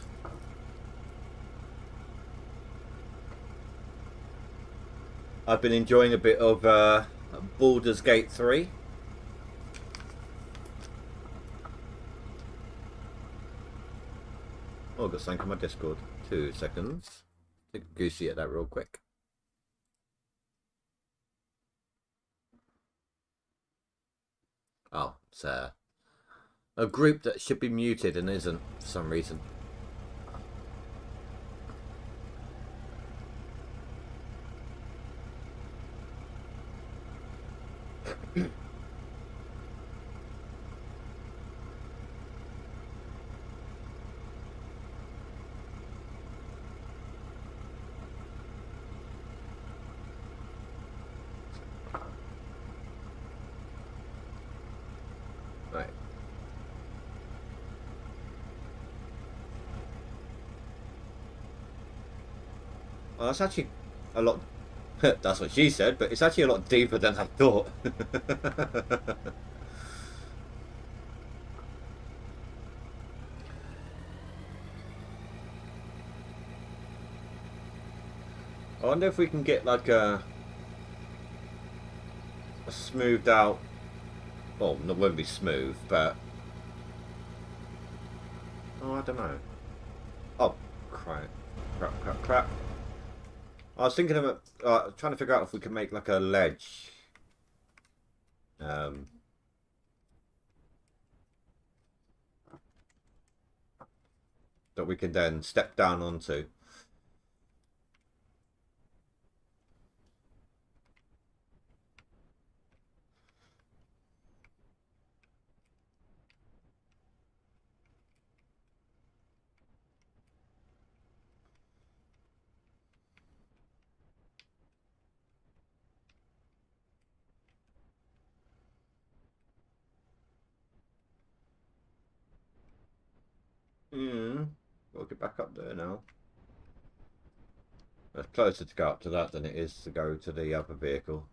I've been enjoying a bit of Baldur's Gate 3. I've got something on my Discord. 2 seconds. Take a goosey at that real quick. Oh, it's a group that should be muted and isn't for some reason. Right. Well, that's actually a lot. That's what she said, but it's actually a lot deeper than I thought. I wonder if we can get like a smoothed out. Well, it won't be smooth, but oh, I don't know. Oh, crap, crap, crap, crap. I was thinking of trying to figure out if we can make like a ledge. That we can then step down onto. We'll get back up there now. It's closer to go up to that than it is to go to the other vehicle.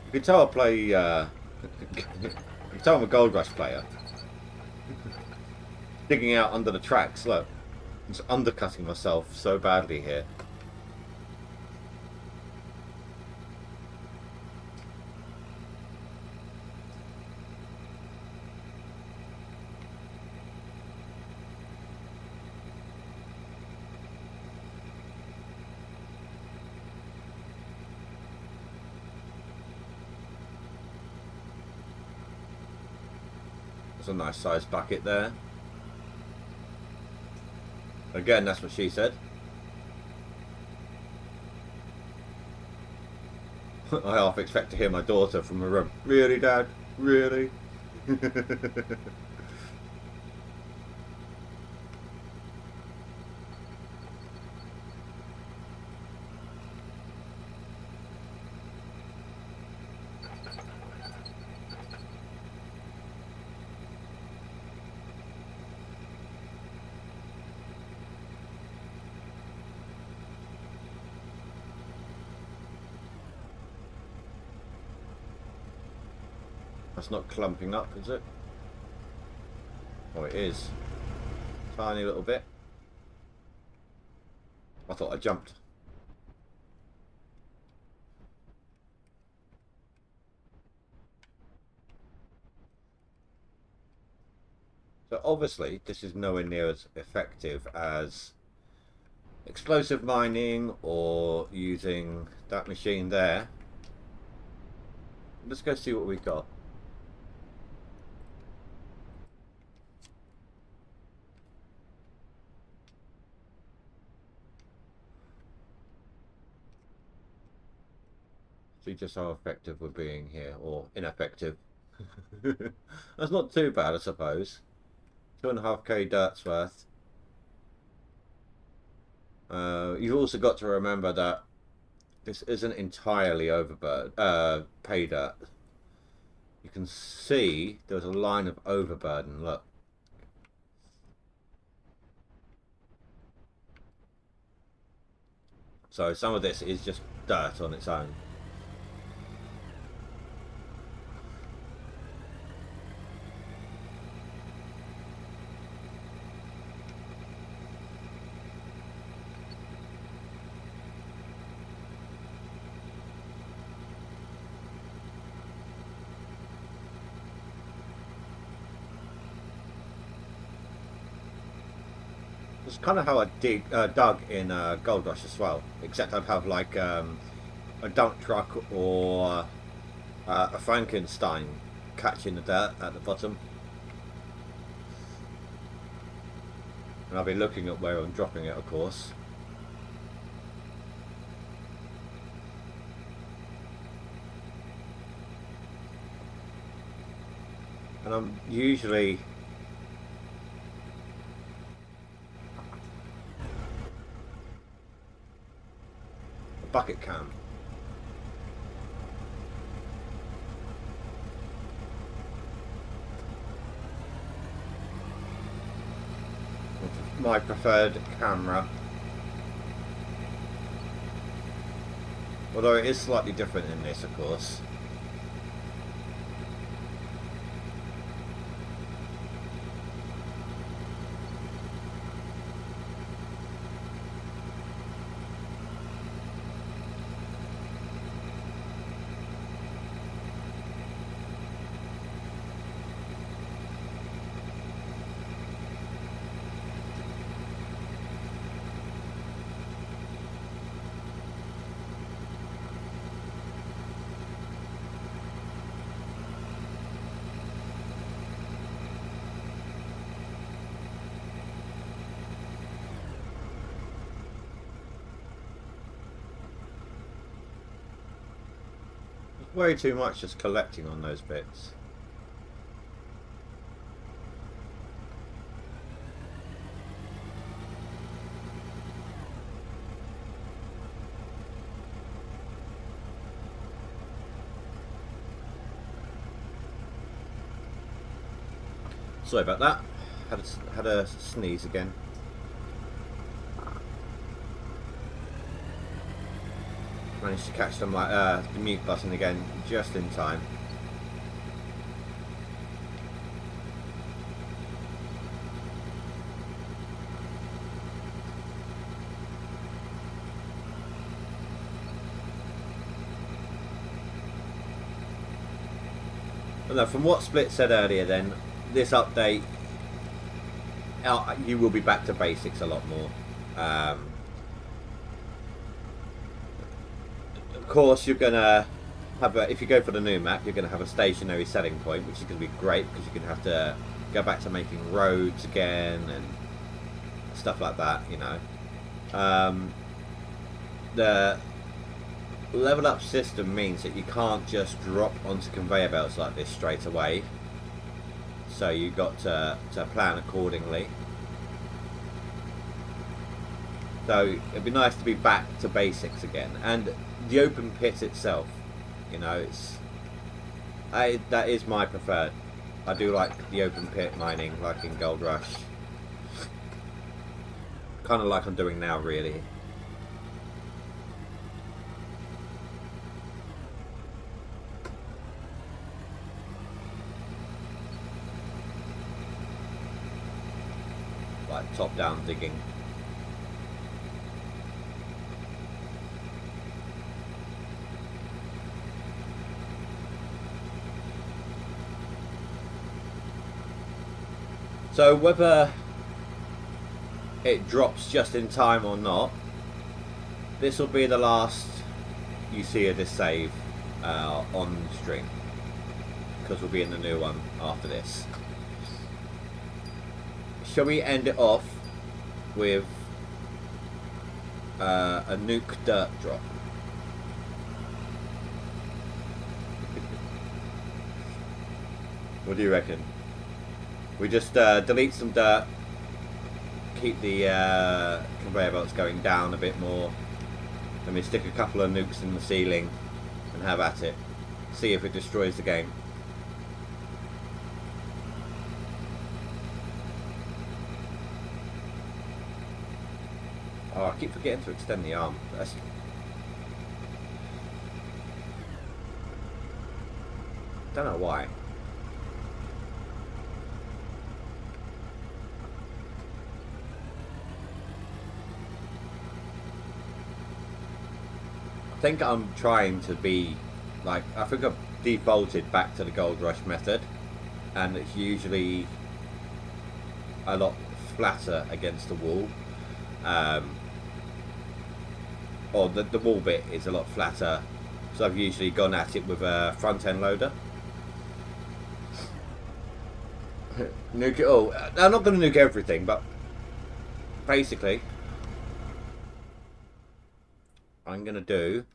You can tell I play. You can tell I'm a Gold Rush player. Digging out under the tracks. Look, I'm just undercutting myself so badly here. That's a nice sized bucket there. Again, that's what she said. I half expect to hear my daughter from her room. Really, Dad? Really? That's not clumping up, is it? Oh, it is. Tiny little bit. I thought I jumped. So obviously, this is nowhere near as effective as explosive mining or using that machine there. Let's go see what we've got. See just how effective we're being here, or ineffective. That's not too bad, I suppose. 2.5k dirt's worth. You've also got to remember that this isn't entirely pay dirt. You can see there's a line of overburden. Look. So some of this is just dirt on its own. It's kind of how I dug in Gold Rush as well, except I'd have like a dump truck or a Frankenstein catching the dirt at the bottom, and I'll be looking at where I'm dropping it, of course. And I'm usually a bucket can. My preferred camera, although it is slightly different in this, of course. Way too much just collecting on those bits. Sorry about that. Had a sneeze again. Managed to catch them like the mute button again just in time. But no, from what Split said earlier, then this update, you will be back to basics a lot more. Of course, you're gonna have if you go for the new map, you're gonna have a stationary selling point, which is gonna be great because you're gonna have to go back to making roads again and stuff like that. You know, the level up system means that you can't just drop onto conveyor belts like this straight away. So you've got to plan accordingly. So it'd be nice to be back to basics again, and the open pit itself, you know, that is my preferred. I do like the open pit mining, like in Gold Rush, kind of like I'm doing now, really. Like top down digging. So whether it drops just in time or not, this will be the last you see of this save on stream, because we'll be in the new one after this. Shall we end it off with a nuke dirt drop? What do you reckon? We just delete some dirt, keep the conveyor belts going down a bit more, then we stick a couple of nukes in the ceiling and have at it. See if it destroys the game. Oh, I keep forgetting to extend the arm. Don't know why. I think I'm trying to be like, I think I've defaulted back to the Gold Rush method, and it's usually a lot flatter against the wall. Or the wall bit is a lot flatter, so I've usually gone at it with a front end loader. Nuke it all. I'm not going to nuke everything, but basically I'm going to do...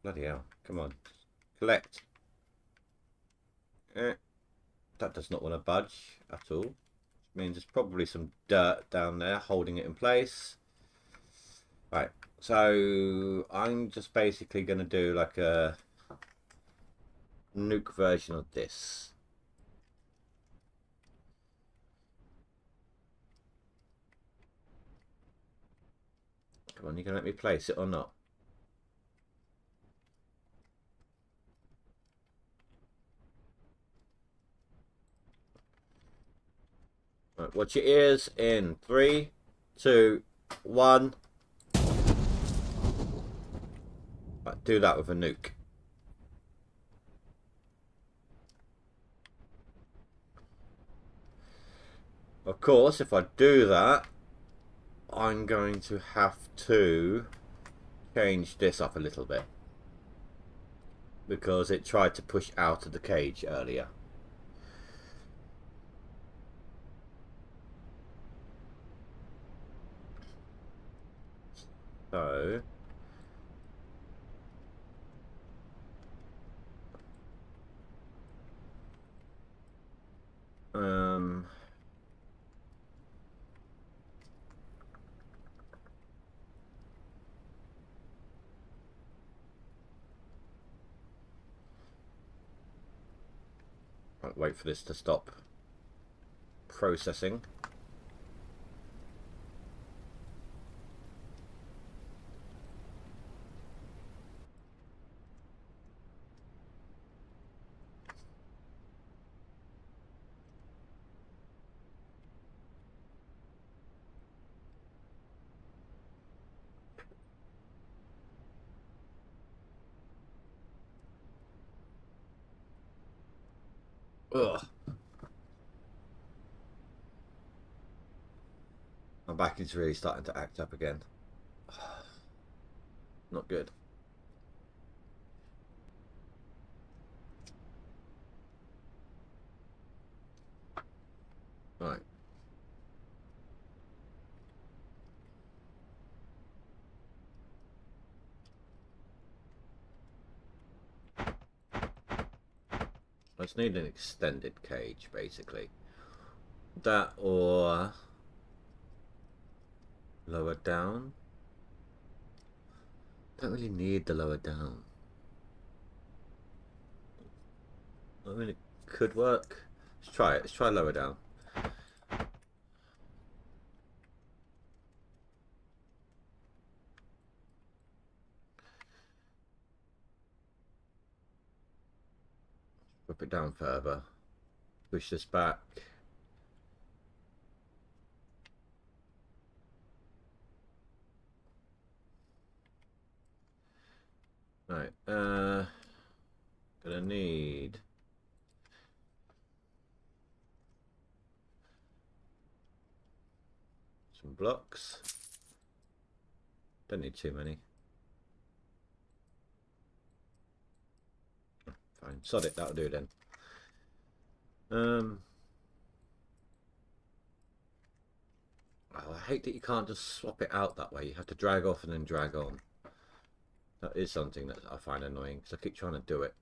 Bloody hell, come on. Collect. That does not want to budge at all. Which means there's probably some dirt down there holding it in place. Right, so I'm just basically going to do like a nuke version of this. Come on, you going to let me place it or not? Right, watch your ears in 3, 2, 1. Right, do that with a nuke. Of course, if I do that, I'm going to have to change this up a little bit, because it tried to push out of the cage earlier. So I'll wait for this to stop processing. Ugh. My back is really starting to act up again. Not good. Right. I just need an extended cage, basically. That or lower down. Don't really need the lower down. I mean, it could work. Let's try it. Let's try lower down. Drop it down further. Push this back. Right. Gonna need some blocks. Don't need too many. Fine, sod it, that'll do then. Oh, I hate that you can't just swap it out that way. You have to drag off and then drag on. That is something that I find annoying, because I keep trying to do it.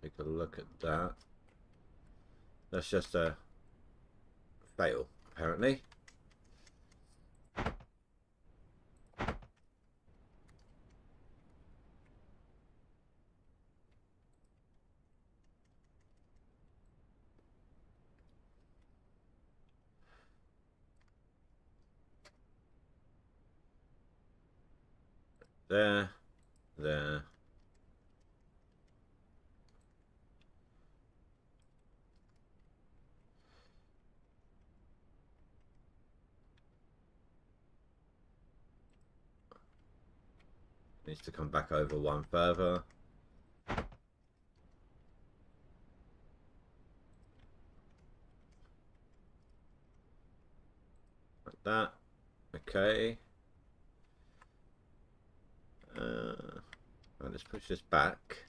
Take a look at that. That's just a fail, apparently. there, there. Needs to come back over one further. Like that. Okay. Right, let's push this back.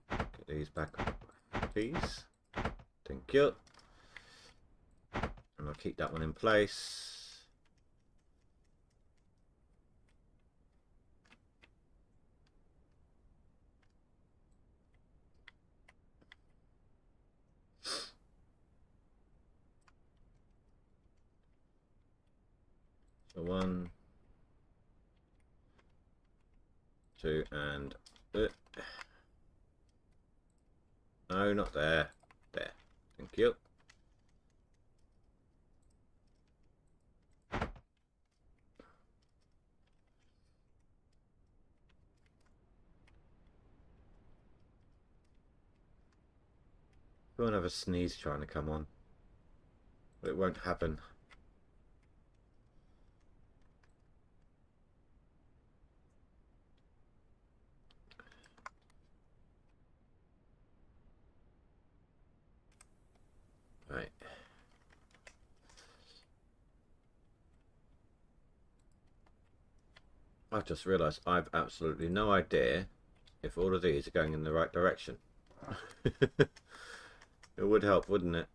Get these back, please. Thank you. And I'll keep that one in place. So 1, 2, and no, not there. There. Thank you. We won't have a sneeze trying to come on. But it won't happen. Right. I've just realised I've absolutely no idea if all of these are going in the right direction. It would help, wouldn't it?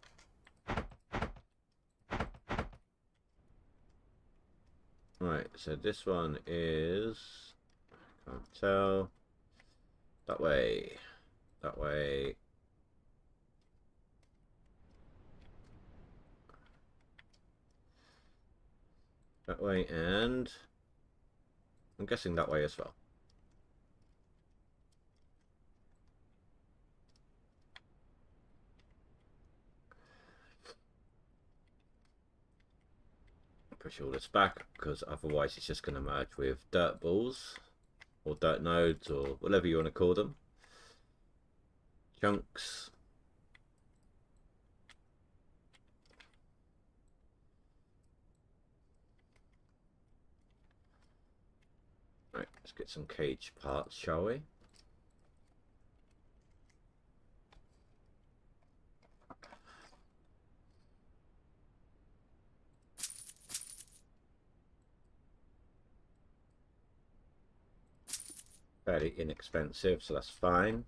Right, so this one is... can't tell. That way. That way. That way, and... I'm guessing that way as well. Push all this back, because otherwise it's just going to merge with dirt balls, or dirt nodes, or whatever you want to call them. Chunks. Right, let's get some cage parts, shall we? Fairly inexpensive, so that's fine.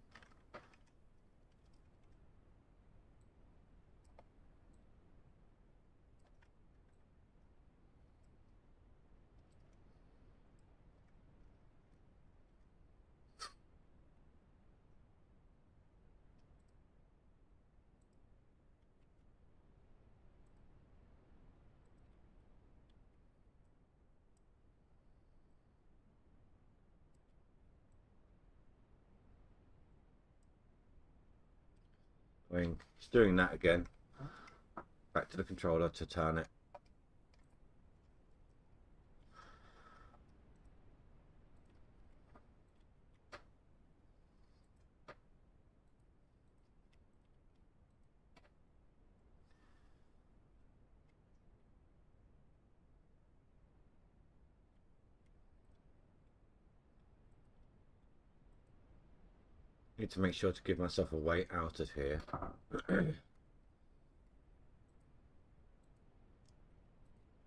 It's doing that again. Back to the controller to turn it. Need to make sure to give myself a way out of here.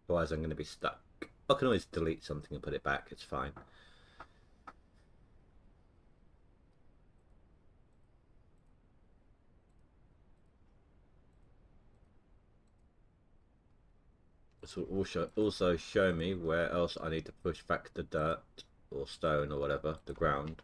Otherwise I'm going to be stuck. I can always delete something and put it back, it's fine. This will also show me where else I need to push back the dirt or stone or whatever, the ground.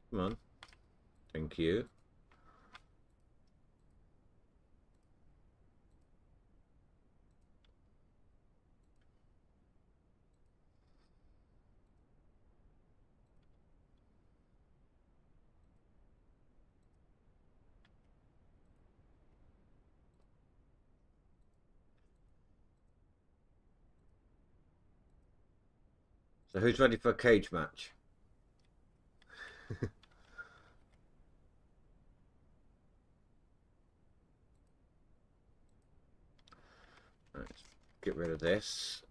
Come on. Thank you. So who's ready for a cage match? Let's get rid of this.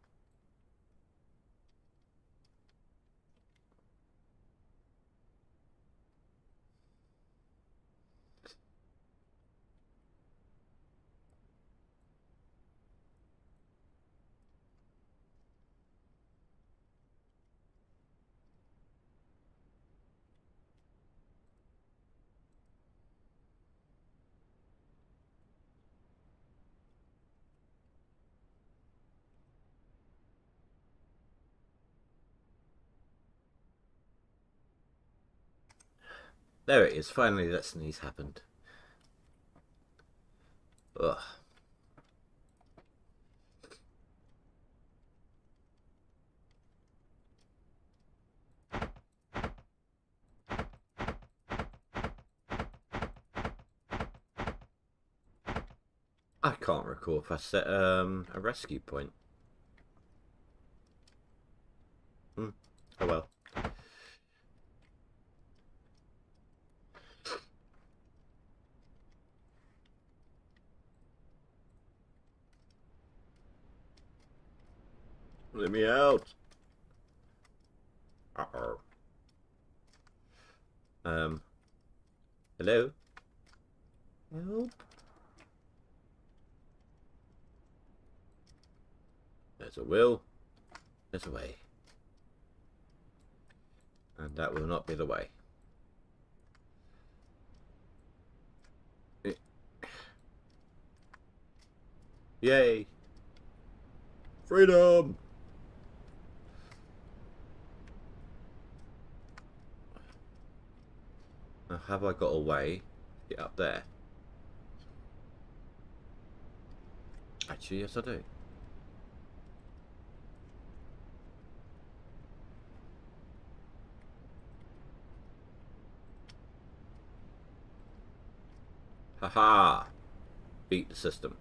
There it is. Finally, that sneeze happened. Ugh. I can't recall if I set a rescue point. Oh well. Let me out. Uh-oh. Hello? Help? There's a will. There's a way. And that will not be the way. Yay! Freedom! Now, have I got a way to get up there? Actually, yes I do. Haha! Beat the system.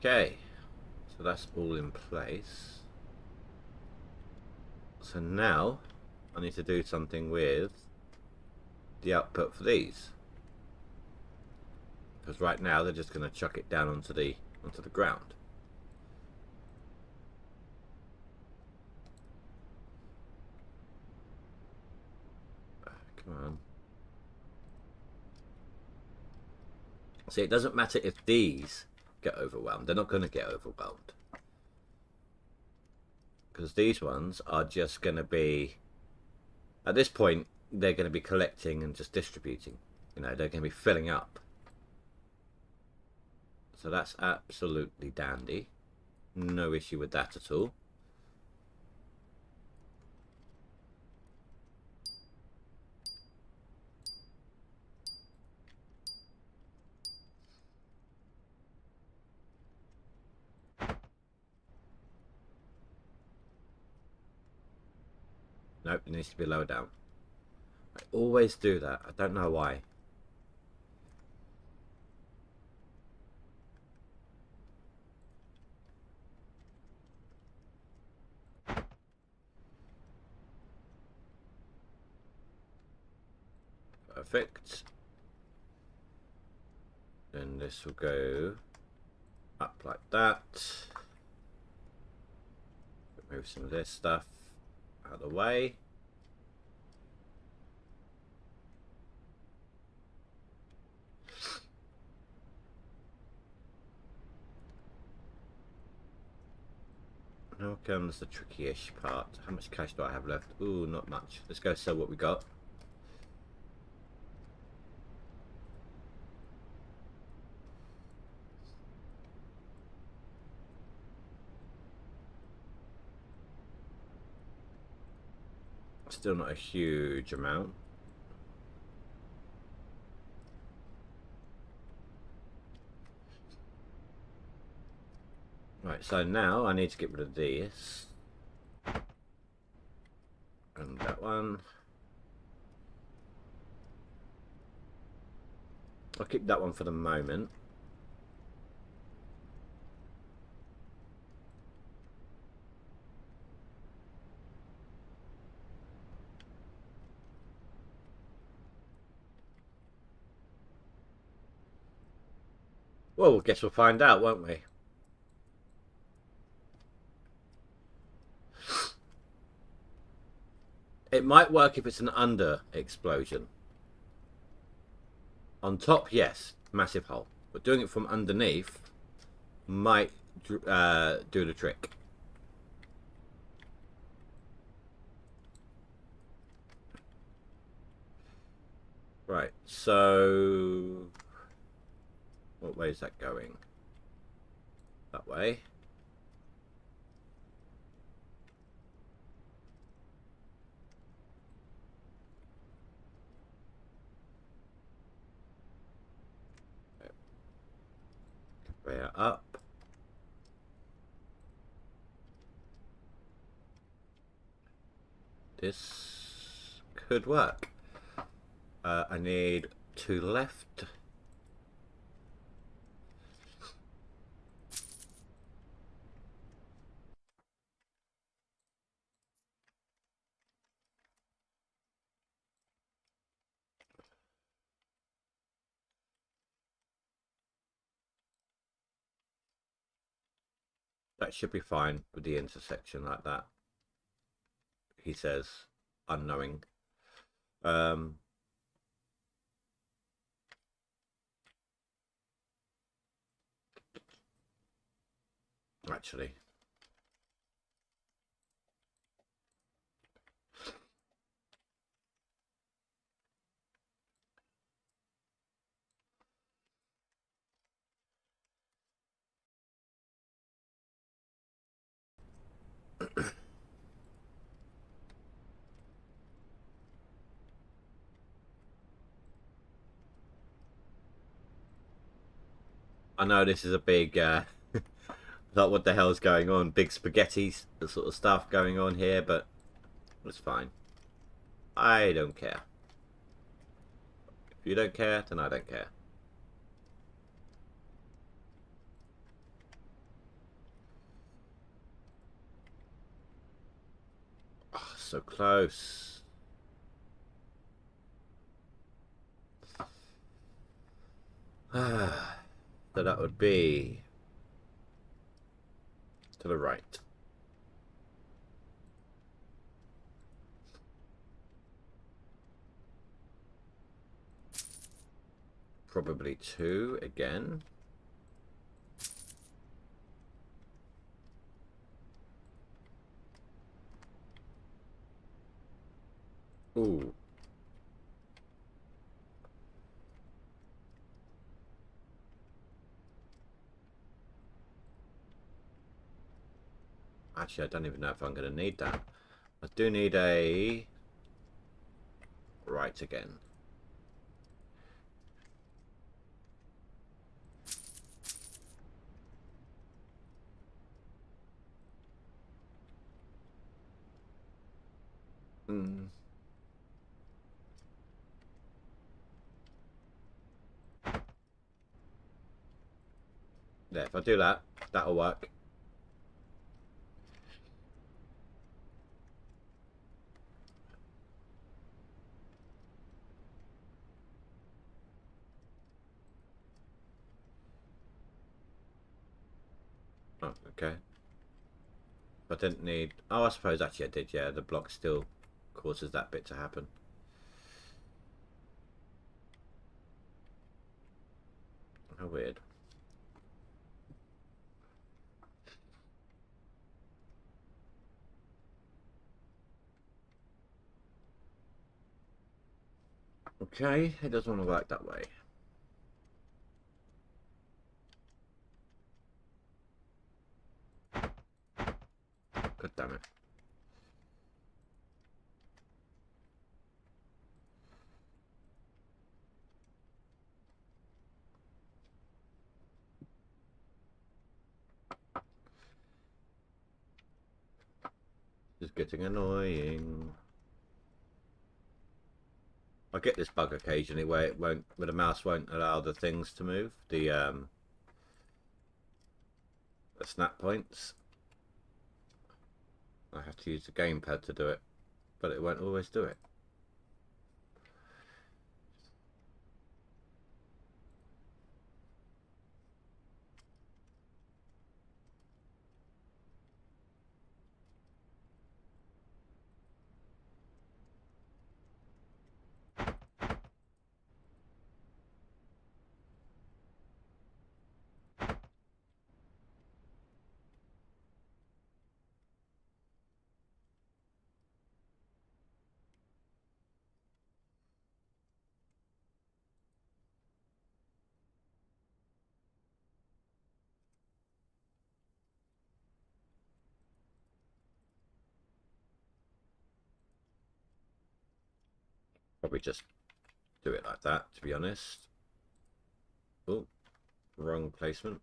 Okay, so that's all in place. So now I need to do something with the output for these, because right now they're just going to chuck it down onto the ground. Come on. See, it doesn't matter if these get overwhelmed. They're not going to get overwhelmed, because these ones are just going to be, at this point, they're going to be collecting and just distributing. You know, they're going to be filling up. So that's absolutely dandy. No issue with that at all. Nope, it needs to be lower down. I always do that. I don't know why. Perfect. Then this will go up like that. Move some of this stuff out of the way. Now comes the tricky-ish part. How much cash do I have left? Ooh, not much. Let's go sell what we got. Still not a huge amount. Right, so now I need to get rid of this. And that one. I'll keep that one for the moment. Well, guess we'll find out, won't we? It might work if it's an under explosion. On top, yes, massive hole. But doing it from underneath might do the trick. Right, so what way is that going? That way. Conveyor up. This could work. I need 2 left. That should be fine with the intersection like that. He says, unknowing. Actually, I know this is a big like what the hell's going on, big spaghettis, the sort of stuff going on here, but it's fine. I don't care. If you don't care, then I don't care. Oh, so close. So that would be to the right. Probably 2 again. Ooh. Actually, I don't even know if I'm going to need that. I do need a right again. Hmm. Yeah, if I do that, that'll work. Oh, okay. I didn't need... Oh, I suppose actually I did, yeah. The block still causes that bit to happen. How weird. Okay, it doesn't want to work that way. God damn it. It's getting annoying. I get this bug occasionally where where the mouse won't allow the things to move, the snap points. I have to use the gamepad to do it, but it won't always do it. Probably just do it like that, to be honest. Oh, wrong placement.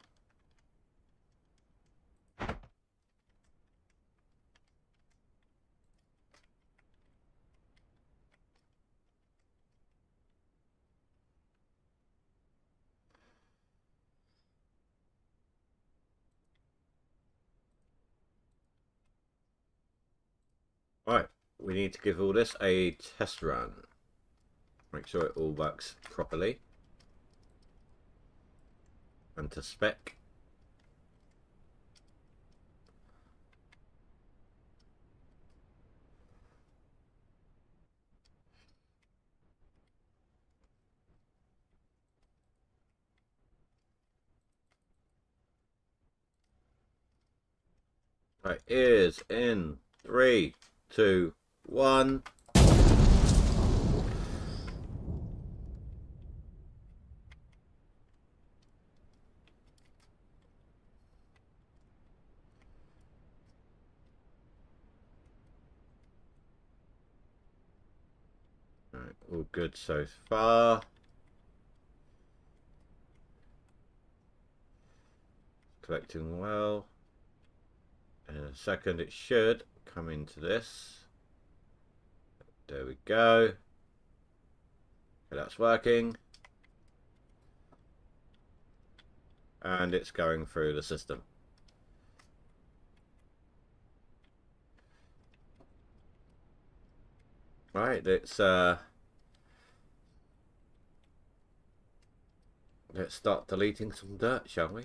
Right, we need to give all this a test run. Make sure it all works properly. And to spec. Right, ears in 3, 2, 1. Right, all good so far. Collecting well. In a second it should come into this. There we go. Okay, that's working. And it's going through the system. Right, let's start deleting some dirt, shall we?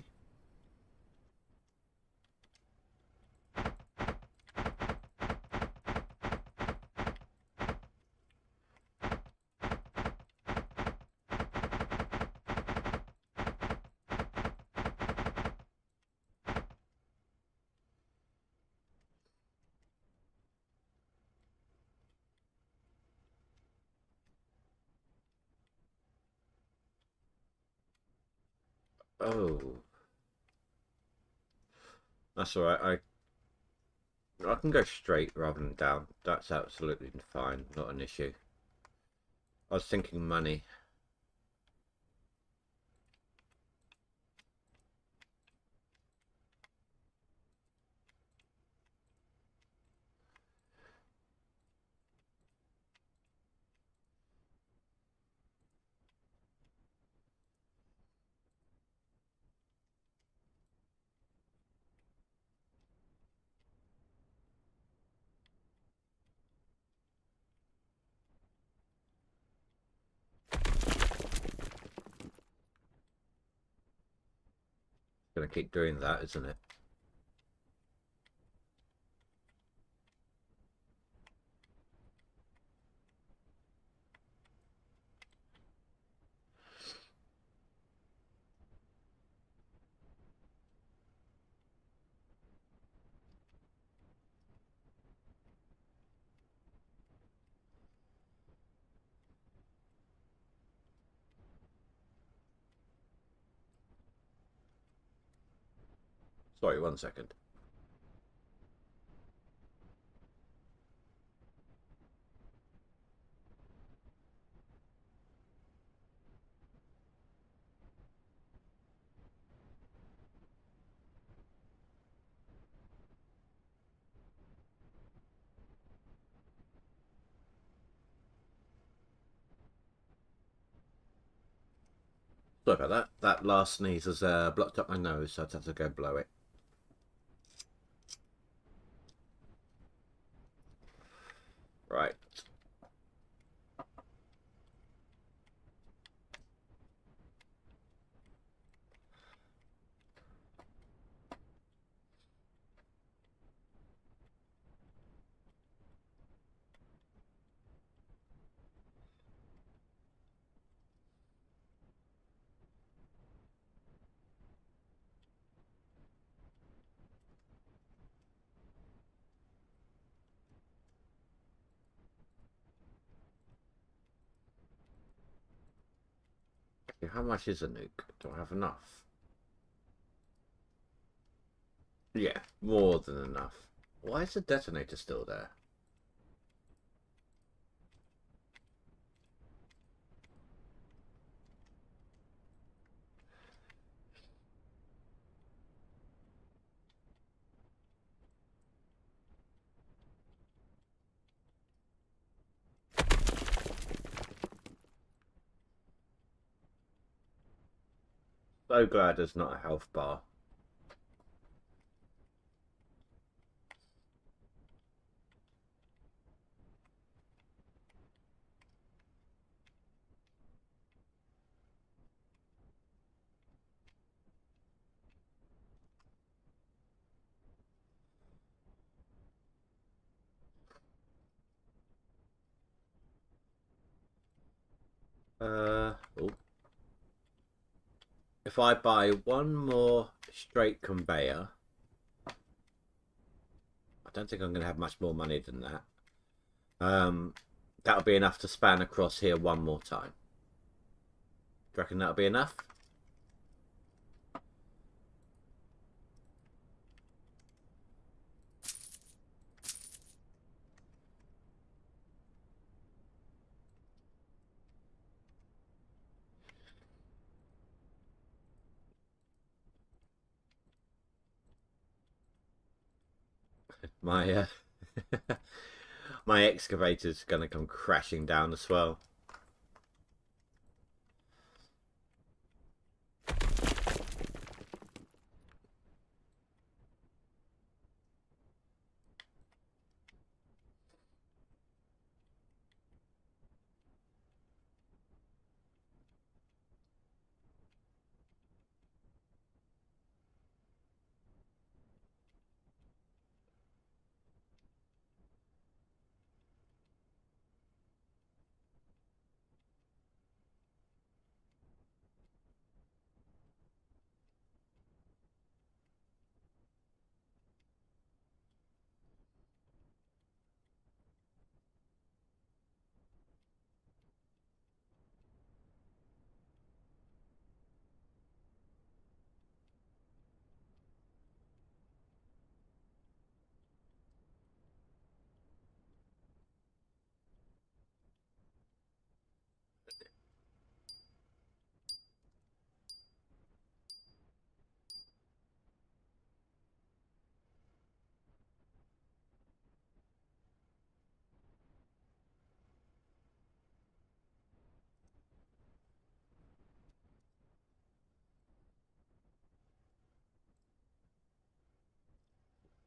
Oh, that's alright. I can go straight rather than down. That's absolutely fine, not an issue. I was thinking money. Gonna keep doing that, isn't it? Sorry, 1 second. Sorry about that. That last sneeze has blocked up my nose, so I'd have to go blow it. Right. Okay, how much is a nuke? Do I have enough? Yeah, more than enough. Why is the detonator still there? So glad there's not a health bar. Oh. If I buy one more straight conveyor, I don't think I'm going to have much more money than that. That'll be enough to span across here one more time. Do you reckon that'll be enough? My my excavator's going to come crashing down as well.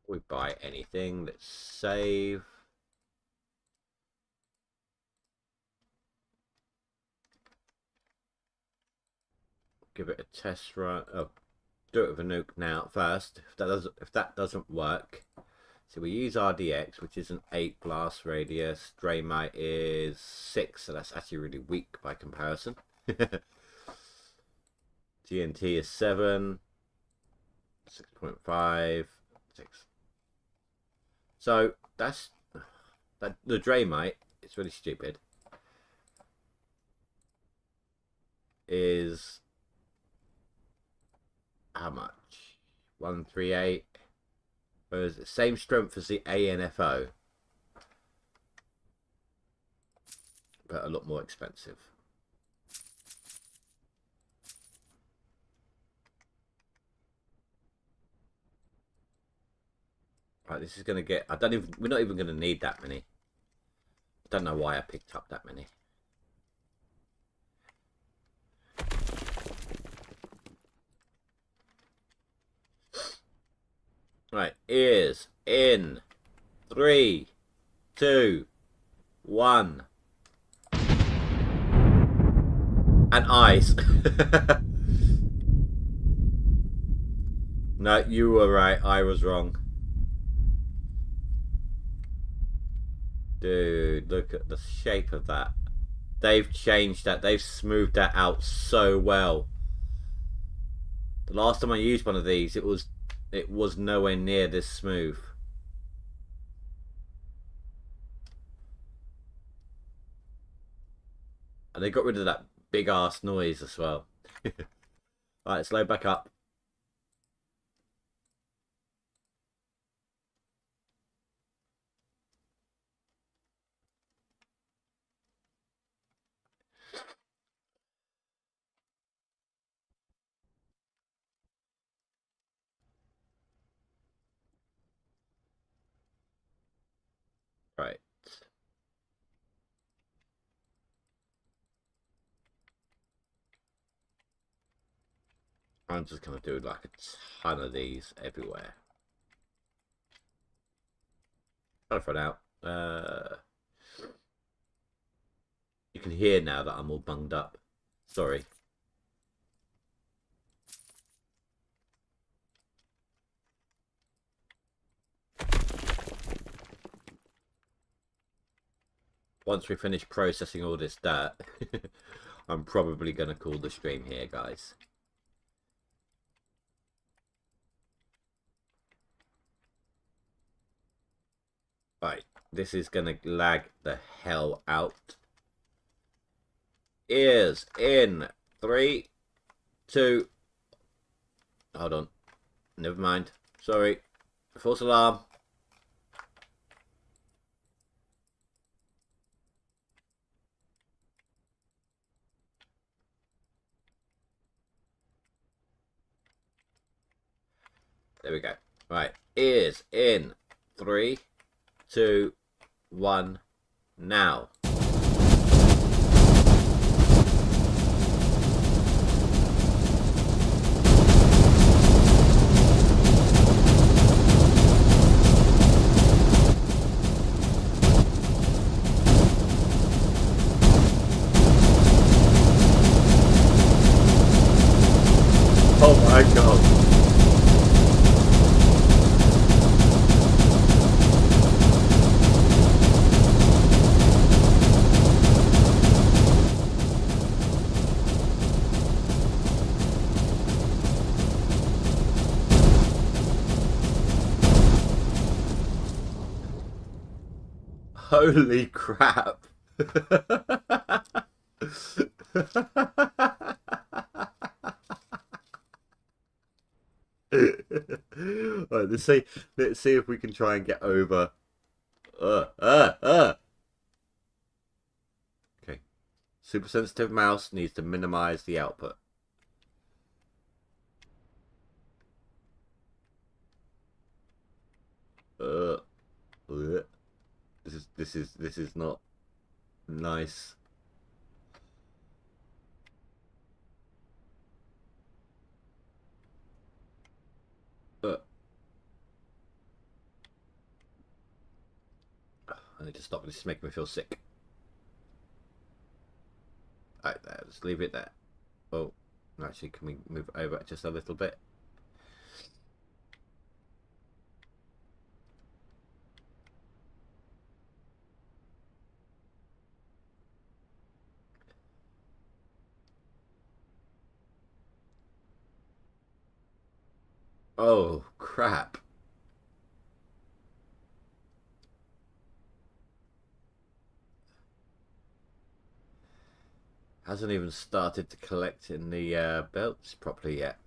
We buy anything. Let's save. Give it a test run. Oh, do it with a nuke now first. If that doesn't work, so we use RDX, which is an 8 blast radius. Draymite is 6, so that's actually really weak by comparison. TNT is 7, 6.5, 6. So that's the Draymite. It's really stupid. Is how much? 138. Whereas the same strength as the ANFO, but a lot more expensive. Right, this is going to get... we're not even going to need that many. I don't know why I picked up that many. Right, ears in 3, 2, 1. And eyes. No, you were right. I was wrong. Dude, look at the shape of that. They've changed that. They've smoothed that out so well. The last time I used one of these, it was nowhere near this smooth. And they got rid of that big ass noise as well. Alright, let's load back up. Right. I'm just going to do like a ton of these everywhere. Trying to find out. You can hear now that I'm all bunged up. Sorry. Once we finish processing all this dirt, I'm probably going to call the stream here, guys. Right, this is going to lag the hell out. Ears in 3, 2. Hold on. Never mind. Sorry. False alarm. There we go. Right. Ears in 3, 2, 1. Now. Oh my god. Holy crap. Right, let's see if we can try and get over. Okay. Super sensitive mouse needs to minimize the output. This is not nice. I need to stop. This is making me feel sick. Right there, just leave it there. Oh, actually, can we move over just a little bit? Oh, crap. Hasn't even started to collect in the belts properly yet.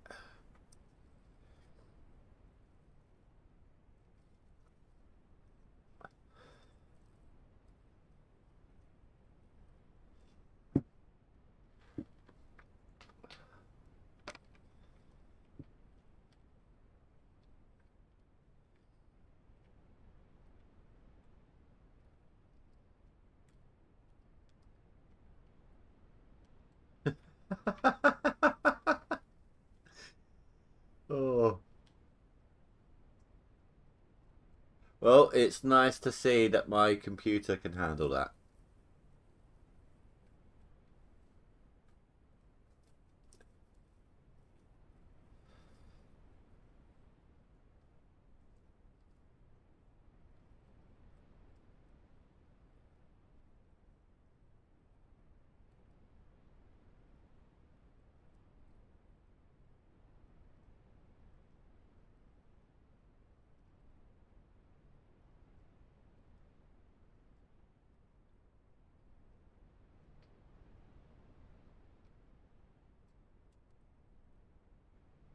Oh. Well, it's nice to see that my computer can handle that.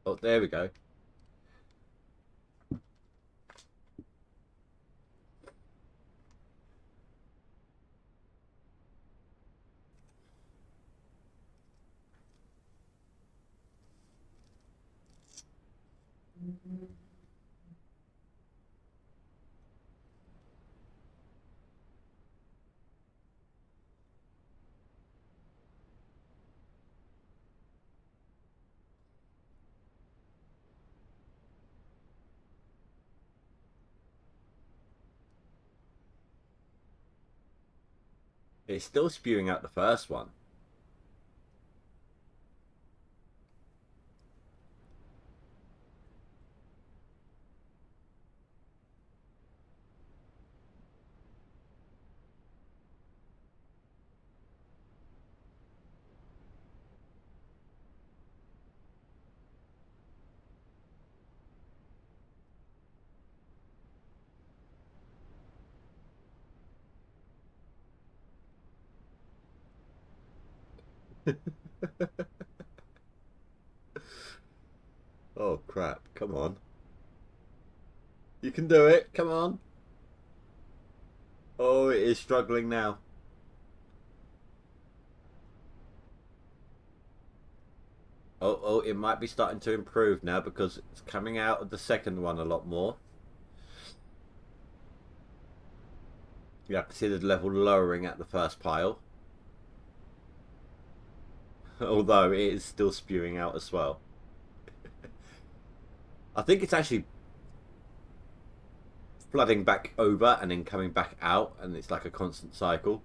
Oh, there we go. It's still spewing out the first one. Oh crap, come on. You can do it, come on. Oh, it is struggling now. Oh, it might be starting to improve now because it's coming out of the second one a lot more. Yeah, I can see the level lowering at the first pile. Although it is still spewing out as well. I think it's actually flooding back over and then coming back out, and it's like a constant cycle.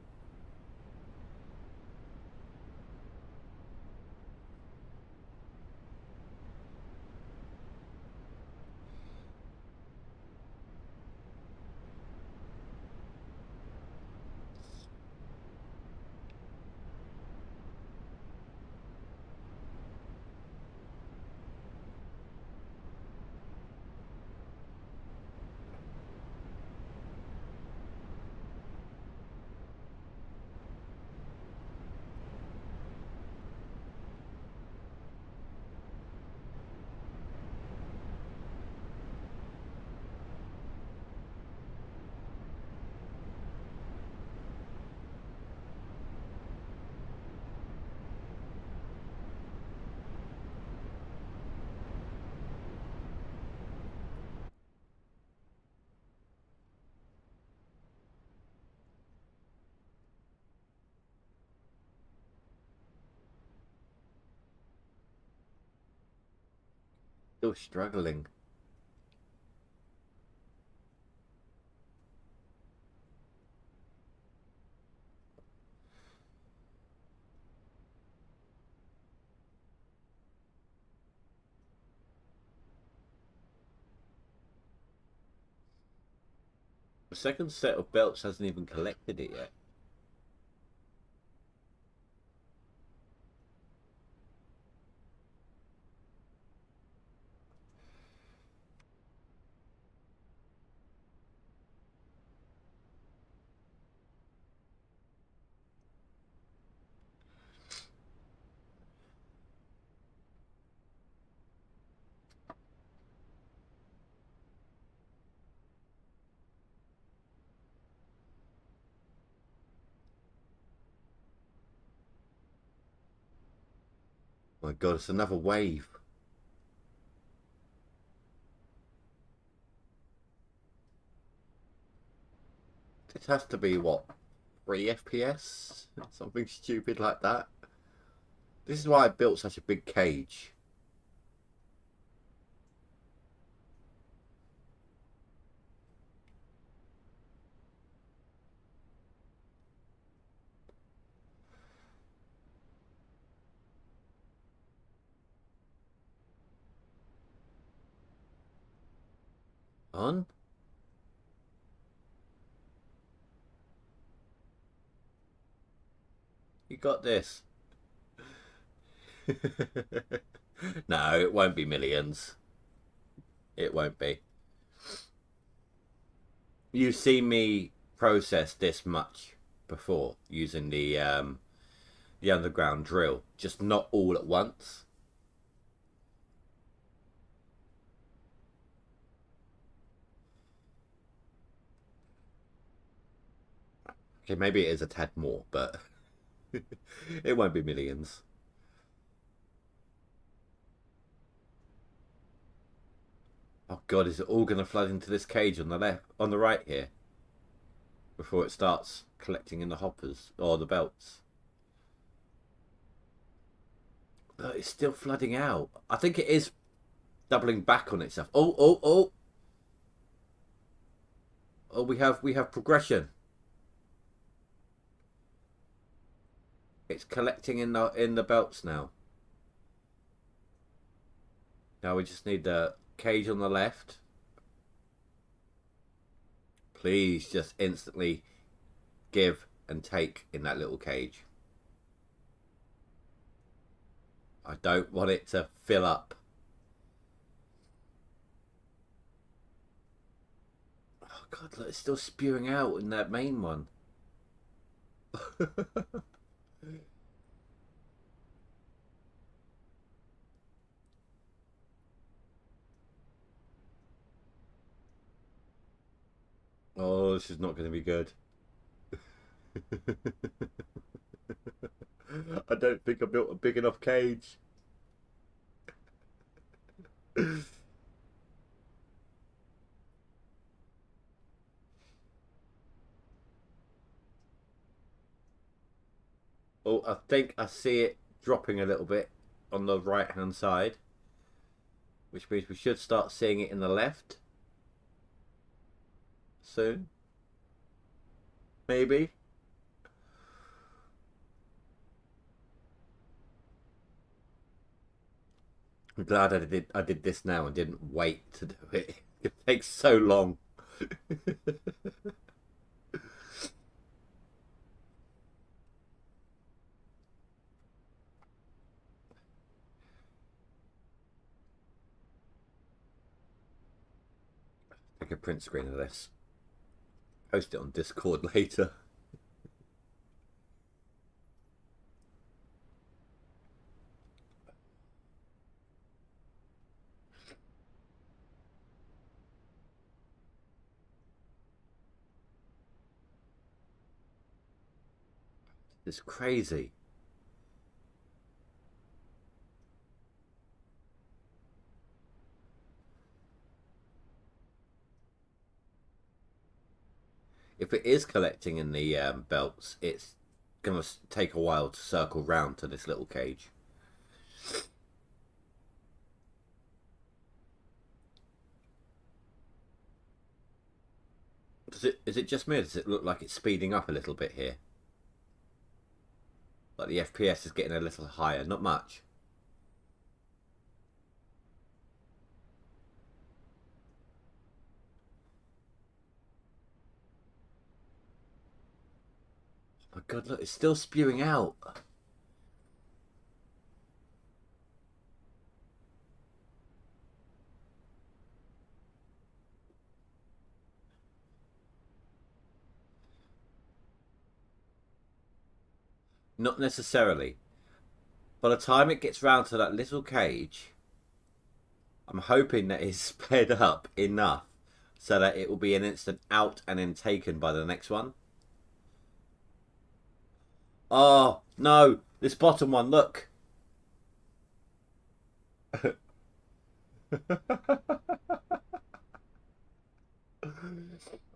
Still struggling. The second set of belts hasn't even collected it yet. My god, it's another wave. This has to be what, 3 FPS? Something stupid like that. This is why I built such a big cage. On? You got this. No, it won't be millions. It won't be. You've seen me process this much before using the underground drill, just not all at once. Okay, maybe it is a tad more, but it won't be millions. Oh god, is it all gonna flood into this cage on the left, on the right here, before it starts collecting in the hoppers or the belts? But it's still flooding out. I think it is doubling back on itself. Oh, oh, oh, oh! We have progression. It's collecting in the belts now. Now we just need the cage on the left. Please just instantly give and take in that little cage. I don't want it to fill up. Oh god, look, it's still spewing out in that main one. Oh, this is not going to be good. I don't think I built a big enough cage. Oh, I think I see it dropping a little bit on the right hand side, which means we should start seeing it in the left soon. Maybe. I'm glad I did this now and didn't wait to do it. It takes so long. Take a print screen of this. Post it on Discord later. It's crazy. If it is collecting in the belts, it's going to take a while to circle round to this little cage. Is it just me, or does it look like it's speeding up a little bit here? Like the FPS is getting a little higher, not much. Oh my god, look, it's still spewing out. Not necessarily. By the time it gets round to that little cage, I'm hoping that it's sped up enough so that it will be an instant out and then taken by the next one. Oh, no. This bottom one, look.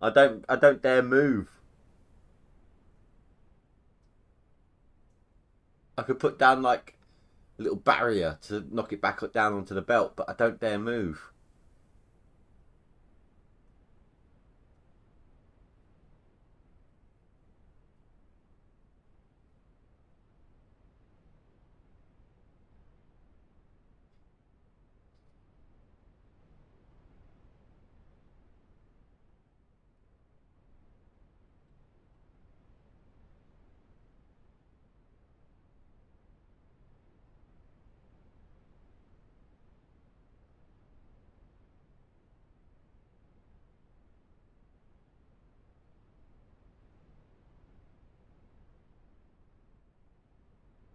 I don't dare move. I could put down like a little barrier to knock it back down onto the belt, but I don't dare move.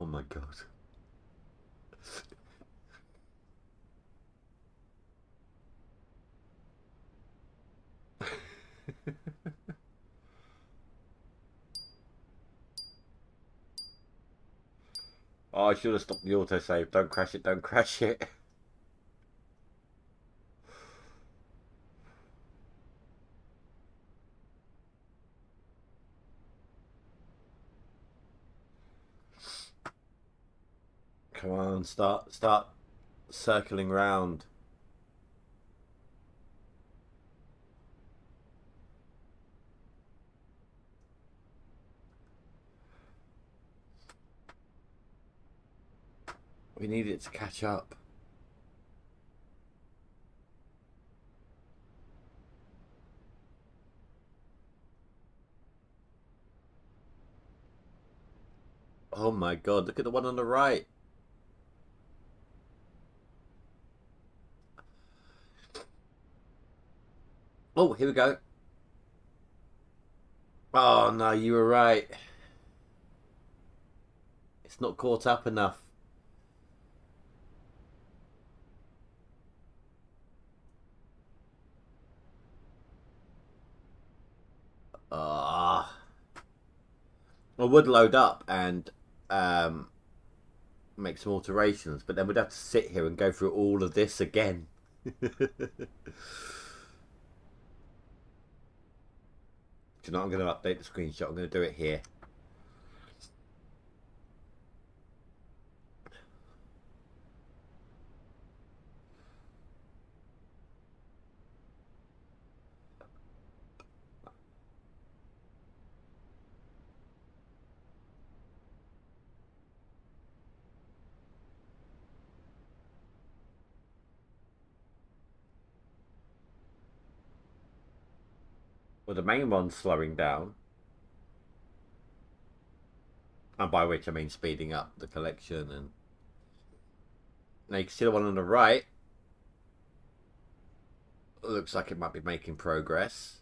Oh my god. Oh, I should have stopped the autosave. Don't crash it, don't crash it. Come on, start circling round. We need it to catch up. Oh my god, look at the one on the right. Oh, here we go. Oh no, you were right. It's not caught up enough. Ah. I would load up and um, make some alterations, but then we'd have to sit here and go through all of this again. Do you know what? I'm going to update the screenshot. I'm going to do it here. Well, the main one's slowing down, and by which I mean speeding up the collection. And now you can see the one on the right. Looks like it might be making progress.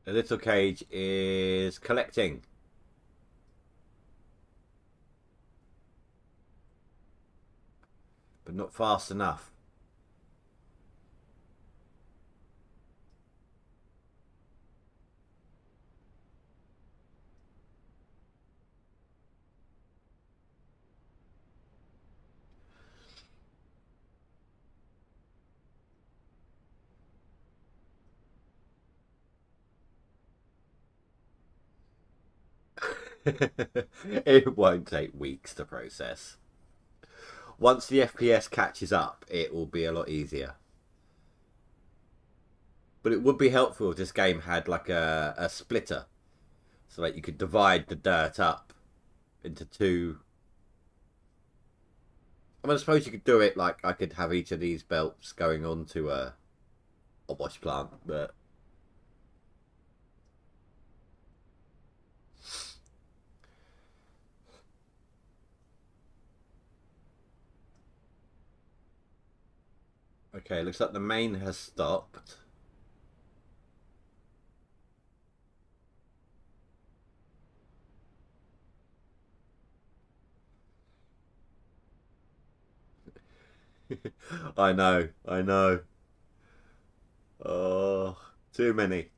The little cage is collecting. But not fast enough. It won't take weeks to process. Once the FPS catches up, it will be a lot easier. But it would be helpful if this game had like a splitter. So like you could divide the dirt up into two. I mean, I suppose you could do it like I could have each of these belts going onto a wash plant, but okay, looks like the main has stopped. I know, I know. Oh, too many.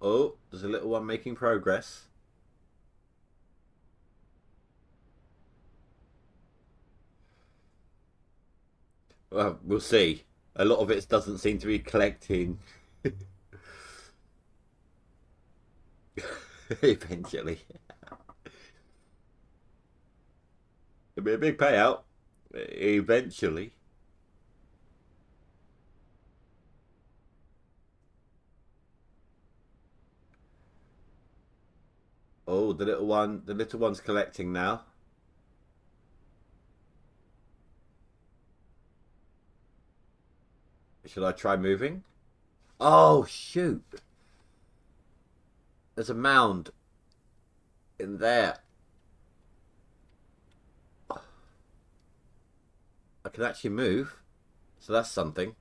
Oh, there's a little one making progress. Well, we'll see. A lot of it doesn't seem to be collecting. Eventually, it'll be a big payout. Eventually. Oh, the little one's collecting now. Should I try moving? Oh, shoot. There's a mound in there. I can actually move. So that's something.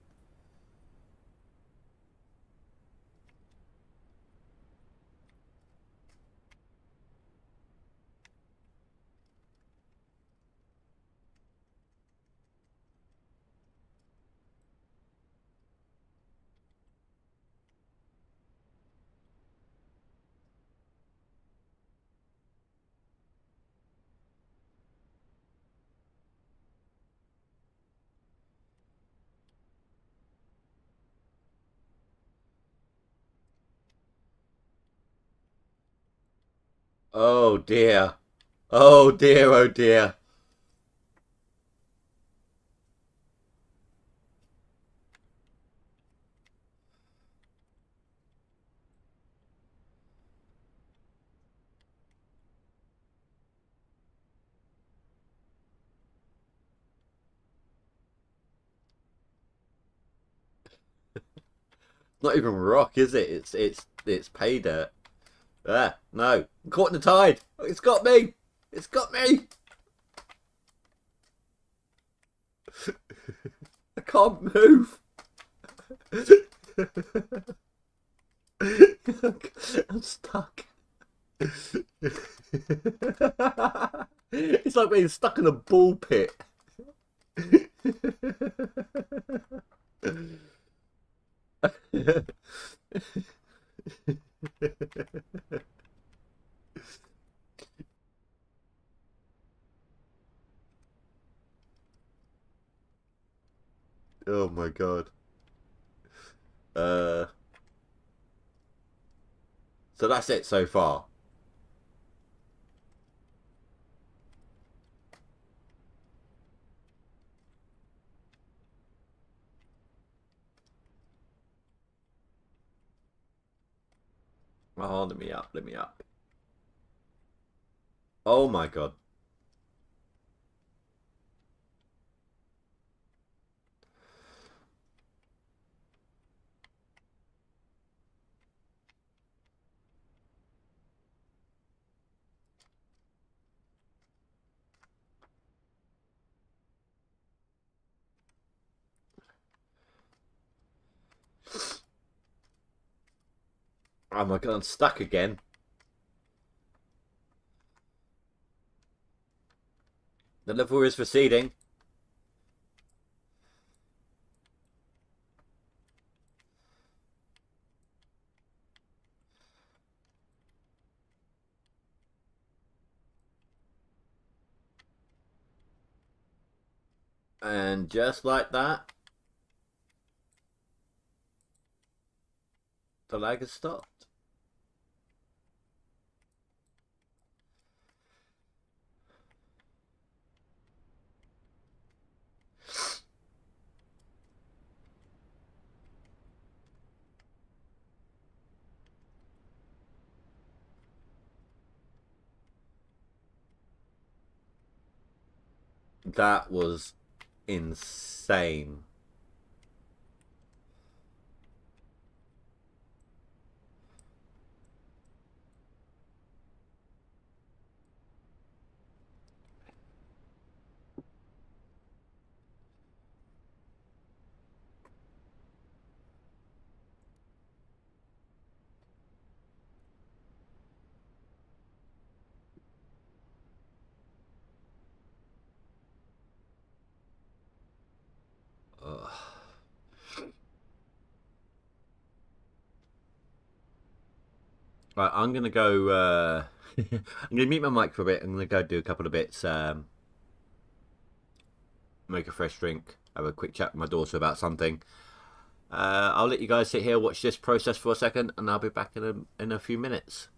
Oh dear. Oh dear, oh dear. Not even rock, is it? It's pay dirt. Ah, no. I'm caught in the tide. It's got me. It's got me. I can't move. I'm stuck. It's like being stuck in a ball pit. Oh my god. Uh, so that's it so far. Oh, let me up, let me up. Oh my god. Oh my god, I'm stuck again. The level is receding. And just like that, the lag has stopped. That was insane. Right, I'm gonna go. I'm gonna mute my mic for a bit. I'm gonna go do a couple of bits. Make a fresh drink. Have a quick chat with my daughter about something. I'll let you guys sit here, watch this process for a second, and I'll be back in a few minutes.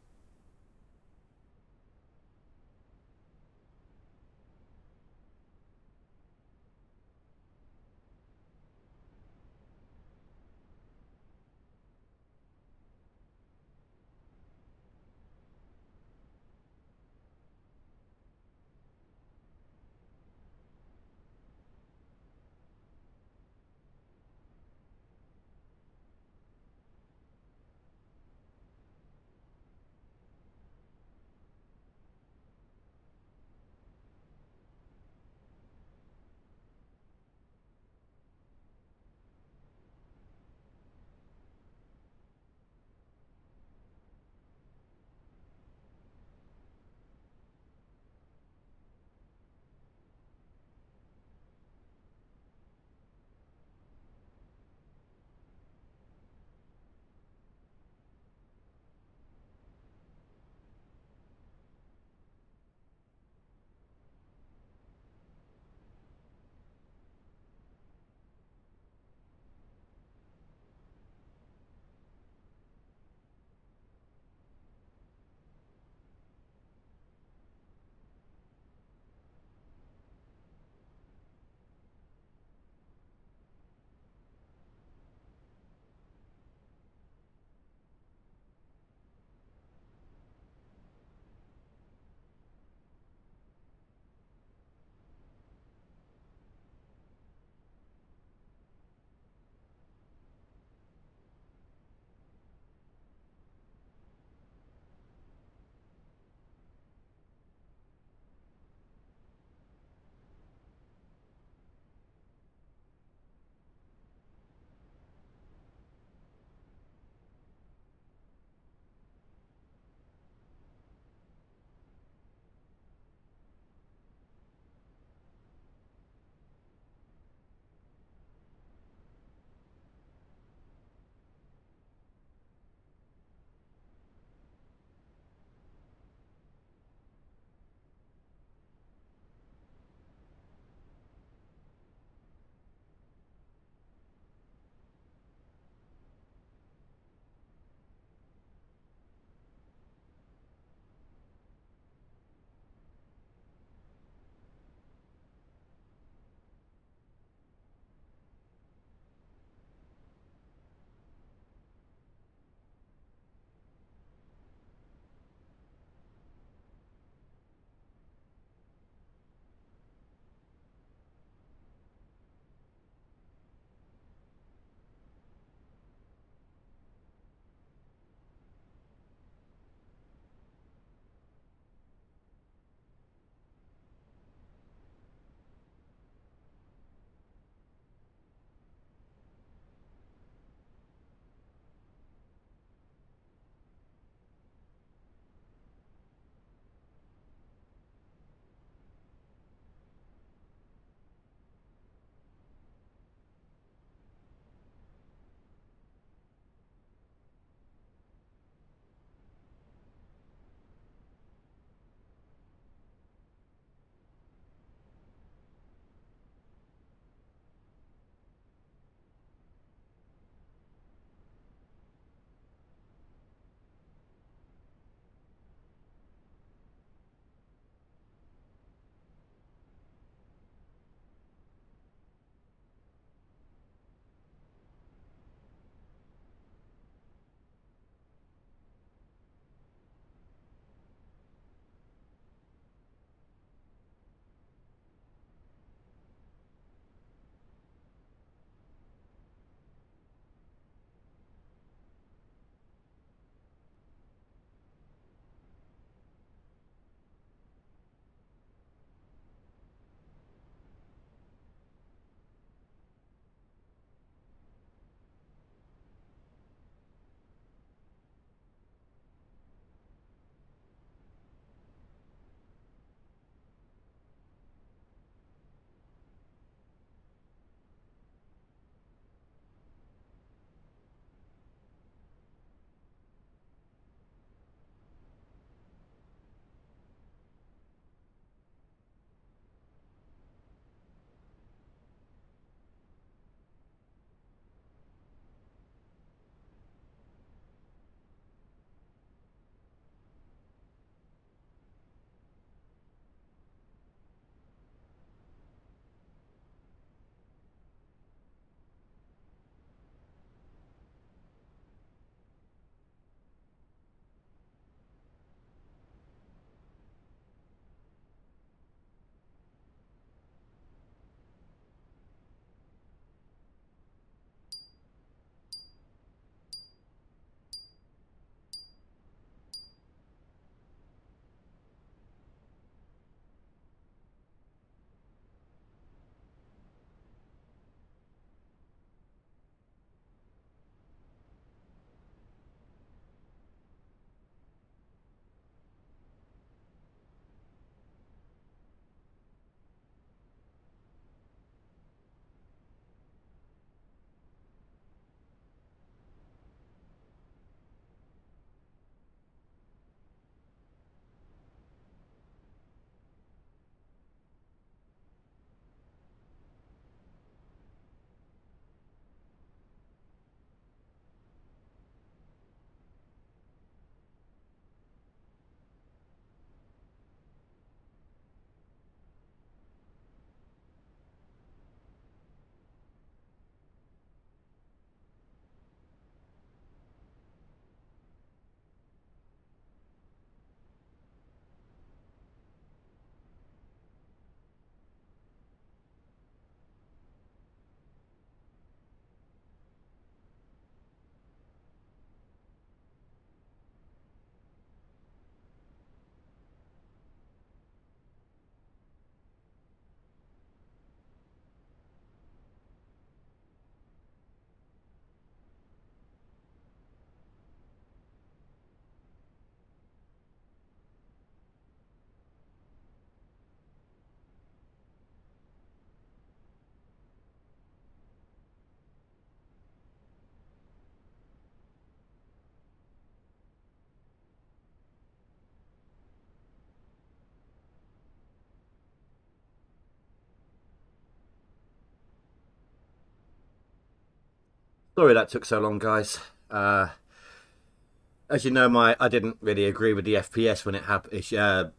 Sorry that took so long, guys. As you know, I didn't really agree with the FPS when it happened,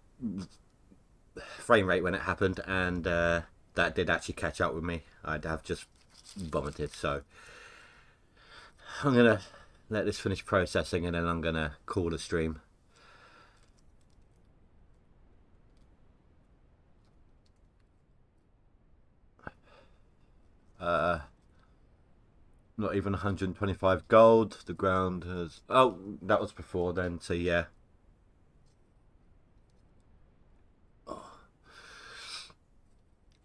frame rate when it happened, and that did actually catch up with me. I'd have just vomited. So I'm gonna let this finish processing, and then I'm gonna call the stream. Not even 125 gold. The ground has... Oh, that was before then, so yeah. I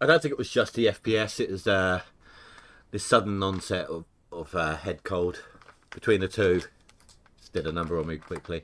don't think it was just the FPS. It was this sudden onset of head cold. Between the two, just did a number on me quickly.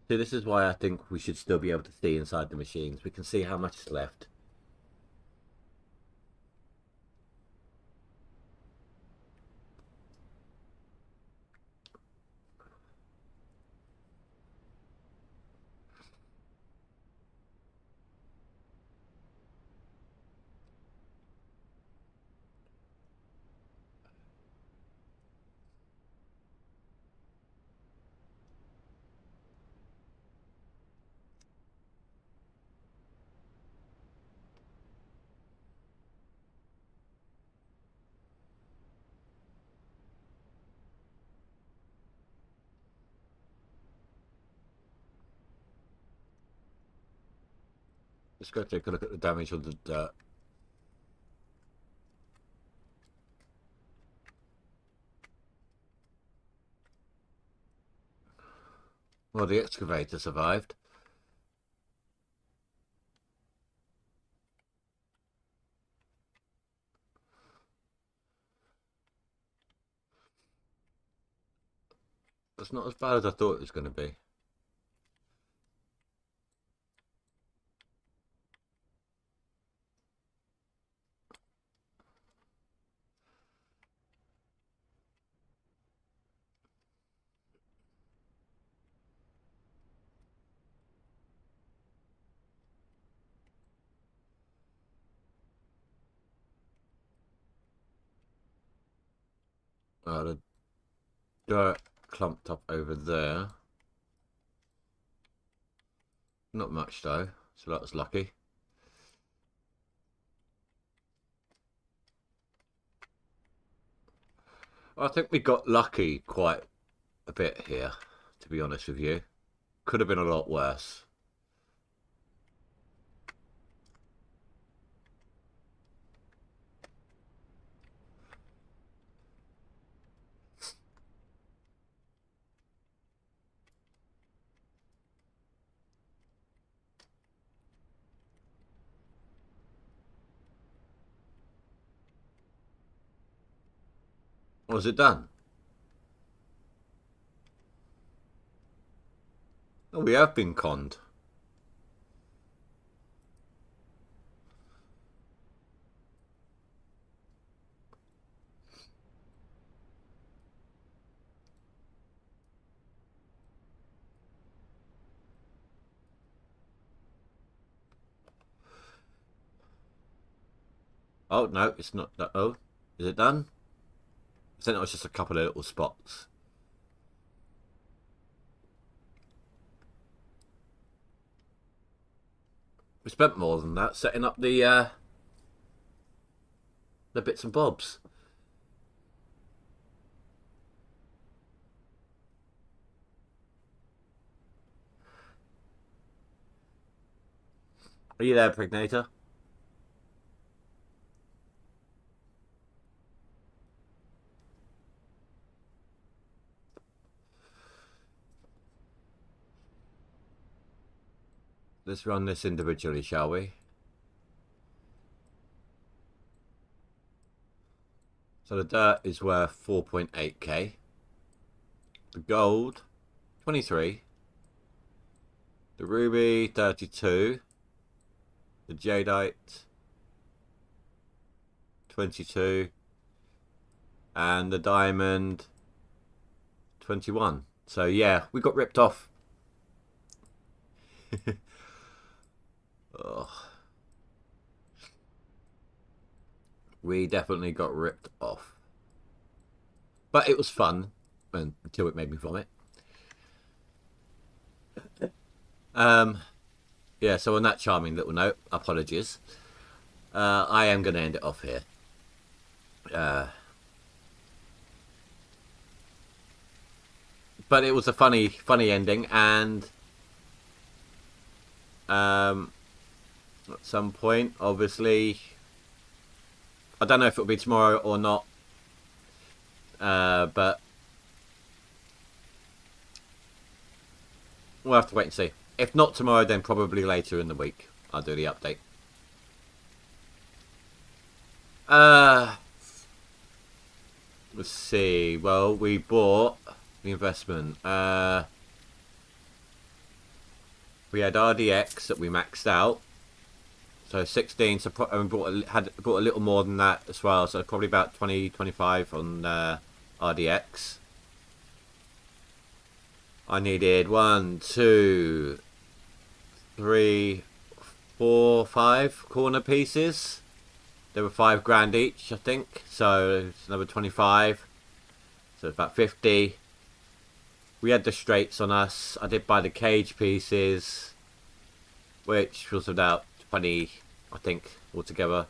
See, this is why I think we should still be able to see inside the machines. We can see how much is left. Let's go take a look at the damage on the dirt. Well, the excavator survived. It's not as bad as I thought it was going to be. The dirt clumped up over there. Not much though, so that was lucky. I think we got lucky quite a bit here, to be honest with you. Could have been a lot worse. Was it done? Oh, we have been conned. Oh, no, it's not. Oh, is it done? I think it was just a couple of little spots. We spent more than that setting up the bits and bobs. Are you there, Pregnator? Let's run this individually, shall we? So the dirt is worth 4.8k. The gold, 23. The ruby, 32. The jadeite, 22. And the diamond, 21. So yeah, we got ripped off. Oh. We definitely got ripped off. But it was fun until it made me vomit. Yeah, so on that charming little note, apologies. I am going to end it off here. But it was a funny ending, and at some point, obviously, I don't know if it'll be tomorrow or not, but we'll have to wait and see. If not tomorrow, then probably later in the week I'll do the update. Let's see. Well, we bought the investment. We had RDX that we maxed out, so 16. So and we bought a little more than that as well. So probably about 20-25 on RDX. I needed 1, 2, 3, 4, 5 corner pieces. They were £5 each, I think. So it's another 25. So it's about 50. We had the straights on us. I did buy the cage pieces, which was about 20, I think, altogether.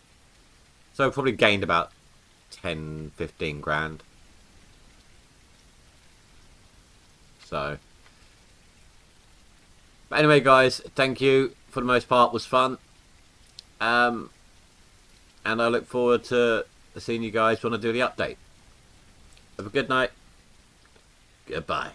So probably gained about 10-15 grand. So, but anyway, guys, thank you. For the most part, was fun. And I look forward to seeing you guys when I do the update. Have a good night. Goodbye.